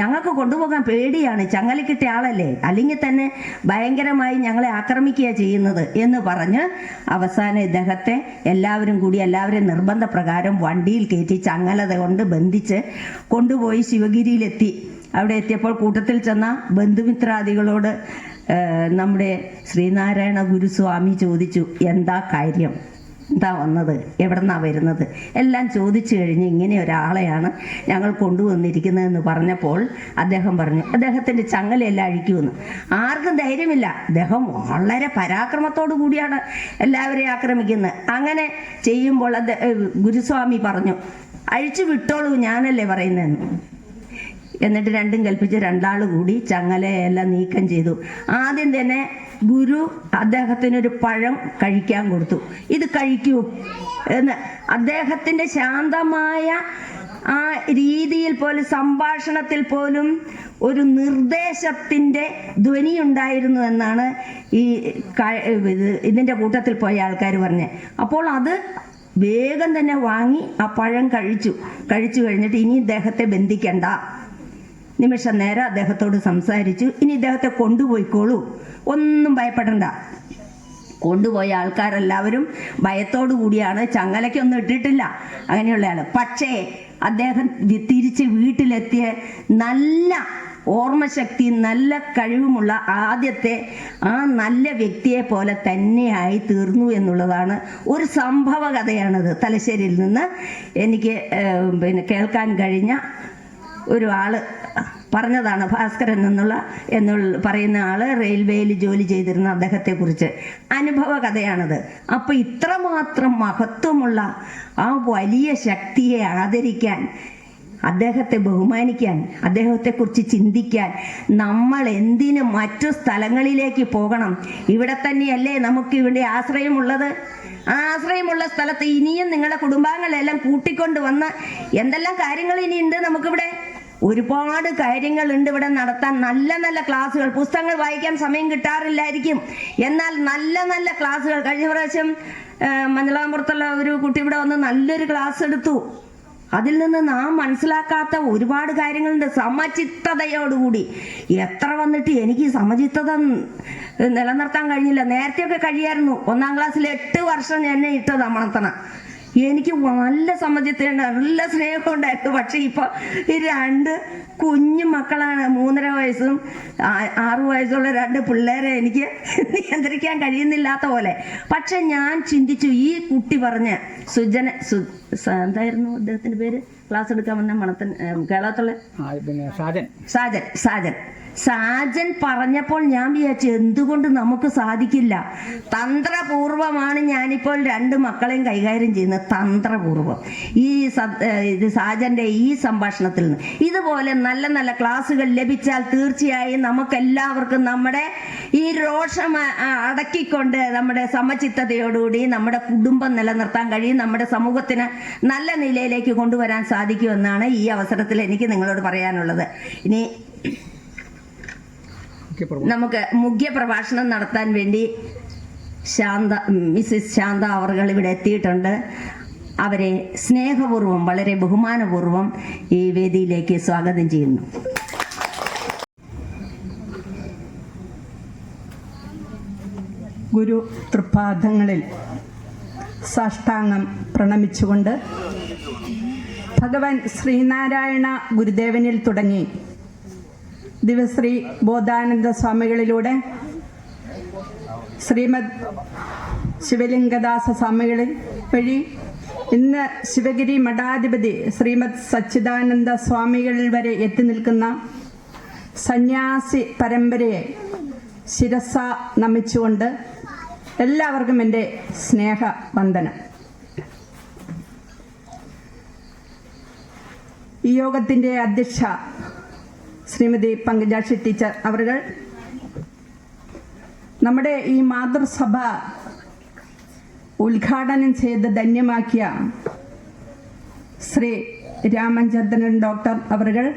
S9: ഞങ്ങൾക്ക് കൊണ്ടുപോകാൻ പേടിയാണ്, ചങ്ങലക്കിട്ട ആളല്ലേ, അല്ലെങ്കിൽ തന്നെ ഭയങ്കരമായി ഞങ്ങളെ ആക്രമിക്കുക ചെയ്യുന്നത് എന്ന് പറഞ്ഞ് അവസാനം ഇദ്ദേഹത്തെ എല്ലാവരും നിർബന്ധപ്രകാരം വണ്ടിയിൽ കയറ്റി ചങ്ങലത കൊണ്ട് ബന്ധിച്ച് കൊണ്ടുപോയി ശിവഗിരിയിലെത്തി. അവിടെ എത്തിയപ്പോൾ കൂട്ടത്തിൽ ചെന്ന ബന്ധുമിത്രാദികളോട് നമ്മുടെ ശ്രീനാരായണ ഗുരുസ്വാമി ചോദിച്ചു, എന്താ കാര്യം, എന്താ വന്നത്, എവിടെന്നാ വരുന്നത്, എല്ലാം ചോദിച്ചു കഴിഞ്ഞ് ഇങ്ങനെ ഒരാളെയാണ് ഞങ്ങൾ കൊണ്ടുവന്നിരിക്കുന്നതെന്ന് പറഞ്ഞപ്പോൾ അദ്ദേഹം പറഞ്ഞു അദ്ദേഹത്തിൻ്റെ ചങ്ങലയെല്ലാം അഴിക്കുമെന്ന്. ആർക്കും ധൈര്യമില്ല, അദ്ദേഹം വളരെ പരാക്രമത്തോടു കൂടിയാണ് എല്ലാവരെയും ആക്രമിക്കുന്നത്. അങ്ങനെ ചെയ്യുമ്പോൾ ഗുരുസ്വാമി പറഞ്ഞു, അഴിച്ചു വിട്ടോളൂ, ഞാനല്ലേ പറയുന്നതെന്ന്. എന്നിട്ട് രണ്ടും കൽപ്പിച്ച് രണ്ടാൾ കൂടി ചങ്ങലയെല്ലാം നീക്കം ചെയ്തു. ആദ്യം തന്നെ ഗുരു അദ്ദേഹത്തിനൊരു പഴം കഴിക്കാൻ കൊടുത്തു. ഇത് കഴിക്കൂ എന്ന് അദ്ദേഹത്തിൻ്റെ ശാന്തമായ ആ രീതിയിൽ പോലും സംഭാഷണത്തിൽ പോലും ഒരു നിർദ്ദേശത്തിൻ്റെ ധ്വനി ഉണ്ടായിരുന്നു എന്നാണ് ഇതിൻ്റെ കൂട്ടത്തിൽ പോയ ആൾക്കാർ പറഞ്ഞത്. അപ്പോൾ അത് വേഗം തന്നെ വാങ്ങി ആ പഴം കഴിച്ചു കഴിഞ്ഞിട്ട് ഇനി ഇദ്ദേഹത്തെ ബന്ധിക്കണ്ട, നിമിഷം നേരം അദ്ദേഹത്തോട് സംസാരിച്ചു, ഇനി ഇദ്ദേഹത്തെ കൊണ്ടുപോയിക്കോളൂ, ഒന്നും ഭയപ്പെടണ്ട. കൊണ്ടുപോയ ആൾക്കാരെല്ലാവരും ഭയത്തോടു കൂടിയാണ്, ചങ്ങലയ്ക്കൊന്നും ഇട്ടിട്ടില്ല അങ്ങനെയുള്ള ആൾ. പക്ഷേ അദ്ദേഹം തിരിച്ച് വീട്ടിലെത്തിയ നല്ല ഓർമ്മശക്തി നല്ല കഴിവുമുള്ള ആദ്യത്തെ ആ നല്ല വ്യക്തിയെ പോലെ തന്നെയായി തീർന്നു എന്നുള്ളതാണ് ഒരു സംഭവ കഥയാണത്. തലശ്ശേരിയിൽ നിന്ന് എനിക്ക് കേൾക്കാൻ കഴിഞ്ഞ ഒരു ആള് പറഞ്ഞതാണ്. ഭാസ്കരൻ എന്നുള്ള പറയുന്ന ആള് റെയിൽവേയിൽ ജോലി ചെയ്തിരുന്ന അദ്ദേഹത്തെക്കുറിച്ച് അനുഭവ കഥയാണത്. അപ്പൊ ഇത്രമാത്രം മഹത്വമുള്ള ആ വലിയ ശക്തിയെ ആദരിക്കാൻ, അദ്ദേഹത്തെ ബഹുമാനിക്കാൻ, അദ്ദേഹത്തെക്കുറിച്ച് ചിന്തിക്കാൻ നമ്മൾ എന്തിന് മറ്റു സ്ഥലങ്ങളിലേക്ക് പോകണം? ഇവിടെ തന്നെയല്ലേ നമുക്ക് ഇവിടെ ആശ്രയമുള്ളത്. ആശ്രയമുള്ള സ്ഥലത്ത് ഇനിയും നിങ്ങളുടെ കുടുംബാംഗങ്ങളെല്ലാം കൂട്ടിക്കൊണ്ട് വന്ന് എന്തെല്ലാം കാര്യങ്ങൾ ഇനിയുണ്ട് നമുക്കിവിടെ. ഒരുപാട് കാര്യങ്ങളുണ്ട് ഇവിടെ നടത്താൻ. നല്ല നല്ല ക്ലാസ്സുകൾ, പുസ്തകങ്ങൾ വായിക്കാൻ സമയം കിട്ടാറില്ലായിരിക്കും, എന്നാൽ നല്ല നല്ല ക്ലാസ്സുകൾ. കഴിഞ്ഞ പ്രാവശ്യം മഞ്ഞളാമ്പുറത്തുള്ള ഒരു കുട്ടി ഇവിടെ വന്ന് നല്ലൊരു ക്ലാസ് എടുത്തു. അതിൽ നിന്ന് നാം മനസ്സിലാക്കാത്ത ഒരുപാട് കാര്യങ്ങളുണ്ട്. സമചിത്തതയോടുകൂടി എത്ര വന്നിട്ട് എനിക്ക് സമചിത്തത നിലനിർത്താൻ കഴിഞ്ഞില്ല. നേരത്തെയൊക്കെ കഴിയായിരുന്നു. 1ാം ക്ലാസ്സിൽ 8 വർഷം എന്നെ ഇട്ടത് അമർത്തണ. എനിക്ക് നല്ല സമചിത്തയുണ്ട്, നല്ല സ്നേഹം ഉണ്ടായിരുന്നു. പക്ഷെ ഇപ്പൊ ഈ 2 കുഞ്ഞു മക്കളാണ്, 3.5 വയസ്സും 6 വയസ്സുള്ള 2 പിള്ളേരെ എനിക്ക് നിയന്ത്രിക്കാൻ കഴിയുന്നില്ലാത്ത പോലെ. പക്ഷെ ഞാൻ ചിന്തിച്ചു, ഈ കുട്ടി പറഞ്ഞ് എന്തായിരുന്നു അദ്ദേഹത്തിന്റെ പേര്, ക്ലാസ് എടുക്കാൻ വന്ന മണത്തൻ കേരളത്തുള്ള സാജൻ പറഞ്ഞപ്പോൾ ഞാൻ വിചാരിച്ചു എന്തുകൊണ്ട് നമുക്ക് സാധിക്കില്ല. തന്ത്രപൂർവമാണ് ഞാനിപ്പോൾ 2 മക്കളെയും കൈകാര്യം ചെയ്യുന്നത്, തന്ത്രപൂർവം. ഇത് സാജന്റെ ഈ സംഭാഷണത്തിൽ നിന്ന് ഇതുപോലെ നല്ല നല്ല ക്ലാസ്സുകൾ ലഭിച്ചാൽ തീർച്ചയായും നമുക്കെല്ലാവർക്കും നമ്മുടെ ഈ രോഷം അടക്കിക്കൊണ്ട് നമ്മുടെ സമചിത്തതയോടുകൂടി നമ്മുടെ കുടുംബം നിലനിർത്താൻ കഴിയും, നമ്മുടെ സമൂഹത്തിന് നല്ല നിലയിലേക്ക് കൊണ്ടുവരാൻ സാധിക്കുമെന്നാണ് ഈ അവസരത്തിൽ എനിക്ക് നിങ്ങളോട് പറയാനുള്ളത്. ഇനി നമുക്ക് മുഖ്യ പ്രഭാഷണം നടത്താൻ വേണ്ടി മിസ്സിസ് ശാന്ത അവർ ഇവിടെ എത്തിയിട്ടുണ്ട്. അവരെ സ്നേഹപൂർവ്വം വളരെ ബഹുമാനപൂർവ്വം ഈ വേദിയിലേക്ക് സ്വാഗതം ചെയ്യുന്നു.
S10: ഗുരു തൃപാദങ്ങളിൽ സാഷ്ടാംഗം പ്രണമിച്ചുകൊണ്ട് ഭഗവാൻ ശ്രീനാരായണ ഗുരുദേവനിൽ തുടങ്ങി ദിവശ്രീ ബോധാനന്ദ സ്വാമികളിലൂടെ ശ്രീമദ് ശിവലിംഗദാസ സ്വാമികളിൽ വഴി ഇന്ന് ശിവഗിരി മഠാധിപതി ശ്രീമദ് സച്ചിദാനന്ദ സ്വാമികളിൽ വരെ എത്തി നിൽക്കുന്ന സന്യാസി പരമ്പരയെ ശിരസ നമിച്ചുകൊണ്ട് എല്ലാവർക്കും എൻ്റെ സ്നേഹവന്ദനം. ഈ യോഗത്തിൻ്റെ അധ്യക്ഷ ശ്രീമതി പങ്കജാക്ഷി ടീച്ചർ അവர்கள், നമ്മുടെ ഈ മാതൃസഭ ഉദ്ഘാടനം ചെയ്ത് ധന്യമാക്കിയ ശ്രീ രാമചന്ദ്രൻ ഡോക്ടർ അവர்கள்,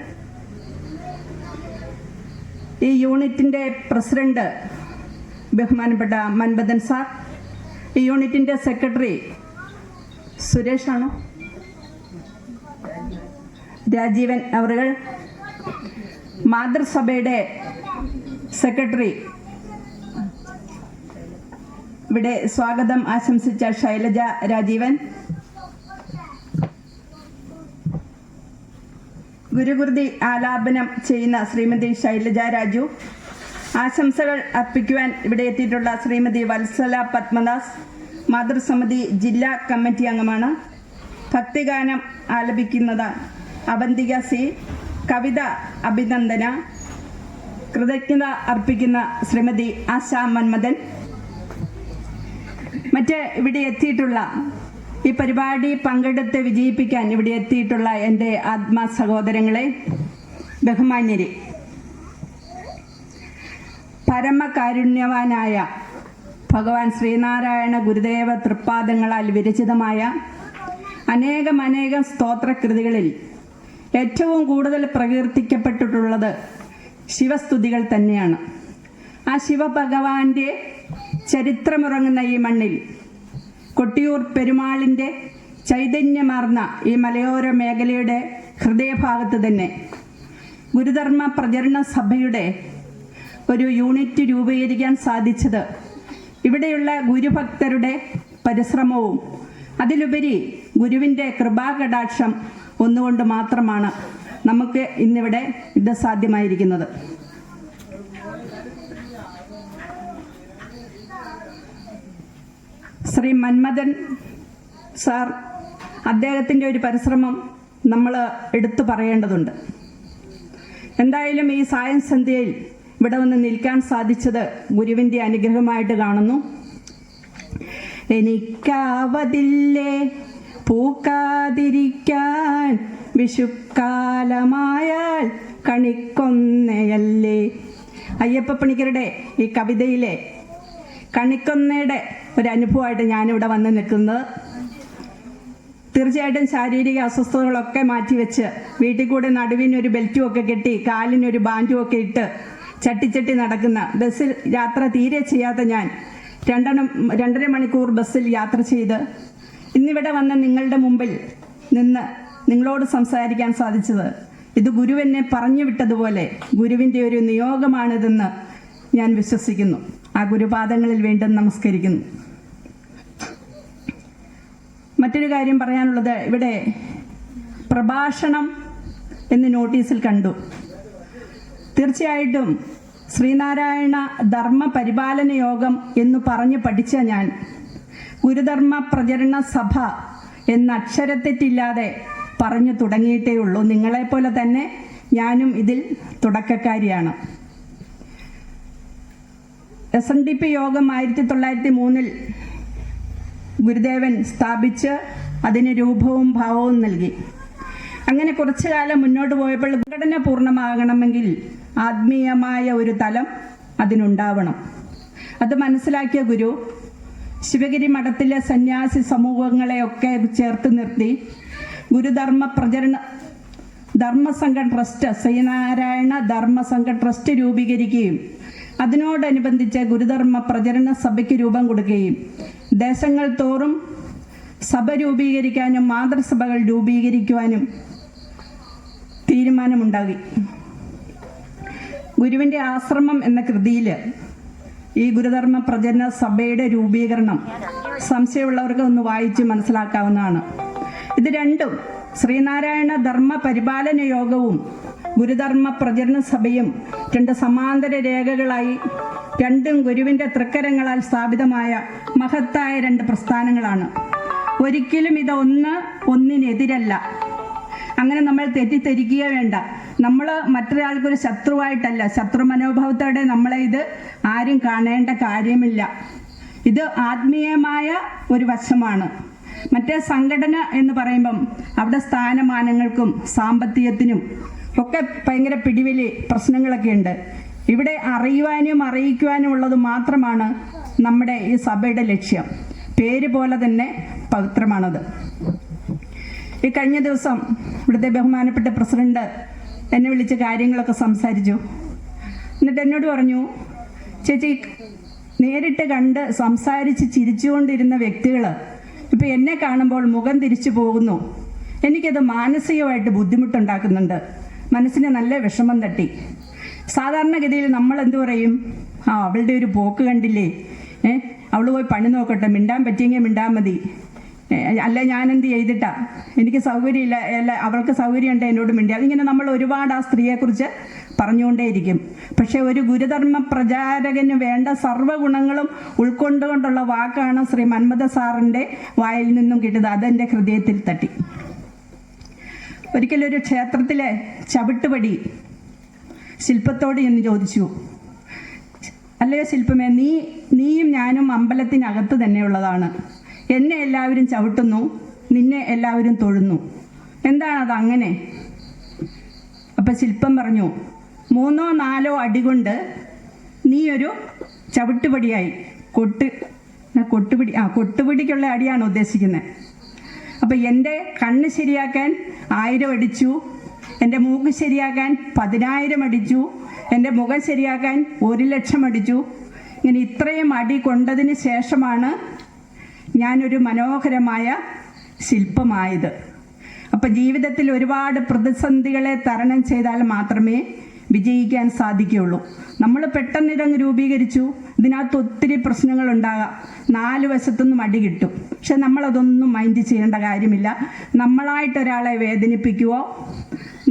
S10: ഈ യൂണിറ്റിൻ്റെ പ്രസിഡന്റ് ബഹുമാനപ്പെട്ട മൻബദൻ സാർ, ഈ യൂണിറ്റിൻ്റെ സെക്രട്ടറി സുരേഷാണോ രാജീവൻ അവர்கள், മാതൃസഭയുടെ സെക്രട്ടറി ഇവിടെ സ്വാഗതം ആശംസിച്ച ശൈലജ രാജീവൻ, ഗുരുകൃതി ആലാപനം ചെയ്യുന്ന ശ്രീമതി ശൈലജ രാജു, ആശംസകൾ അർപ്പിക്കുവാൻ ഇവിടെ എത്തിയിട്ടുള്ള ശ്രീമതി വത്സല പത്മദാസ്, മാതൃസമിതി ജില്ലാ കമ്മിറ്റി അംഗമാണ്. ഭക്തിഗാനം ആലപിക്കുന്നത് അവന്തിക സി, കവിത അഭിനന്ദന, കൃതജ്ഞത അർപ്പിക്കുന്ന ശ്രീമതി ആശാ മന്മഥൻ, മറ്റ് ഇവിടെ എത്തിയിട്ടുള്ള ഈ പരിപാടി പങ്കെടുത്ത് വിജയിപ്പിക്കാൻ ഇവിടെ എത്തിയിട്ടുള്ള എൻ്റെ ആത്മാ സഹോദരങ്ങളെ, ബഹുമാന്യരെ, പരമകാരുണ്യവാനായ ഭഗവാൻ ശ്രീനാരായണ ഗുരുദേവ തൃപ്പാദങ്ങളാൽ വിരചിതമായ അനേകം സ്തോത്രകൃതികളിൽ ഏറ്റവും കൂടുതൽ പ്രകീർത്തിക്കപ്പെട്ടിട്ടുള്ളത് ശിവസ്തുതികൾ തന്നെയാണ്. ആ ശിവഭഗവാന്റെ ചരിത്രമുറങ്ങുന്ന ഈ മണ്ണിൽ കൊട്ടിയൂർ പെരുമാളിൻ്റെ ചൈതന്യമാർന്ന ഈ മലയോര മേഖലയുടെ ഹൃദയഭാഗത്ത് തന്നെ ഗുരുധർമ്മ പ്രചരണ സഭയുടെ ഒരു യൂണിറ്റ് രൂപീകരിക്കാൻ സാധിച്ചത് ഇവിടെയുള്ള ഗുരുഭക്തരുടെ പരിശ്രമവും അതിലുപരി ഗുരുവിൻ്റെ കൃപാകടാക്ഷം ഒന്നുകൊണ്ട് മാത്രമാണ് നമുക്ക് ഇന്നിവിടെ ഇത് സാധ്യമായിരിക്കുന്നത്. ശ്രീ മന്മഥൻ സാർ, അദ്ദേഹത്തിൻ്റെ ഒരു പരിശ്രമം നമ്മൾ എടുത്തു പറയേണ്ടതുണ്ട്. എന്തായാലും ഈ സായം സന്ധ്യയിൽ ഇവിടെ വന്ന് നിൽക്കാൻ സാധിച്ചത് ഗുരുവിൻ്റെ അനുഗ്രഹമായിട്ട് കാണുന്നു. എനിക്കാവതില്ലേ പൂക്കാതിരിക്കാൻ, വിഷുക്കാലമായാൽ കണിക്കൊന്നയല്ലേ. അയ്യപ്പ പണിക്കരുടെ ഈ കവിതയിലെ കണിക്കൊന്നയുടെ ഒരു അനുഭവമായിട്ട് ഞാനിവിടെ വന്ന് നിൽക്കുന്നത്. തീർച്ചയായിട്ടും ശാരീരിക അസ്വസ്ഥതകളൊക്കെ മാറ്റിവെച്ച് വീട്ടിൽ കൂടെ നടുവിനൊരു ബെൽറ്റും ഒക്കെ കെട്ടി കാലിനൊരു ബാൻഡും ഒക്കെ ഇട്ട് ചട്ടിച്ചട്ടി നടക്കുന്ന, ബസ്സിൽ യാത്ര തീരെ ചെയ്യാത്ത ഞാൻ 2.5 മണിക്കൂർ ബസ്സിൽ യാത്ര ചെയ്ത് ഇന്നിവിടെ വന്ന് നിങ്ങളുടെ മുമ്പിൽ നിന്ന് നിങ്ങളോട് സംസാരിക്കാൻ സാധിച്ചത് ഇത് ഗുരുവെന്നെ പറഞ്ഞു വിട്ടതുപോലെ ഗുരുവിൻ്റെ ഒരു നിയോഗമാണിതെന്ന് ഞാൻ വിശ്വസിക്കുന്നു. ആ ഗുരുപാദങ്ങളിൽ വീണ്ടും നമസ്കരിക്കുന്നു. മറ്റൊരു കാര്യം പറയാനുള്ളത്, ഇവിടെ പ്രഭാഷണം എന്ന് നോട്ടീസിൽ കണ്ടു. തീർച്ചയായിട്ടും ശ്രീനാരായണ ധർമ്മ പരിപാലന യോഗം എന്ന് പറഞ്ഞ് പഠിച്ച ഞാൻ ഗുരുധർമ്മ പ്രചരണ സഭ എന്ന അക്ഷരത്തെറ്റില്ലാതെ പറഞ്ഞു തുടങ്ങിയിട്ടേ ഉള്ളൂ. നിങ്ങളെപ്പോലെ തന്നെ ഞാനും ഇതിൽ തുടക്കക്കാരിയാണ്. SNDP യോഗം 1903 ഗുരുദേവൻ സ്ഥാപിച്ച് അതിന് രൂപവും ഭാവവും നൽകി. അങ്ങനെ കുറച്ചു കാലം മുന്നോട്ട് പോയപ്പോൾ സംഘടന പൂർണ്ണമാകണമെങ്കിൽ ആത്മീയമായ ഒരു തലം അതിനുണ്ടാവണം. അത് മനസ്സിലാക്കിയ ഗുരു ശിവഗിരി മഠത്തിലെ സന്യാസി സമൂഹങ്ങളെയൊക്കെ ചേർത്ത് നിർത്തി ഗുരുധർമ്മ പ്രചരണ ധർമ്മസംഘ ട്രസ്റ്റ്, ശ്രീനാരായണ ധർമ്മസംഘ ട്രസ്റ്റ് രൂപീകരിക്കുകയും അതിനോടനുബന്ധിച്ച് ഗുരുധർമ്മ പ്രചരണ സഭയ്ക്ക് രൂപം കൊടുക്കുകയും ദേശങ്ങൾ തോറും സഭ രൂപീകരിക്കാനും മാതൃസഭകൾ രൂപീകരിക്കുവാനും തീരുമാനമുണ്ടാക്കി. ഗുരുവിൻ്റെ ആശ്രമം എന്ന കൃതിയിൽ ഈ ഗുരുധർമ്മ പ്രചരണ സഭയുടെ രൂപീകരണം സംശയമുള്ളവർക്ക് ഒന്ന് വായിച്ച് മനസ്സിലാക്കാവുന്നതാണ്. ഇത് രണ്ടും ശ്രീനാരായണ ധർമ്മ പരിപാലന യോഗവും ഗുരുധർമ്മ പ്രചരണ സഭയും 2 സമാന്തര രേഖകളായി, രണ്ടും ഗുരുവിൻ്റെ തൃക്കരങ്ങളാൽ സ്ഥാപിതമായ മഹത്തായ 2 പ്രസ്ഥാനങ്ങളാണ്. ഒരിക്കലും ഇത് ഒന്നിനെതിരല്ല. അങ്ങനെ നമ്മൾ തെറ്റിദ്ധരിക്കുക വേണ്ട. നമ്മൾ മറ്റൊരാൾക്കൊരു ശത്രുവായിട്ടല്ല, ശത്രു മനോഭാവത്തോടെ നമ്മളെ ഇത് ആരും കാണേണ്ട കാര്യമില്ല. ഇത് ആത്മീയമായ ഒരു വശമാണ്. മറ്റേ സംഘടന എന്ന് പറയുമ്പം അവിടെ സ്ഥാനമാനങ്ങൾക്കും സാമ്പത്തികത്തിനും ഒക്കെ ഭയങ്കര പിടിവലി പ്രശ്നങ്ങളൊക്കെ ഉണ്ട്. ഇവിടെ അറിയുവാനും അറിയിക്കുവാനും ഉള്ളത് മാത്രമാണ് നമ്മുടെ ഈ സഭയുടെ ലക്ഷ്യം. പേര് പോലെ തന്നെ പവിത്രമാണത്. ഈ കഴിഞ്ഞ ദിവസം ഇവിടുത്തെ ബഹുമാനപ്പെട്ട പ്രസിഡന്റ് എന്നെ വിളിച്ച് കാര്യങ്ങളൊക്കെ സംസാരിച്ചു. എന്നിട്ട് എന്നോട് പറഞ്ഞു, ചേച്ചി നേരിട്ട് കണ്ട് സംസാരിച്ച് ചിരിച്ചുകൊണ്ടിരുന്ന വ്യക്തികൾ ഇപ്പം എന്നെ കാണുമ്പോൾ മുഖം തിരിച്ചു പോകുന്നു. എനിക്കത് മാനസികമായിട്ട് ബുദ്ധിമുട്ടുണ്ടാക്കുന്നുണ്ട്. മനസ്സിന് നല്ല വിഷമം തട്ടി. സാധാരണഗതിയിൽ നമ്മൾ എന്തു പറയും, അവളുടെ ഒരു പോക്ക് കണ്ടില്ലേ, അവൾ പോയി പണി നോക്കട്ടെ, മിണ്ടാൻ പറ്റിയെങ്കിൽ മിണ്ടാൻ മതി, അല്ല ഞാനെന്ത് ചെയ്തിട്ടാ, എനിക്ക് സൗകര്യമില്ല, അല്ല അവൾക്ക് സൗകര്യമുണ്ട് എന്നോട് മിണ്ടി. അതിങ്ങനെ നമ്മൾ ഒരുപാട് ആ സ്ത്രീയെക്കുറിച്ച് പറഞ്ഞുകൊണ്ടേയിരിക്കും. പക്ഷേ ഒരു ഗുരുധർമ്മ പ്രചാരകന് വേണ്ട സർവ്വഗുണങ്ങളും ഉൾക്കൊണ്ടുകൊണ്ടുള്ള വാക്കാണ് ശ്രീ മന്മഥ സാറിൻ്റെ വായിൽ നിന്നും കിട്ടിയത്. അതെൻ്റെ ഹൃദയത്തിൽ തട്ടി. ഒരിക്കലൊരു ക്ഷേത്രത്തിലെ ചവിട്ടുപടി ശില്പത്തോട് എന്ന് ചോദിച്ചു, അല്ലയോ ശില്പമേ, നീയും ഞാനും അമ്പലത്തിനകത്ത് തന്നെയുള്ളതാണ്. എന്നെ എല്ലാവരും ചവിട്ടുന്നു, നിന്നെ എല്ലാവരും തൊഴുന്നു, എന്താണത് അങ്ങനെ? അപ്പം ശില്പം പറഞ്ഞു, 3-4 അടി കൊണ്ട് നീ ഒരു ചവിട്ടുപടിയായി. കൊട്ടുപിടിക്കുള്ള അടിയാണ് ഉദ്ദേശിക്കുന്നത്. അപ്പം എൻ്റെ കണ്ണ് ശരിയാക്കാൻ 1000 അടിച്ചു, എൻ്റെ മൂക്ക് ശരിയാക്കാൻ 10,000 അടിച്ചു, എൻ്റെ മുഖം ശരിയാക്കാൻ 1,00,000 അടിച്ചു. ഇങ്ങനെ ഇത്രയും അടി കൊണ്ടതിന് ശേഷമാണ് ഞാനൊരു മനോഹരമായ ശില്പമായത്. അപ്പം ജീവിതത്തിൽ ഒരുപാട് പ്രതിസന്ധികളെ തരണം ചെയ്താൽ മാത്രമേ വിജയിക്കാൻ സാധിക്കുകയുള്ളൂ. നമ്മൾ പെട്ടെന്ന് ഇതങ്ങ് രൂപീകരിച്ചു, ഇതിനകത്ത് ഒത്തിരി പ്രശ്നങ്ങളുണ്ടാകാം, 4 വശത്തുനിന്നും അടി കിട്ടും. പക്ഷെ നമ്മളതൊന്നും മൈൻഡ് ചെയ്യേണ്ട കാര്യമില്ല. നമ്മളായിട്ടൊരാളെ വേദനിപ്പിക്കുവോ,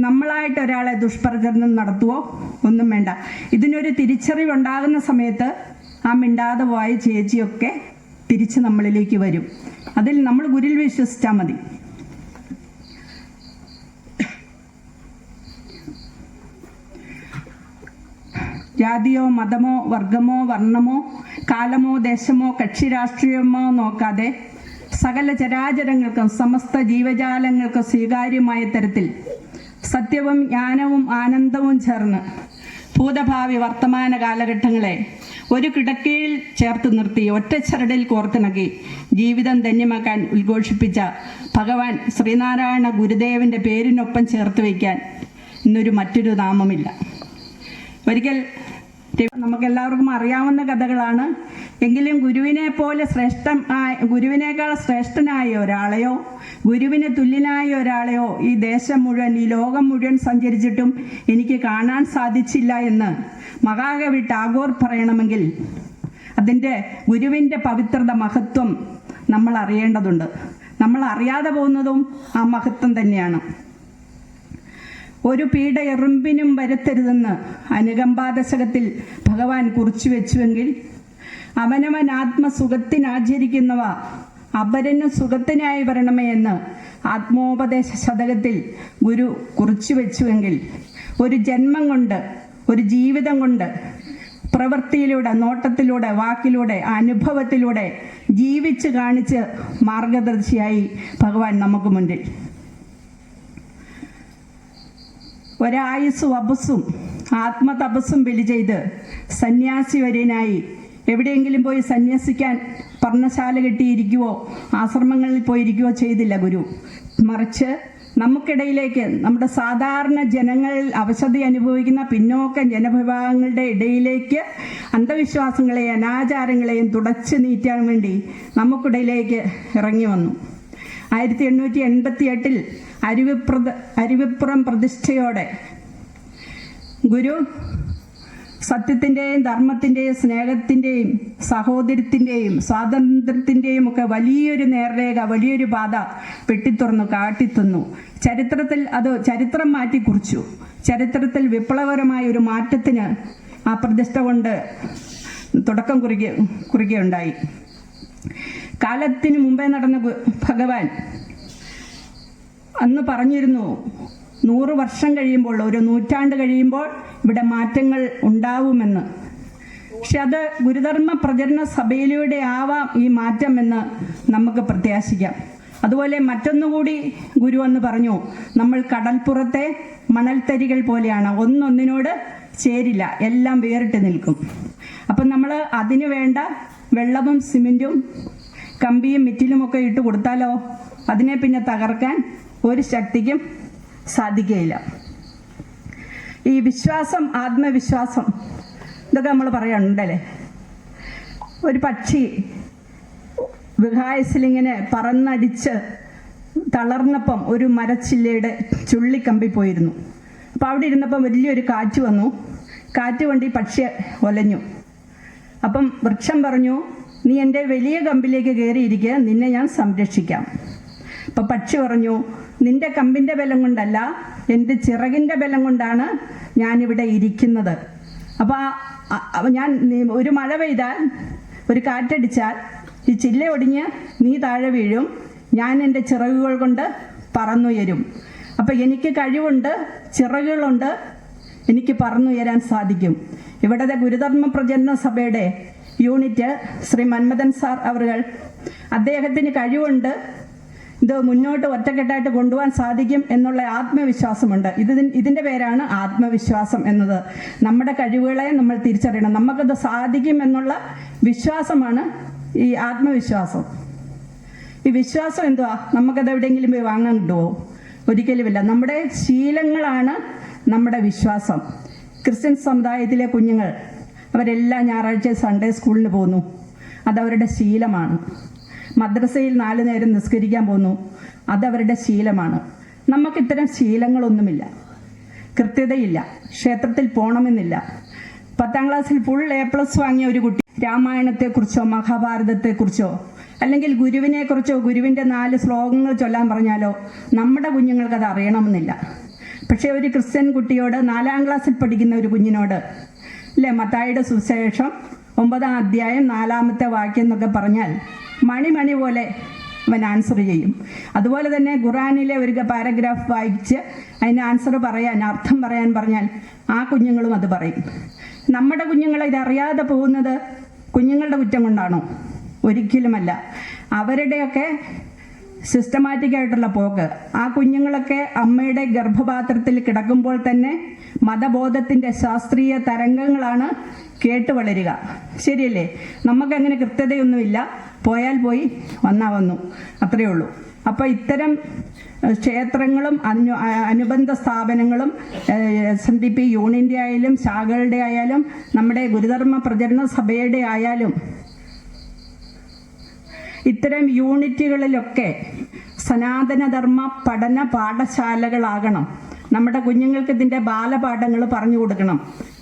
S10: നമ്മളായിട്ടൊരാളെ ദുഷ്പ്രചരണം നടത്തുവോ ഒന്നും വേണ്ട. ഇതിനൊരു തിരിച്ചറിവുണ്ടാകുന്ന സമയത്ത് ആ മിണ്ടാതെ പോയ ചേച്ചിയൊക്കെ തിരിച്ച് നമ്മളിലേക്ക് വരും. അതിൽ നമ്മൾ ഗുരുവിൽ വിശ്വസിച്ചാൽ മതി. ജാതിയോ മതമോ വർഗമോ വർണ്ണമോ കാലമോ ദേശമോ കക്ഷി രാഷ്ട്രീയമോ നോക്കാതെ സകല ചരാചരങ്ങൾക്കും സമസ്ത ജീവജാലങ്ങൾക്കും സ്വീകാര്യമായ തരത്തിൽ സത്യവും ജ്ഞാനവും ആനന്ദവും ചേർന്ന് ഭൂതഭാവി വർത്തമാന കാലഘട്ടങ്ങളെ ഒരു കിടക്കയിൽ ചേർത്ത് നിർത്തി ഒറ്റച്ചരടിൽ കോർത്തിണക്കി ജീവിതം ധന്യമാക്കാൻ ഉദ്ഘോഷിപ്പിച്ച ഭഗവാൻ ശ്രീനാരായണ ഗുരുദേവൻ്റെ പേരിനൊപ്പം ചേർത്ത് വയ്ക്കാൻ ഇന്നൊരു മറ്റൊരു നാമമില്ല. ഒരിക്കൽ നമുക്കെല്ലാവർക്കും അറിയാവുന്ന കഥകളാണ്. എങ്കിലും ഗുരുവിനേക്കാൾ ശ്രേഷ്ഠനായ ഒരാളെയോ ഗുരുവിന് തുല്യനായ ഒരാളെയോ ഈ ദേശം മുഴുവൻ, ഈ ലോകം മുഴുവൻ സഞ്ചരിച്ചിട്ടും എനിക്ക് കാണാൻ സാധിച്ചില്ല എന്ന് മഹാകവി ടാഗോർ പറയണമെങ്കിൽ അതിൻ്റെ ഗുരുവിൻ്റെ പവിത്രത, മഹത്വം നമ്മൾ അറിയേണ്ടതുണ്ട്. നമ്മൾ അറിയാതെ പോകുന്നതും ആ മഹത്വം തന്നെയാണ്. ഒരു പീഡ എറുമ്പിനും വരുത്തരുതെന്ന് അനുകമ്പാദശകത്തിൽ ഭഗവാൻ കുറിച്ചു വെച്ചുവെങ്കിൽ അവനവൻ ആത്മസുഖത്തിനാചരിക്കുന്നവ അപരന് സുഖത്തിനായി വരണമേ എന്ന് ആത്മോപദേശ ശതകത്തിൽ ഗുരു കുറിച്ചു വെച്ചുവെങ്കിൽ ഒരു ജന്മം കൊണ്ട്, ഒരു ജീവിതം കൊണ്ട്, പ്രവൃത്തിയിലൂടെ, നോട്ടത്തിലൂടെ, വാക്കിലൂടെ, അനുഭവത്തിലൂടെ ജീവിച്ച് കാണിച്ച് മാർഗദർശിയായി ഭഗവാൻ നമുക്ക് മുന്നിൽ. ഒരായുസ് വപസ്സും ആത്മതപസ്സും ബലി ചെയ്ത് സന്യാസി വര്യനായി എവിടെയെങ്കിലും പോയി സന്യസിക്കാൻ പർണശാല കെട്ടിയിരിക്കുവോ ആശ്രമങ്ങളിൽ പോയിരിക്കുകയോ ചെയ്തില്ല ഗുരു. മറിച്ച് നമുക്കിടയിലേക്ക്, നമ്മുടെ സാധാരണ ജനങ്ങളിൽ അവശത അനുഭവിക്കുന്ന പിന്നോക്ക ജനവിഭാഗങ്ങളുടെ ഇടയിലേക്ക് അന്ധവിശ്വാസങ്ങളെയും അനാചാരങ്ങളെയും തുടച്ചു നീറ്റാൻ വേണ്ടി നമുക്കിടയിലേക്ക് ഇറങ്ങി വന്നു. 1888 അരുവിപ്പുറം പ്രതിഷ്ഠയോടെ ഗുരു സത്യത്തിൻ്റെയും ധർമ്മത്തിൻ്റെയും സ്നേഹത്തിൻ്റെയും സഹോദരത്തിൻ്റെയും സ്വാതന്ത്ര്യത്തിൻ്റെയും ഒക്കെ വലിയൊരു നേർരേഖ, വലിയൊരു പാത വെട്ടിത്തുറന്നു കാട്ടിത്തന്നു. ചരിത്രം മാറ്റിക്കുറിച്ചു. ചരിത്രത്തിൽ വിപ്ലവകരമായ ഒരു മാറ്റത്തിന് ആ പ്രതിഷ്ഠ കൊണ്ട് തുടക്കം കുറിക്കുകയുണ്ടായി. കാലത്തിന് മുമ്പേ നടന്ന ഭഗവാൻ അന്ന് പറഞ്ഞിരുന്നു, 100 വർഷം കഴിയുമ്പോൾ, ഒരു നൂറ്റാണ്ട് കഴിയുമ്പോൾ ഇവിടെ മാറ്റങ്ങൾ ഉണ്ടാവുമെന്ന്. പക്ഷെ അത് ഗുരുധർമ്മ പ്രചരണ സഭയിലൂടെ ആവാം ഈ മാറ്റം എന്ന് നമുക്ക് പ്രത്യാശിക്കാം. അതുപോലെ മറ്റൊന്നുകൂടി ഗുരു എന്ന് പറഞ്ഞു, നമ്മൾ കടൽപ്പുറത്തെ മണൽത്തരികൾ പോലെയാണ്, ഒന്നൊന്നിനോട് ചേരില്ല, എല്ലാം വേറിട്ട് നിൽക്കും. അപ്പം നമ്മൾ അതിനു വേണ്ട വെള്ളവും സിമെൻറ്റും കമ്പിയും മിറ്റിലുമൊക്കെ ഇട്ട് കൊടുത്താലോ അതിനെ പിന്നെ തകർക്കാൻ ഒരു ശക്തിക്കും സാധിക്കുകയില്ല. ഈ വിശ്വാസം, ആത്മവിശ്വാസം, ഇതൊക്കെ നമ്മൾ പറയാനുണ്ടല്ലേ. ഒരു പക്ഷി വിഹായസിലിങ്ങനെ പറന്നടിച്ച് തളർന്നപ്പം ഒരു മരച്ചില്ലയുടെ ചുള്ളിക്കമ്പി പോയിരുന്നു. അപ്പോൾ അവിടെ ഇരുന്നപ്പം വലിയൊരു കാറ്റ് വന്നു. കാറ്റ് കൊണ്ട് ഈ പക്ഷി ഒലഞ്ഞു. അപ്പം വൃക്ഷം പറഞ്ഞു, നീ എൻ്റെ വലിയ കമ്പിലേക്ക് കയറിയിരിക്കുക, നിന്നെ ഞാൻ സംരക്ഷിക്കാം. അപ്പം പക്ഷി പറഞ്ഞു, നിന്റെ കമ്പിൻ്റെ ബലം കൊണ്ടല്ല, എൻ്റെ ചിറകിൻ്റെ ബലം കൊണ്ടാണ് ഞാനിവിടെ ഇരിക്കുന്നത്. അപ്പോൾ ഞാൻ ഒരു മഴ പെയ്താൽ, ഒരു കാറ്റടിച്ചാൽ ഈ ചില്ല ഒടിഞ്ഞ് നീ താഴെ വീഴും, ഞാൻ എൻ്റെ ചിറകുകൾ കൊണ്ട് പറന്നുയരും. അപ്പോൾ എനിക്ക് കഴിവുണ്ട്, ചിറകുകളുണ്ട്, എനിക്ക് പറന്നുയരാൻ സാധിക്കും. ഇവിടുത്തെ ഗുരുധർമ്മ പ്രചരണ സഭയുടെ യൂണിറ്റ് ശ്രീ മന്മഥൻ സാർ അവറുകൾ, അദ്ദേഹത്തിന് കഴിവുണ്ട്, ഇത് മുന്നോട്ട് ഒറ്റക്കെട്ടായിട്ട് കൊണ്ടുപോകാൻ സാധിക്കും എന്നുള്ള ആത്മവിശ്വാസമുണ്ട്. ഇതിൻ്റെ പേരാണ് ആത്മവിശ്വാസം എന്നത്. നമ്മുടെ കഴിവുകളെ നമ്മൾ തിരിച്ചറിയണം, നമുക്കത് സാധിക്കും എന്നുള്ള വിശ്വാസമാണ് ഈ ആത്മവിശ്വാസം. ഈ വിശ്വാസം എന്തുവാ? നമുക്കത് എവിടെയെങ്കിലും പോയി വാങ്ങാൻ കിട്ടുമോ? ഒരിക്കലുമില്ല. നമ്മുടെ ശീലങ്ങളാണ് നമ്മുടെ വിശ്വാസം. ക്രിസ്ത്യൻ സമുദായത്തിലെ കുഞ്ഞുങ്ങൾ അവരെല്ലാം ഞായറാഴ്ച സൺഡേ സ്കൂളിന് പോകുന്നു, അതവരുടെ ശീലമാണ്. മദ്രസയിൽ 4 നേരം നിസ്കരിക്കാൻ പോകുന്നു, അതവരുടെ ശീലമാണ്. നമുക്കിത്തരം ശീലങ്ങളൊന്നുമില്ല, കൃത്യതയില്ല, ക്ഷേത്രത്തിൽ പോകണമെന്നില്ല. 10ാം ക്ലാസ്സിൽ ഫുൾ A+ വാങ്ങിയ ഒരു കുട്ടി രാമായണത്തെക്കുറിച്ചോ മഹാഭാരതത്തെക്കുറിച്ചോ അല്ലെങ്കിൽ ഗുരുവിനെക്കുറിച്ചോ ഗുരുവിൻ്റെ 4 ശ്ലോകങ്ങൾ ചൊല്ലാൻ പറഞ്ഞാലോ നമ്മുടെ കുഞ്ഞുങ്ങൾക്കത് അറിയണമെന്നില്ല. പക്ഷേ ഒരു ക്രിസ്ത്യൻ കുട്ടിയോട് 4ാം ക്ലാസ്സിൽ പഠിക്കുന്ന ഒരു കുഞ്ഞിനോട് അല്ലേ മത്തായിയുടെ സുവിശേഷം 9ാം അധ്യായം 4ാമത്തെ വാക്യം എന്നൊക്കെ പറഞ്ഞാൽ മണി പോലെ അവൻ ആൻസർ ചെയ്യും. അതുപോലെ തന്നെ ഖുറാനിലെ ഒരു പാരഗ്രാഫ് വായിച്ച് അതിന് ആൻസർ പറയാൻ, അർത്ഥം പറയാൻ പറഞ്ഞാൽ ആ കുഞ്ഞുങ്ങളും അത് പറയും. നമ്മുടെ കുഞ്ഞുങ്ങൾ ഇതറിയാതെ പോകുന്നത് കുഞ്ഞുങ്ങളുടെ കുറ്റം കൊണ്ടാണോ? ഒരിക്കലുമല്ല. അവരുടെയൊക്കെ സിസ്റ്റമാറ്റിക്കായിട്ടുള്ള പോക്ക്. ആ കുഞ്ഞുങ്ങളൊക്കെ അമ്മയുടെ ഗർഭപാത്രത്തിൽ കിടക്കുമ്പോൾ തന്നെ മതബോധത്തിൻ്റെ ശാസ്ത്രീയ തരംഗങ്ങളാണ് കേട്ട് വളരുക. ശരിയല്ലേ? നമുക്കങ്ങനെ കൃത്യതയൊന്നുമില്ല, പോയാൽ പോയി വന്നാൽ വന്നു, അത്രയേ ഉള്ളൂ. അപ്പോൾ ഇത്തരം ക്ഷേത്രങ്ങളും അനുബന്ധ സ്ഥാപനങ്ങളും SNDP യൂണിൻ്റെ ആയാലും ശാഖകളുടെ ആയാലും നമ്മുടെ ഗുരുധർമ്മ പ്രചരണ സഭയുടെ ആയാലും ഇത്തരം യൂണിറ്റുകളിലൊക്കെ സനാതനധർമ്മ പഠന പാഠശാലകളാകണം. നമ്മുടെ കുഞ്ഞുങ്ങൾക്ക് ഇതിൻ്റെ ബാലപാഠങ്ങൾ പറഞ്ഞു കൊടുക്കണം.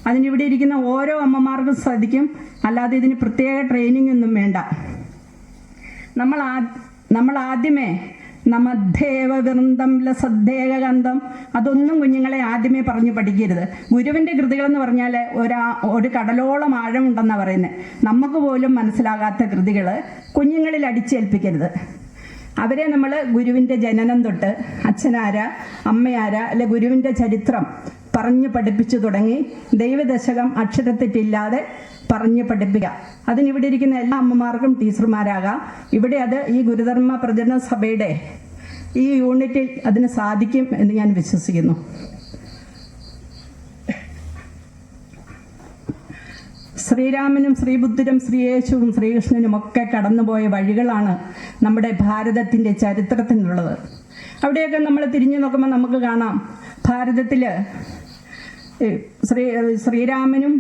S10: അതിനിവിടെ ഇരിക്കുന്ന ഓരോ അമ്മമാർക്കും സാധിക്കും, അല്ലാതെ ഇതിന് പ്രത്യേക ട്രെയിനിങ് ഒന്നും വേണ്ട. നമ്മൾ ആദ്യമേ നമദ്ധേവ വൃന്ദം ലസദ്ദേകഗന്ധം അതൊന്നും കുഞ്ഞുങ്ങളെ ആദ്യമേ പറഞ്ഞു പഠിക്കരുത്. ഗുരുവിൻ്റെ കൃതികളെന്ന് പറഞ്ഞാൽ ഒരു കടലോളം ആഴമുണ്ടെന്നാണ് പറയുന്നത്. നമുക്ക് പോലും മനസ്സിലാകാത്ത കൃതികൾ കുഞ്ഞുങ്ങളിൽ അടിച്ചേൽപ്പിക്കരുത്. അവരെ നമ്മൾ ഗുരുവിൻ്റെ ജനനം തൊട്ട് അച്ഛനാര അമ്മയാര അല്ലെ ഗുരുവിൻ്റെ ചരിത്രം പറഞ്ഞു പഠിപ്പിച്ചു തുടങ്ങി ദൈവദശകം അക്ഷരത്തെറ്റില്ലാതെ പറഞ്ഞു പഠിപ്പിക്കുക. അതിനിവിടെ ഇരിക്കുന്ന എല്ലാ അമ്മമാർക്കും ടീച്ചർമാരാകാം. ഇവിടെ അത് ഈ ഗുരുധർമ്മ പ്രചരണ സഭയുടെ ഈ യൂണിറ്റിൽ അതിന് സാധിക്കും എന്ന് ഞാൻ വിശ്വസിക്കുന്നു. ശ്രീരാമനും ശ്രീബുദ്ധനും ശ്രീയേശുവും ശ്രീകൃഷ്ണനും ഒക്കെ കടന്നുപോയ വഴികളാണ് നമ്മുടെ ഭാരതത്തിൻ്റെ ചരിത്രത്തിനുള്ളത്. അവിടെയൊക്കെ നമ്മൾ തിരിഞ്ഞു നോക്കുമ്പോൾ നമുക്ക് കാണാം, ഭാരതത്തിൽ ശ്രീരാമനും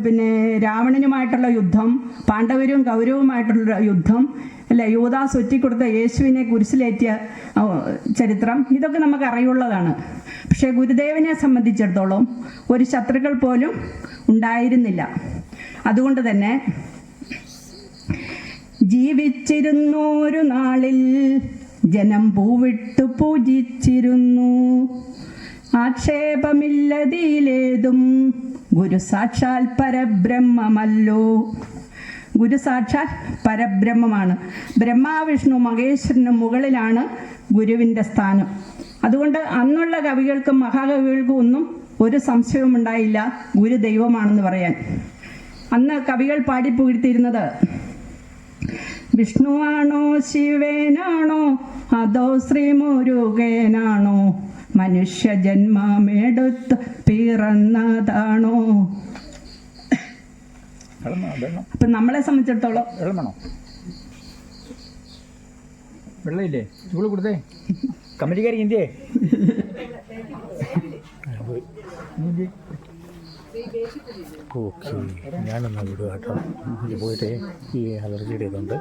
S10: പിന്നെ രാവണനുമായിട്ടുള്ള യുദ്ധം, പാണ്ഡവരും കൗരവുമായിട്ടുള്ള യുദ്ധം, അല്ലെ യൂദാസ് ഒറ്റിക്കൊടുത്ത യേശുവിനെ കുരിശിലേറ്റിയ ചരിത്രം, ഇതൊക്കെ നമുക്ക് അറിയുള്ളതാണ്. പക്ഷേ ഗുരുദേവനെ സംബന്ധിച്ചിടത്തോളം ഒരു ശത്രുക്കൾ പോലും ഉണ്ടായിരുന്നില്ല. അതുകൊണ്ട് തന്നെ ജീവിച്ചിരുന്നൊരു നാളിൽ ജനം പൂവിട്ടു പൂജിച്ചിരുന്നു, ആക്ഷേപമില്ലതിലേതും ഗുരു സാക്ഷാൽ പരബ്രഹ്മമല്ലോ. ഗുരു സാക്ഷാൽ പരബ്രഹ്മമാണ്. ബ്രഹ്മാവിഷ്ണു മഹേശ്വരന് മുകളിലാണ് ഗുരുവിൻ്റെ സ്ഥാനം. അതുകൊണ്ട് അന്നുള്ള കവികൾക്കും മഹാകവികൾക്കും ഒന്നും ഒരു സംശയവും ഉണ്ടായില്ല ഗുരു ദൈവമാണെന്ന് പറയാൻ. അന്ന് കവികൾ പാടിപ്പുകഴ്ത്തിയിരുന്നത് വിഷ്ണുവാണോ ശിവനാണോ അതോ ശ്രീ മുരുകനാണോ മനുഷ്യ ജന്മമെടുത്ത് പിറന്നതാണോ. അപ്പം നമ്മളെ സംബന്ധിച്ചിടത്തോളം
S3: വെള്ളം വേണോ? വെള്ളമില്ലേ? ചൂട് കൊടുത്തേ. കമ്മിറ്റിക്കാരി ഇന്ത്യയെ
S11: ഓക്കെ, ഞാനൊന്ന് വിടുക കേട്ടോ. പോയിട്ട് ഈ അലർജിയുടെ ഇതുണ്ട്.